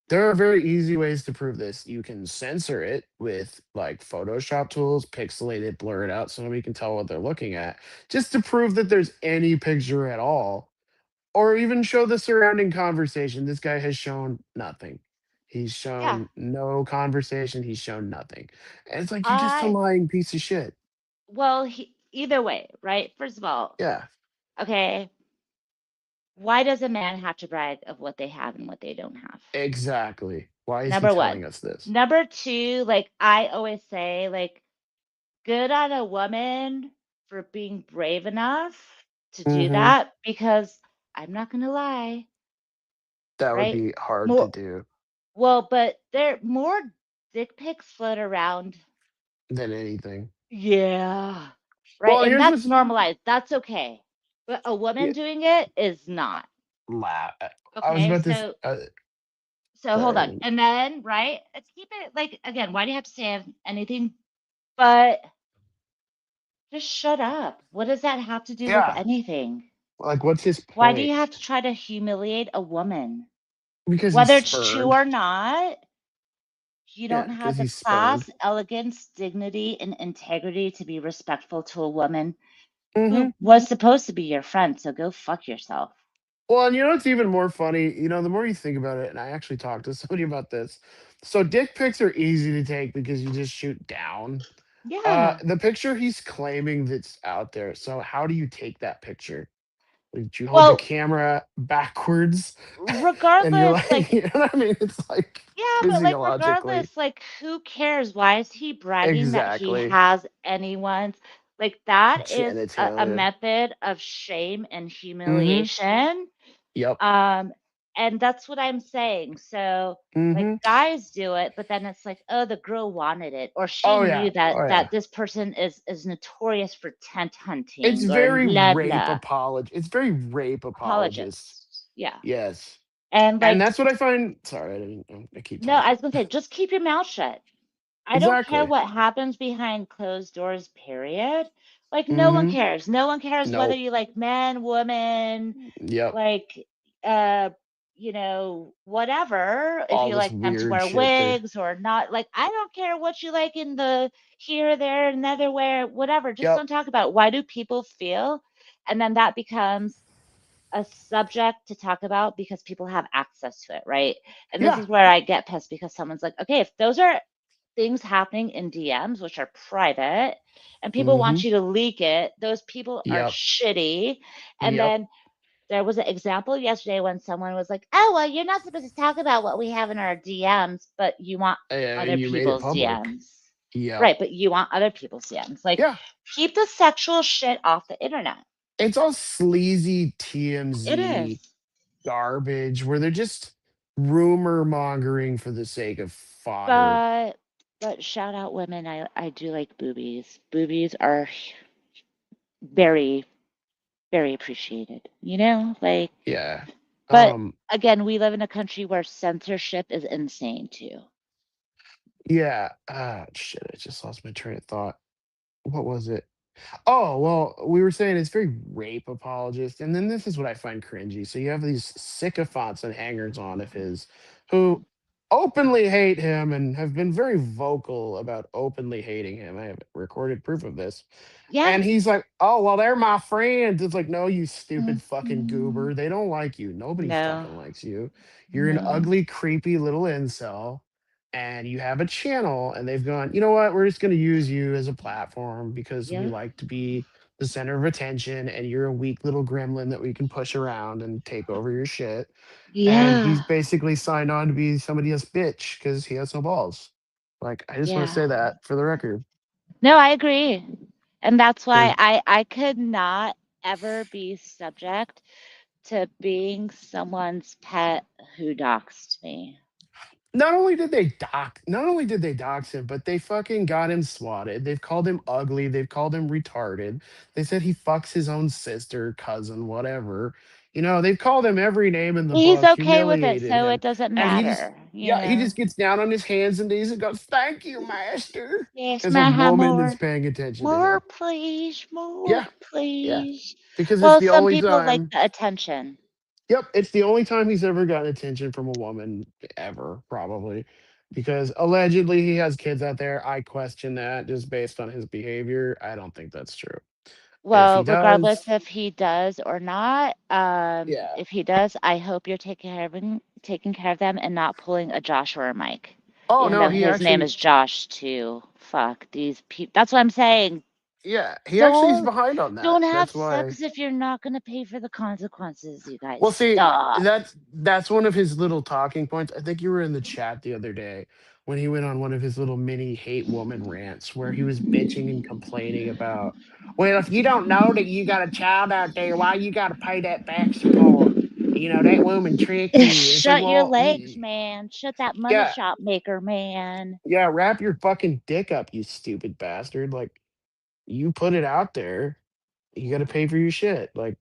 there are very easy ways to prove this. You can censor it with like Photoshop tools, pixelate it, blur it out so nobody can tell what they're looking at, just to prove that there's any picture at all. Or even show the surrounding conversation. This guy has shown nothing. He's Yeah. shown no conversation. He's shown nothing. And it's like, you're just a I lying piece of shit. well, either way, right? First of all, Yeah, okay, why does a man have to brag of what they have and what they don't have? exactly. Why is he Number one. telling us this? Number two, like I always say, like, good on a woman for being brave enough to do Hmm. that because I'm not gonna lie, That would right? be hard to More do well, but there more dick pics float around. than anything. Yeah. Right. Well, And here's that's what's, normalized. That's okay. But a yeah, woman doing it is not. I was Okay. about to, So hold sorry. on. And then, right? Let's keep it like again, why do you have to say anything but just shut up? What does that have to do with Yeah. anything? Like, what's his Why do you point? have to try to humiliate a woman? Because he's Whether it's true spurned. or not, you Yeah, don't have because the he's spurned. class, elegance, dignity, and integrity to be respectful to a woman Hmm. who was supposed to be your friend. So go fuck yourself. Well, and you know what's even more funny? The more you think about it, and I actually talked to somebody about this. So dick pics are easy to take because you just shoot down. Yeah. The picture he's claiming that's out there. So how do you take that picture? Like, you hold the Well, camera backwards, and you're regardless, like, like, you know what I mean? It's like yeah, but like, physiologically. regardless, like, who cares? Why is he bragging that he Exactly. has anyone's? Like that is a Genitalia. method of shame and Mm-hmm. humiliation. Yep. Um, and that's what I'm saying. So like Mm-hmm. guys do it, but then it's like, oh, the girl wanted it, or she Oh yeah. knew that Oh yeah. this person is notorious for tent It's hunting or very blah rape blah. apologist. It's very rape apologist. Apologist. Yeah. Yes. And And like, that's what I find. Sorry, I keep no, I talking. was gonna say, just keep your mouth shut. I don't care Exactly. what happens behind closed doors, period. Like, no one Mm-hmm. cares. No one cares whether Nope. you like men, women, Yep. like, you know, whatever. If All you this like them to weird wear shit there. wigs or not, like, I don't care what you like in the here, there, and otherwhere, whatever. Just Yep. don't talk about it. Why do people feel? And then that becomes a subject to talk about because people have access to it, right? And this Yeah. is where I get pissed because someone's like, okay, if those are things happening in DMs, which are private, and people Mm-hmm. want you to leak it, those people are Yep. shitty. And Yep. then there was an example yesterday when someone was like, oh, well, you're not supposed to talk about what we have in our DMs, but you want other You made it people's public. DMs. Yep. Right, but you want other people's DMs. Like, Yeah. keep the sexual shit off the internet. It's all sleazy It TMZ is. garbage where they're just rumor mongering for the sake of fodder. But shout out women. I do like boobies. Boobies are very very appreciated, you know? Like, Yeah. but Um. again, we live in a country where censorship is insane too. Yeah. Ah, shit. I just lost my train of thought. What was it? Oh, well, we were saying it's very rape apologist. And then this is what I find cringy. So you have these sycophants and hangers on of his who openly hate him and have been very vocal about openly hating him. I have recorded proof of this. Yeah. And he's like, oh, well, they're my friends. It's like, no, you stupid fucking Mhm. goober. They don't like you. Nobody No, fucking likes you. You're an no. ugly, creepy little incel. And you have a channel, and they've gone, you know what? We're just going to use you as a platform because we Yep. like to be the center of attention. And you're a weak little gremlin that we can push around and take over your shit. And he's Yeah. basically signed on to be somebody else's bitch because he has no balls. Like, I just want to Yeah. say that for the record. No, I agree. And that's why 'Cause I could not ever be subject to being someone's pet who doxed me. not only did they dox him, but they fucking got him swatted. They've called him ugly. They've called him retarded. They said he fucks his own sister, cousin, whatever. You know, they've called him every name in the He's book, okay with it, humiliated so it him. doesn't And he just matter, you yeah, he know. just gets down on his hands and knees and goes, "Thank you, master." Yes, As a may I have woman is more? paying attention to More, him. please. More, Yeah, yeah. please. Because it's Well, the some only people like time the attention. Yep, it's the only time he's ever gotten attention from a woman ever, probably. Because allegedly he has kids out there. I question that just based on his behavior. I don't think that's true. If he Well, regardless does, if he does or not, yeah. if he does, I hope you're taking care of them and not pulling a Josh or a Mike. Oh Even no, though he his name actually is Josh too. Fuck these people. That's what I'm saying. yeah, he actually is Don't behind on that. don't have That's why. sex if you're not gonna pay for the consequences, you guys. Well, see, Stop. that's one of his little talking points. I think you were in the chat the other day when he went on one of his little mini hate woman rants where he was bitching and complaining about, well, if you don't know that you got a child out there, why you got to pay that back support? You know that woman tricked you. It's like, Shut your well, legs, man. Shut that money yeah, shop maker, man. yeah, wrap your fucking dick up, you stupid bastard. Like, you put it out there, you got to pay for your shit. Like,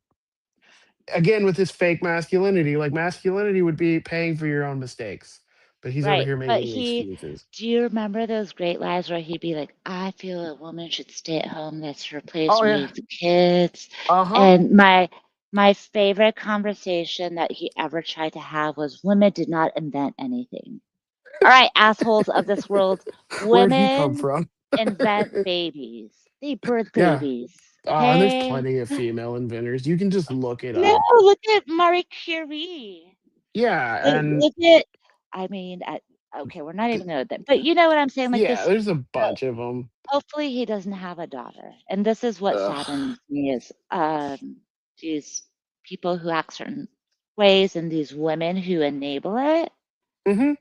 again with this fake masculinity. Like masculinity would be paying for your own mistakes, but he's over Right. here But making excuses. do you remember those great lives where he'd be like, I feel a woman should stay at home. That's her place, Oh yeah. raise the kids. Uh huh. And my favorite conversation that he ever tried to have was women did not invent anything. All right, assholes of this world, Where'd he come women from? invent babies. They birth Yeah. babies. And there's Okay? plenty of female inventors. You can just look it No, up. look at Marie Curie. Yeah, and Look at, I mean, okay, we're not even going to, but you know what I'm saying? Like yeah, this, there's a uh, bunch of them. hopefully he doesn't have a daughter. And this is what Ugh. saddens me is these people who act certain ways and these women who enable it. Hmm.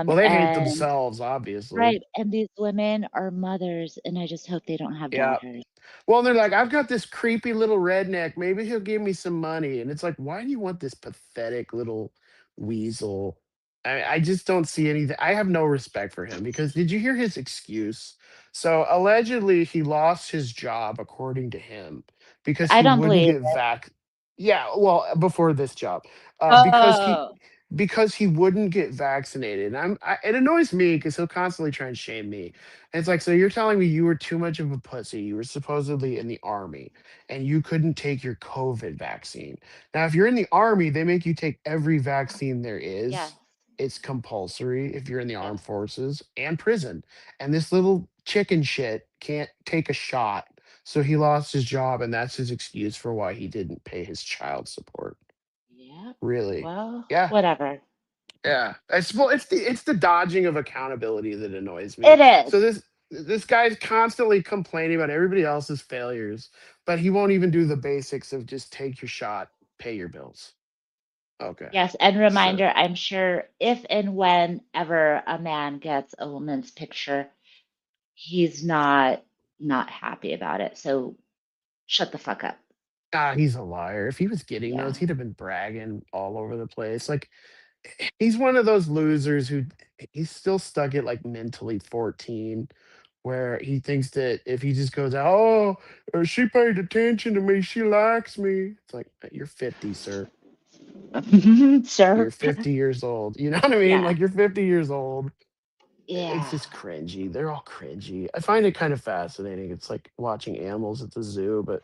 Well, they hate And themselves, obviously. right, and these women are mothers, and I just hope they don't have Yeah. daughters. Well, they're like, I've got this creepy little redneck. Maybe he'll give me some money. And it's like, why do you want this pathetic little weasel? I just don't see anything. I have no respect for him because did you hear his excuse? So allegedly, he lost his job, according to him, because I he don't wouldn't believe get it. vac. Yeah, well, before this job, Oh, because he wouldn't get vaccinated. And it annoys me because he'll constantly try and shame me. And it's like, so you're telling me you were too much of a pussy. You were supposedly in the army and you couldn't take your COVID vaccine. Now, if you're in the army, they make you take every vaccine there yes, is. It's compulsory if you're in the yes. armed forces and prison. And this little chicken shit can't take a shot. So he lost his job, and that's his excuse for why he didn't pay his child support. Yep. Really? Well, Yeah. whatever. Yeah, it's the dodging of accountability that annoys me. It is. So this guy's constantly complaining about everybody else's failures, but he won't even do the basics of just take your shot, pay your bills. Okay, Yes, and sure. reminder, I'm sure if and whenever a man gets a woman's picture, he's not happy about it. So shut the fuck up. Ah, he's a liar. If he was getting those, Yeah. he'd have been bragging all over the place. Like he's one of those losers who he's still stuck at like mentally 14 where he thinks that if he just goes out, oh, she paid attention to me, she likes me. It's like you're 50, sir. You're Sure. 50 years old. You know what I mean? Yeah. Like you're 50 years old. It's Yeah. just cringy. They're all cringy. I find it kind of fascinating. It's like watching animals at the zoo, but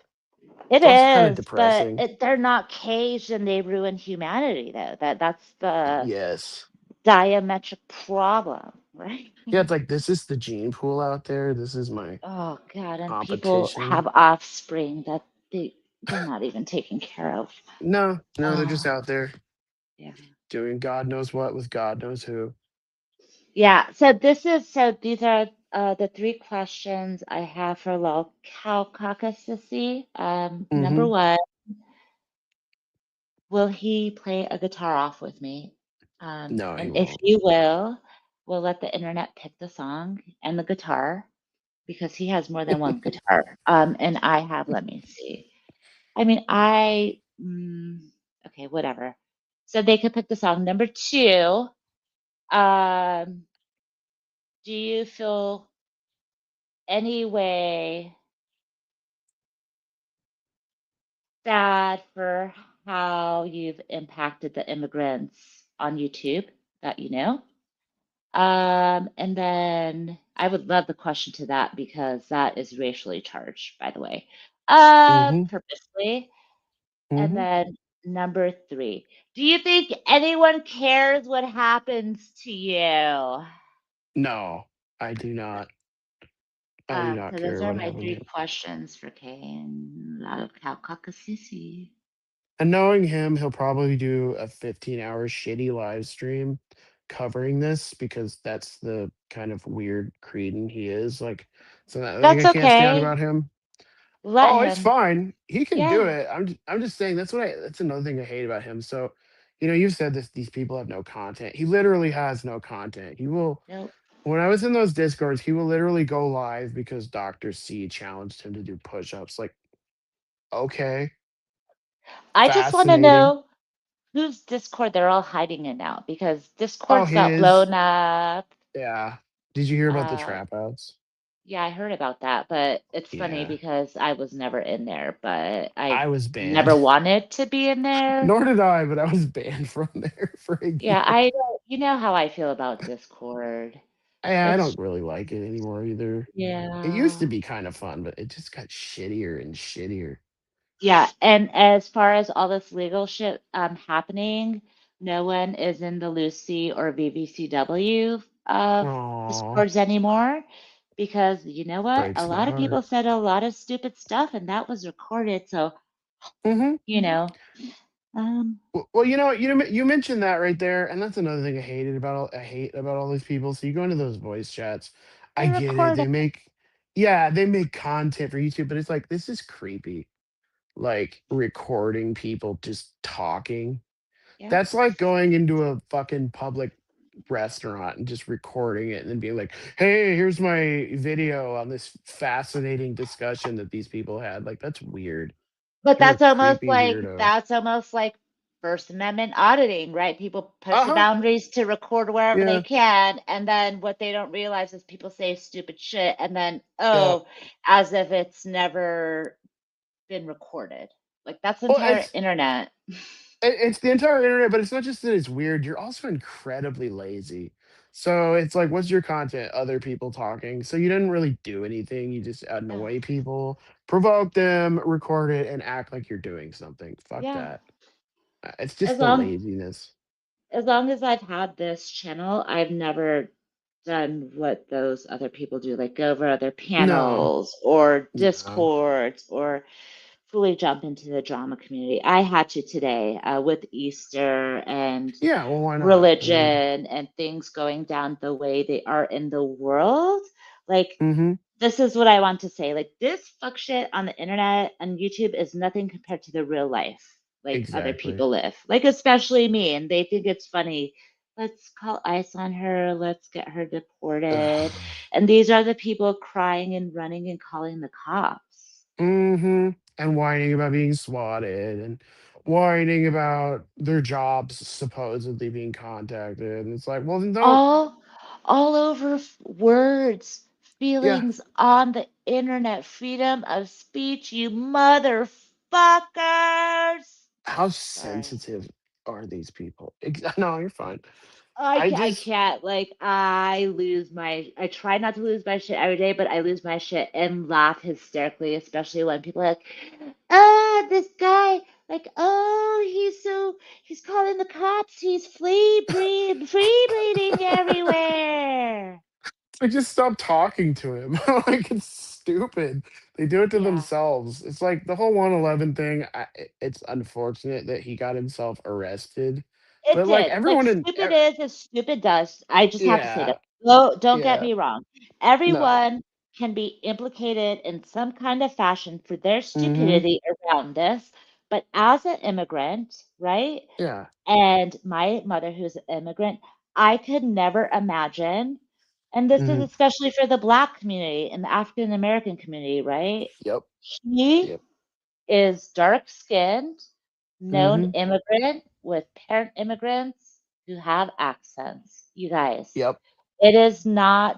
It it's also kind of is, but depressing. they're not caged and they ruin humanity though. That's the Yes. diametric problem, right? Yeah, it's like this is the gene pool out there. This is my Oh God, and people competition. have offspring that they're not even taken care of. No, no, they're just Oh, out there yeah. doing God knows what with God knows who. Yeah, so these are the three questions I have for Lol Caucasus. Number Hmm. one, will he play a guitar off with me? No, he And if won't. he will, we'll let the internet pick the song and the guitar because he has more than one guitar. And I have, let me see. I mean, okay, whatever. So they could pick the song. Number two, um, do you feel any way sad for how you've impacted the immigrants on YouTube that you know? And then I would love the question to that because that is racially charged, by the way, Hmm. purposely. And Hmm. then number three, do you think anyone cares what happens to you? No, I do not. I do not So care those are what my happened to three him. questions for Kay and Sissy. And knowing him, he'll probably do a 15-hour shitty live stream covering this because that's the kind of weird cretin he is. Like, so that the thing That's I can't stand okay. about him. Let Oh, it's him. fine. He can do Yeah. it. I'm just saying that's another thing I hate about him. So, you've said this. These people have no content. He literally has no content. He will. Nope. When I was in those discords, he will literally go live because Doctor C challenged him to do push-ups. Like, okay, I just want to fascinating. know whose Discord they're all hiding in now because Oh, Discord's got his. blown up. Yeah. Did you hear about the Uh, trap outs? yeah, I heard about that, but it's funny Yeah. because I was never in there, but I I was banned. never wanted to be in there. Nor did I, but I was banned from there for a Yeah, year. you know how I feel about Discord. I It's don't really like it anymore either. It used yeah. to be kind of fun, but it just got shittier and shittier. Yeah, and as far as all this legal shit happening, no one is in the Lucy or VVCW Oh, discords anymore because you know what? A breaks my lot of heart. people said a lot of stupid stuff and that was recorded. So, Hmm. you know, um, Well, you mentioned that right there, and that's another thing I hate about all these people. So you go into those voice chats. I they're get it. recorded. They make content for YouTube, but it's like this is creepy. Like recording people just talking. Yep. That's like going into a fucking public restaurant and just recording it and then being like, "Hey, here's my video on this fascinating discussion that these people had." Like, that's weird. But You're a creepy weirdo. that's almost like First Amendment auditing, right? People push the Uh-huh. boundaries to record wherever they Yeah. can, and then what they don't realize is people say stupid shit, and then Yeah. as if it's never been recorded. Like that's the Well, entire internet. it's the entire internet, but it's not just that it's weird. You're also incredibly lazy. So it's like, what's your content? Other people talking. So you didn't really do anything. You just Ugh, annoy people, provoke them, record it, and act like you're doing something. Fuck yeah. that. It's As just the long laziness. as long as I've had this channel, I've never done what those other people do, like go over other No, panels or no. discords or fully jump into the drama community. I had to today with Easter and Yeah, well, why not? I mean, religion and things going down the way they are in the world. Like, mm-hmm, this is what I want to say. Like, this fuck shit on the internet and YouTube is nothing compared to the real life, like other exactly. people live, like, especially me. And they think it's funny. Let's call ICE on her. Let's get her deported. And these are the people crying and running and calling the cops. Mm-hmm. And whining about being swatted and whining about their jobs supposedly being contacted. And it's like, well, then don't. all all over words, Yeah. feelings on the internet, freedom of speech, you motherfuckers. How Sorry. sensitive are these people? No, you're fine. I can't, like, I try not to lose my shit every day, but I lose my shit and laugh hysterically, especially when people are like, this guy, like, he's calling the cops, he's free bleeding everywhere. like, just stop talking to him. Like, it's stupid. They do it to Yeah. themselves. It's like the whole 111 thing. It's unfortunate that he got himself arrested, It but like did. Like everyone in, stupid is as stupid does. I just have to say yeah, that. No, don't get yeah, me wrong. no, Everyone can be implicated in some kind of fashion for their mm-hmm, stupidity around this. But as an immigrant, right? yeah, And my mother, who's an immigrant, I could never imagine, and this is mm-hmm, especially for the Black community and the African American community, right? yep, He yep, is dark skinned, known mm-hmm, immigrant with parent immigrants who have accents. You guys, yep,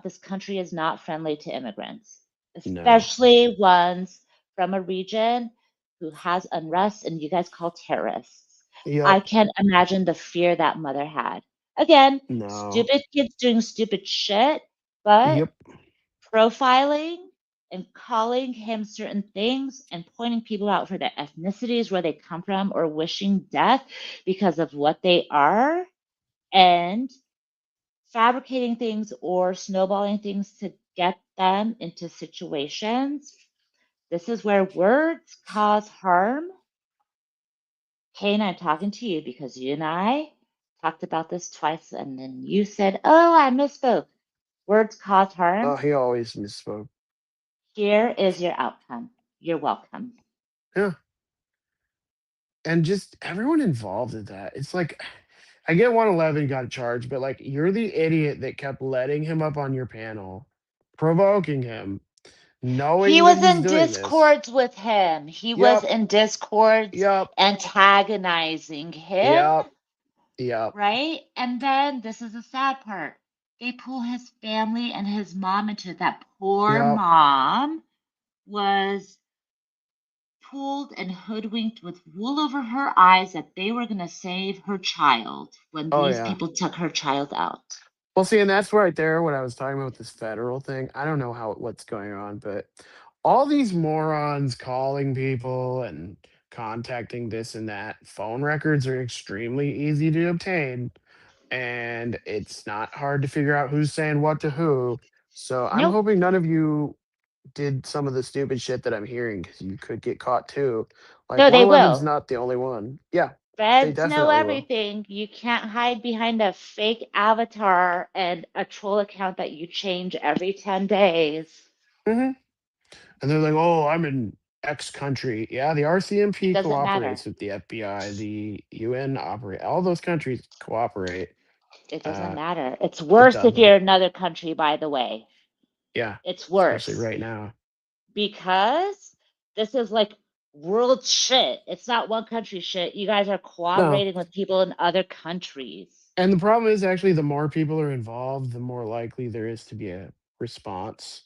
this country is not friendly to immigrants, no, especially ones from a region who has unrest and you guys call terrorists. I yep, can't imagine the fear that mother had. Again, no, stupid kids doing stupid shit, but yep, profiling and calling him certain things and pointing people out for their ethnicities, where they come from, or wishing death because of what they are, and fabricating things or snowballing things to get them into situations. This is where words cause harm. Kane, I'm talking to you because you and I talked about this twice, and then you said, "Oh, I misspoke." Words cause oh, harm. he always misspoke. Here is your outcome. You're welcome. Yeah, and just everyone involved in that. It's like, I get 111 got charged, but like, you're the idiot that kept letting him up on your panel, provoking him, He knowing that was he's in doing this. discords with him. He was Yep, in discords yep, antagonizing him, yep, yep, right? And then this is the sad part. They pull his family and his mom into it. That poor yep, mom was pulled and hoodwinked with wool over her eyes that they were going to save her child when oh these yeah. people took her child out. Well, see, and that's right there what I was talking about with this federal thing. I don't know what's going on, but all these morons calling people and contacting this and that, phone records are extremely easy to obtain, and it's not hard to figure out who's saying what to who. So I'm Nope. hoping none of you did some of the stupid shit that I'm hearing, because you could get caught too. Like, No, they 111's will. not the only one. Yeah, they Feds know definitely will. everything. You can't hide behind a fake avatar and a troll account that you change every 10 days. Hmm. And they're like, "Oh, I'm in X country." Yeah, the It RCMP doesn't matter. cooperates with the FBI, the UN operate. All those countries cooperate. It doesn't Uh, matter. It's it worse if doesn't. you're in another country, by the way. Yeah, It's especially worse right now. because this is like world shit. It's not one country shit. You guys are No, cooperating with people in other countries. and the problem is actually the more people are involved, the more likely there is to be a response,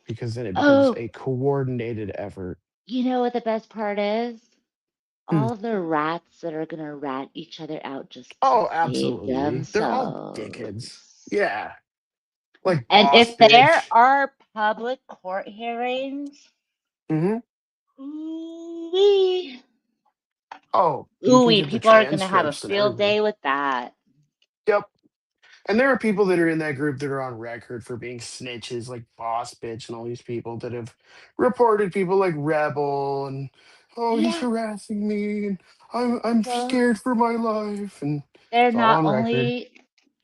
because then it becomes Oh, a coordinated effort. you know what the best part is? Hmm. All the rats that are gonna rat each other out just to Oh, save absolutely. They're all dickheads. themselves. Yeah. Like And boss if there bitch. are public court hearings, Hmm. ooh Oh, you can ooh, get the people are gonna have a transcripts and field everything. day with that. Yep. And there are people that are in that group that are on record for being snitches, like Boss Bitch and all these people that have reported people like Rebel and, oh, he's Yeah, harassing me and I'm well, scared for my life, and they're it's all not on record. only,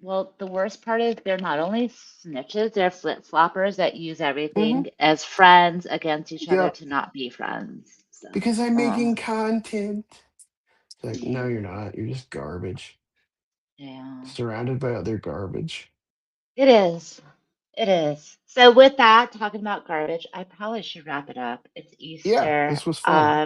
well, the worst part is they're not only snitches, they're flip-floppers that use Hmm. everything as friends against each other Yep. to not be friends. So, Because I'm oh, making content. It's like, no, yeah, you're not. You're just garbage. yeah. Surrounded by other garbage. It is. It is. So with that, talking about garbage, I probably should wrap it up. It's Yeah, Easter. this was fun.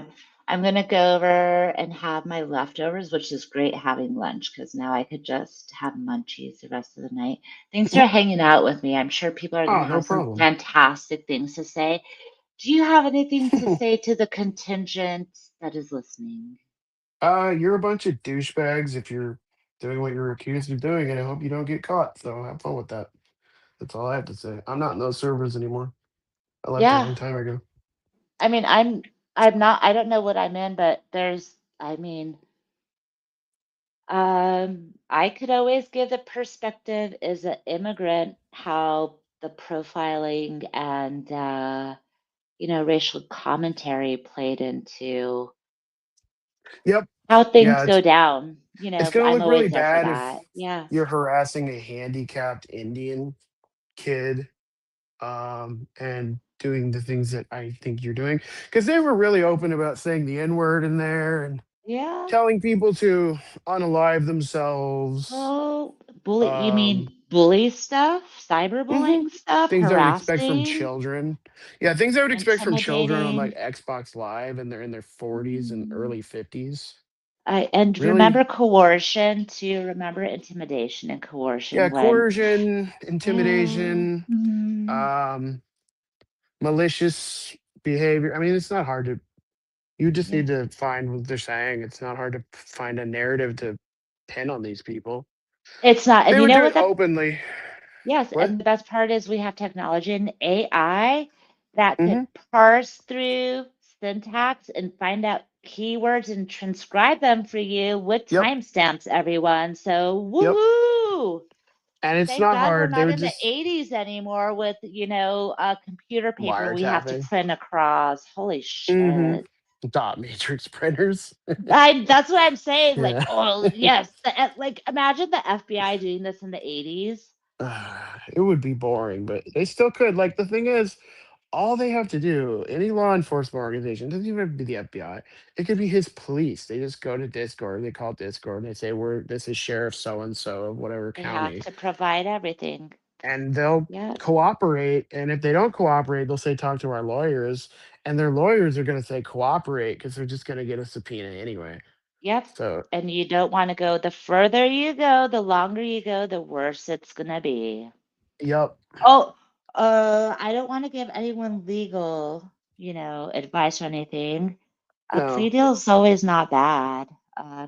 I'm gonna go over and have my leftovers, which is great having lunch because now I could just have munchies the rest of the night. Thanks for hanging out with me. I'm sure people are Oh, gonna no have some problem. fantastic things to say. Do you have anything to say to the contingent that is listening? You're a bunch of douchebags if you're doing what you're accused of doing, and I hope you don't get caught. So have fun with that. That's all I have to say. I'm not in those servers anymore. I left a Yeah. long time ago. I mean, I'm not, I don't know what I'm in, but there's, I mean, I could always give the perspective as an immigrant how the profiling and racial commentary played into Yep. how things Yeah, go it's down. it's gonna I'm look really always there for bad if that. Yeah. you're harassing a handicapped Indian kid, and doing the things that I think you're doing. Because they were really open about saying the N word in there and Yeah. telling people to unalive themselves. Oh, bully, you mean Um, bully stuff, mhm. cyberbullying stuff, Things I would expect from harassing, children. Yeah, things I would expect from children on like intimidating. Xbox Live, and they're in their 40s and Mm. early 50s. And Really? remember coercion too. Remember intimidation and coercion Yeah, when, coercion, yeah. intimidation, Mhm. um, malicious behavior. I mean, it's not hard to, you just Yeah. need to find what they're saying. It's not hard to find a narrative to pin on these people. It's not, and They you would know do what it the openly. yes, What? and the best part is we have technology and AI that could Hmm. parse through syntax and find out keywords and transcribe them for you with Yep. timestamps, everyone. So Yep. woohoo! And it's Thank not God we're hard. They not would in the just 80s anymore with, computer paper we have to wiretapping. print across. Holy Hmm. shit. Dot matrix printers. That's what I'm saying. Like, Yeah. oh yes, like imagine the FBI doing this in the 80s. It would be boring, but they still could. Like the thing is, all they have to do, any law enforcement organization, doesn't even have to be the FBI. It could be his police. They just go to Discord. They call Discord and they say, "We're this is Sheriff so and so of whatever They have county," to provide everything. and they'll Yeah. cooperate. And if they don't cooperate, they'll say, "Talk to our lawyers," and their lawyers are going to say, "Cooperate," because they're just going to get a subpoena anyway. Yep. So, And you don't want to go, the further you go, the longer you go, the worse it's gonna be. yep, Oh, I don't want to give anyone legal, advice or anything. A plea no, deal is always not bad,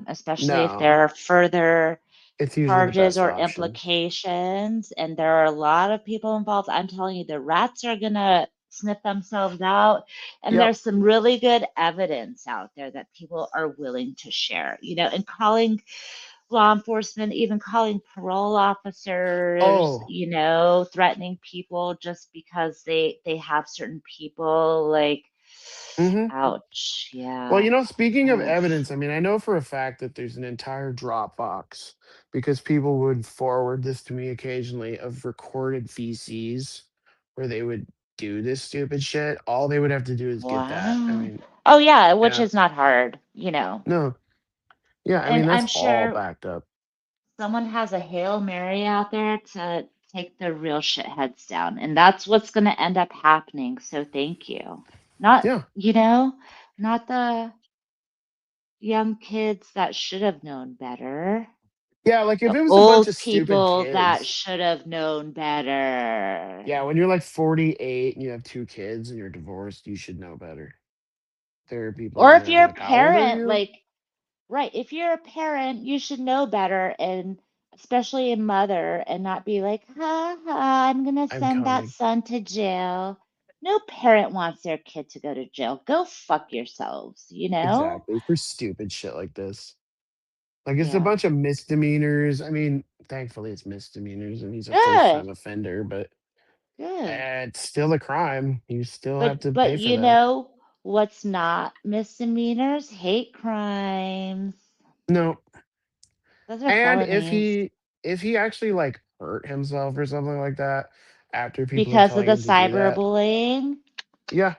especially if no, there are further it's usually the charges best or option. implications, and there are a lot of people involved. I'm telling you, the rats are gonna sniff themselves out, and Yep. there's some really good evidence out there that people are willing to share. And calling law enforcement, even calling parole officers, Oh. threatening people just because they have certain people like, Hmm. ouch, Well, yeah. speaking of Oof. evidence, I mean, I know for a fact that there's an entire Dropbox, because people would forward this to me occasionally, of recorded feces where they would do this stupid shit. All they would have to do is get that. I Wow. mean, Oh yeah, which yeah, is not hard. no, yeah, I And mean, I'm that's all sure backed up. someone has a Hail Mary out there to take the real shitheads down. And that's what's going to end up happening. So thank you. Not, Yeah. not the young kids that should have known better. Yeah, like if The it was a bunch of old stupid people that kids. should have known better. Yeah, when you're like 48 and you have 2 kids and you're divorced, you should know better. There are people Or in if there. I'm you're a like, how old are parent, you? like, right, if you're a parent, you should know better, and especially a mother, and not be like, ha ha, I'm gonna I'm send that coming. son to jail. No parent wants their kid to go to jail. Go fuck yourselves, you know? Exactly. For stupid shit like this. Like it's a Yeah. bunch of misdemeanors. I mean, thankfully it's misdemeanors and he's a first Good. time offender, but Good. it's still a crime. You still have to But pay for you that. know what's not misdemeanors? Hate crimes. No. Those are And felonies if he actually like hurt himself or something like that after people are because of telling the him to do that, cyberbullying. yeah,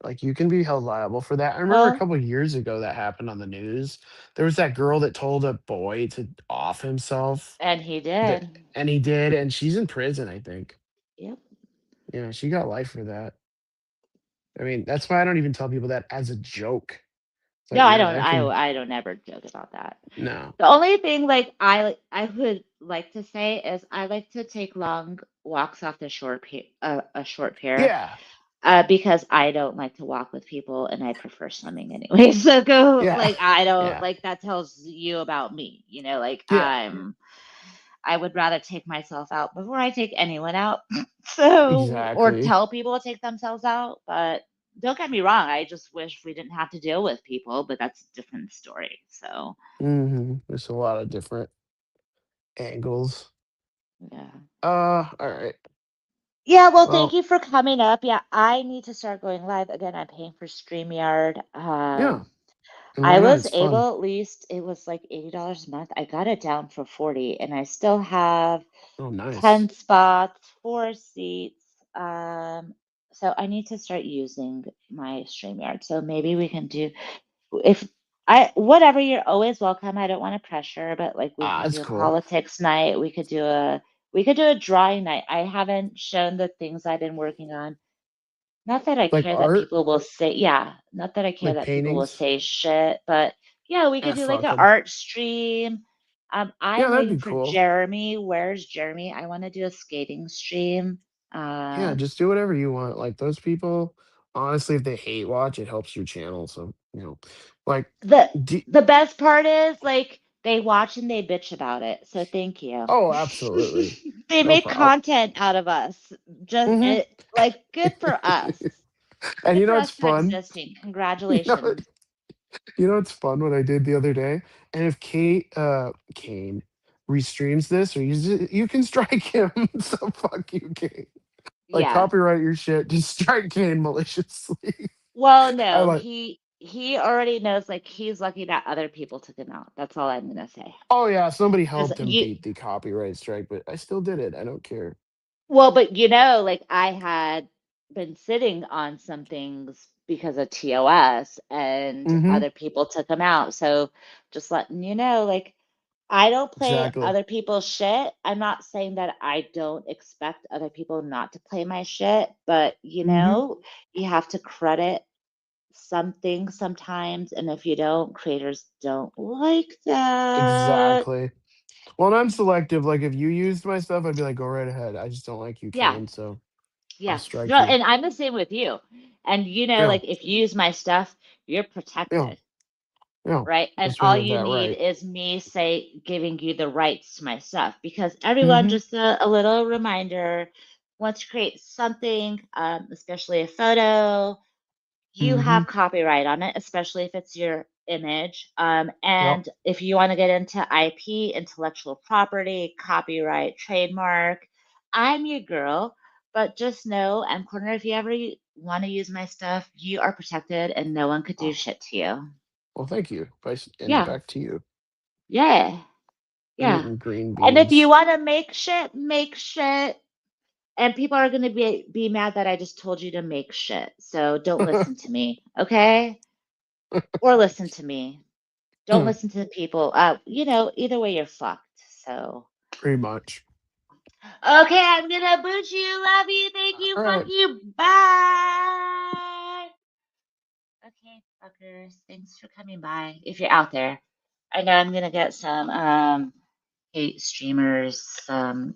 like you can be held liable for that. I remember a Well, couple of years ago that happened on the news. There was that girl that told a boy to off himself. and he That did. and he did, and she's in prison, I think. Yep. Yeah, she got life for that. I mean, that's why I don't even tell people that as a joke. It's No, like, I no, don't. that can I don't ever joke about that. no. The only thing like I would like to say is I like to take long walks off the a short pier, Yeah, because I don't like to walk with people and I prefer swimming anyway. So go yeah, like I don't yeah, like that tells you about me, like yeah, I would rather take myself out before I take anyone out. So, or exactly. tell people to take themselves out. But don't get me wrong, I just wish we didn't have to deal with people, but that's a different story. So, There's a lot of different angles. yeah. All right. Yeah, well, thank Well, you for coming up. Yeah, I need to start going live again. I'm paying for StreamYard. yeah, and why I not? was It's fun. able, at least it was like $80 a month. I got it down for 40, and I still have Oh, nice. 10 spots, 4 seats. So I need to start using my StreamYard. So maybe we can do if I whatever, you're always welcome. I don't want to pressure, but like we Ah, could it's do a cool. politics night. We could do a drawing night. I haven't shown the things I've been working on. Not that I Like care that art, people will say, yeah, not that I care like that people will paintings. say shit, but yeah, we could Ah, do like fuck an 'em. art stream. Yeah, I'm that'd waiting be for cool. Jeremy. Where's Jeremy? I want to do a skating stream. Yeah, Um, just do whatever you want. Like those people, honestly, if they hate watch, it helps your channel. So, like, the do, the best part is like they watch and they bitch about it. So thank you. oh, absolutely. They No make problem. content out of us. Just Hmm. it, like good for us. And Good you for know what's us for fun? existing. You know, Congratulations. you know what's fun? What I did the other day, and if Kane restreams this, or you can strike him. So fuck you, Kane. Like Yeah. copyright your shit. Just strike Kane maliciously. Well, I no, like. he already knows like he's lucky that other people took him out. That's all I'm gonna say. Oh yeah, somebody 'Cause helped him you beat the copyright strike, but I still did it. I don't care. well, but like I had been sitting on some things because of TOS and Hmm. other people took him out. So just letting you know, like I don't play Exactly. other people's shit. I'm not saying that I don't expect other people not to play my shit, but Hmm. you have to credit something sometimes, and if you don't, creators don't like that. Exactly. Well, and I'm selective. Like if you used my stuff, I'd be like, go right ahead. I just don't like you, Yeah, Kane. So I'll yes. No, strike you. and I'm the same with you. And Yeah. like if you use my stuff, you're Yeah. protected, Yeah. right? And Just all because you that need right. is me giving you the rights to my stuff. Because everyone, Hmm. just a little reminder, once you create something, especially a photo, you Hmm. have copyright on it, especially if it's your image. Yep. And if you want to get into IP, intellectual property, copyright, trademark, I'm your girl. But just know, M Corner, if you ever want to use my stuff, you are protected and no one could do Oh, shit to you. well, thank you. Vice and Yeah. back to you. Yeah. I'm Yeah. eating green And if you beans. want to make shit, make shit. And people are going to be mad that I just told you to make shit. So don't listen to me. Okay. Or listen to me. Don't listen to the people. Either way, you're fucked. So, Pretty much. okay, I'm gonna boot you. Love you. Thank you. All Fuck right. you. Bye. Okay, fuckers. Thanks for coming by. If you're out there, I know I'm gonna get some hate streamers, some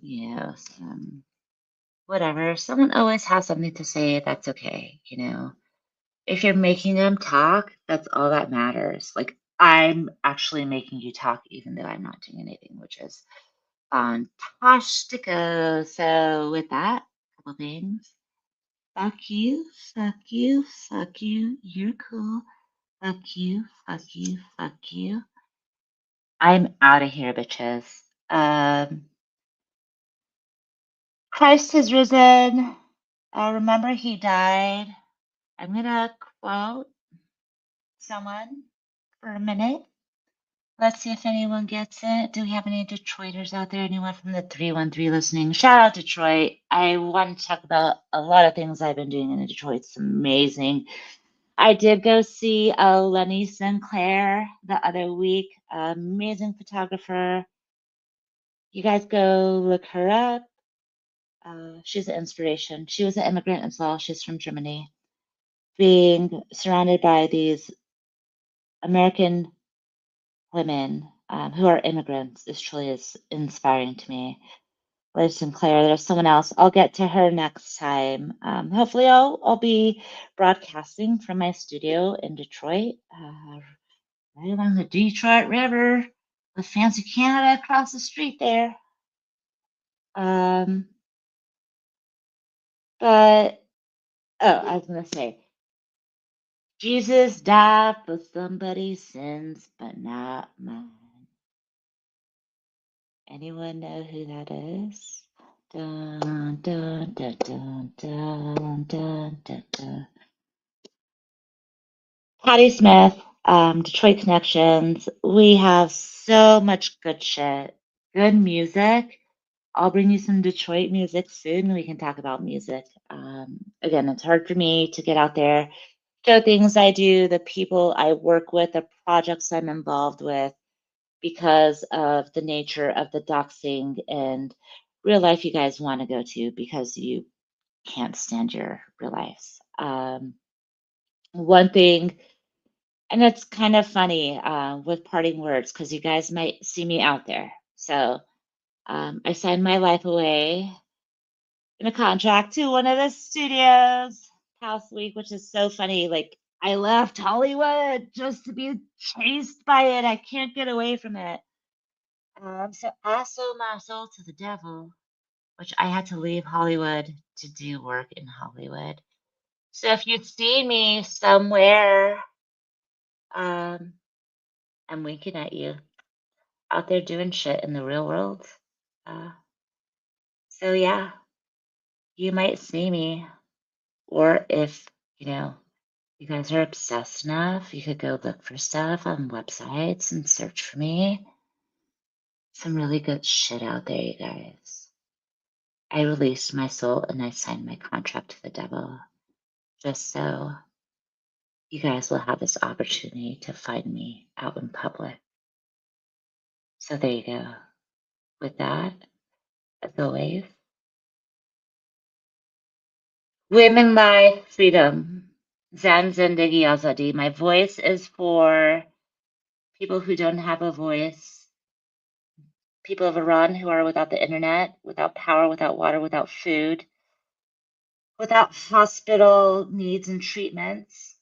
some whatever. Someone always has something to say. That's okay. If you're making them talk, that's all that matters. Like I'm actually making you talk, even though I'm not doing anything, which is fantastico. So with that, couple things. Fuck you, fuck you, fuck you. You're cool. Fuck you, fuck you, fuck you. I'm out of here, bitches. Christ has risen. Remember, he died. I'm gonna quote someone for a minute. Let's see if anyone gets it. Do we have any Detroiters out there? Anyone from the 313 listening? Shout out Detroit. I want to talk about a lot of things I've been doing in Detroit. It's amazing. I did go see Lenny Sinclair the other week. Amazing photographer. You guys go look her up. She's an inspiration. She was an immigrant as well. She's from Germany. Being surrounded by these American women who are immigrants is truly is inspiring to me. Liz Sinclair, there's someone else. I'll get to her next time. Hopefully, I'll be broadcasting from my studio in Detroit, right along the Detroit River, with fancy Canada across the street there. But I was gonna say, Jesus died for somebody's sins, but not mine. Anyone know who that is? Dun, dun, dun, dun, dun, dun, dun, dun. Patty Smith, Detroit Connections. We have so much good shit, good music. I'll bring you some Detroit music soon. We can talk about music. Again, it's hard for me to get out there, show things I do, the people I work with, the projects I'm involved with, because of the nature of the doxing and real life you guys want to go to because you can't stand your real lives. One thing, and it's kind of funny with parting words because you guys might see me out there. So I signed my life away in a contract to one of the studios past week, which is so funny. Like I left Hollywood just to be chased by it. I can't get away from it. So I sold my soul to the devil, which I had to leave Hollywood to do work in Hollywood. So if you'd see me somewhere, I'm winking at you out there doing shit in the real world. So yeah, you might see me, or if you guys are obsessed enough, you could go look for stuff on websites and search for me. Some really good shit out there, you guys. I released my soul and I signed my contract to the devil just so you guys will have this opportunity to find me out in public. So there you go. With that, as always, women life, freedom. Zan Zindagi Azadi. My voice is for people who don't have a voice, people of Iran who are without the internet, without power, without water, without food, without hospital needs and treatments,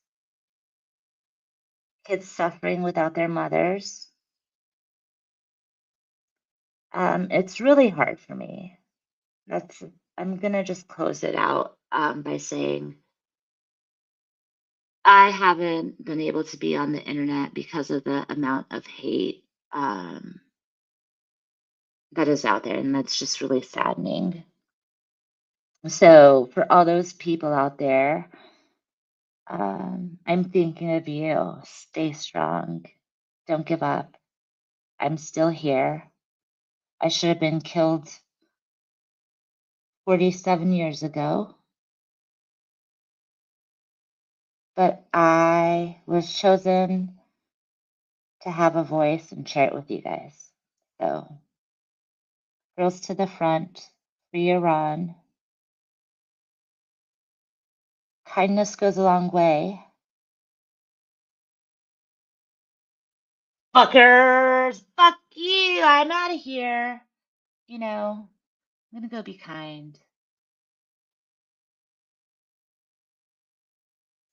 kids suffering without their mothers. It's really hard for me. I'm gonna just close it out by saying I haven't been able to be on the internet because of the amount of hate that is out there, and that's just really saddening. So for all those people out there, I'm thinking of you. Stay strong. Don't give up. I'm still here. I should have been killed 47 years ago, but I was chosen to have a voice and share it with you guys. So Girls to the front. Free Iran. Kindness goes a long way. Fuckers! Fuck you! I'm out of here. You know, I'm gonna go be kind.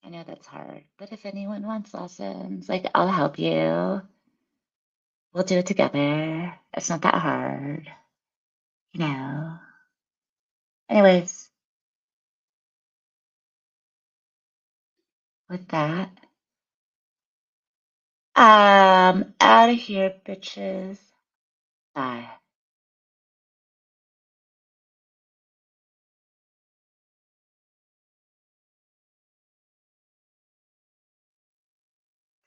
I know that's hard, but if anyone wants lessons, like, I'll help you. We'll do it together. It's not that hard, you know. Anyways, with that, out of here, bitches. Bye.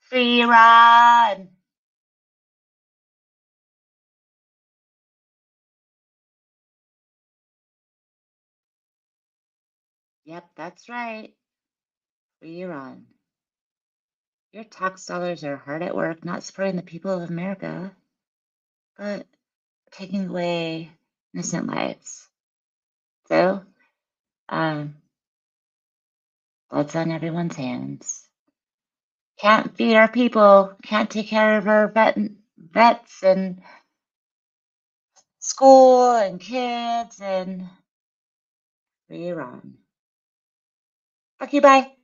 Free Iran! Yep, that's right. Free Iran. Your tax dollars are hard at work, not supporting the people of America, but taking away innocent lives. So, blood's on everyone's hands. Can't feed our people, can't take care of our vets and school and kids and free Iran. Fuck you, bye.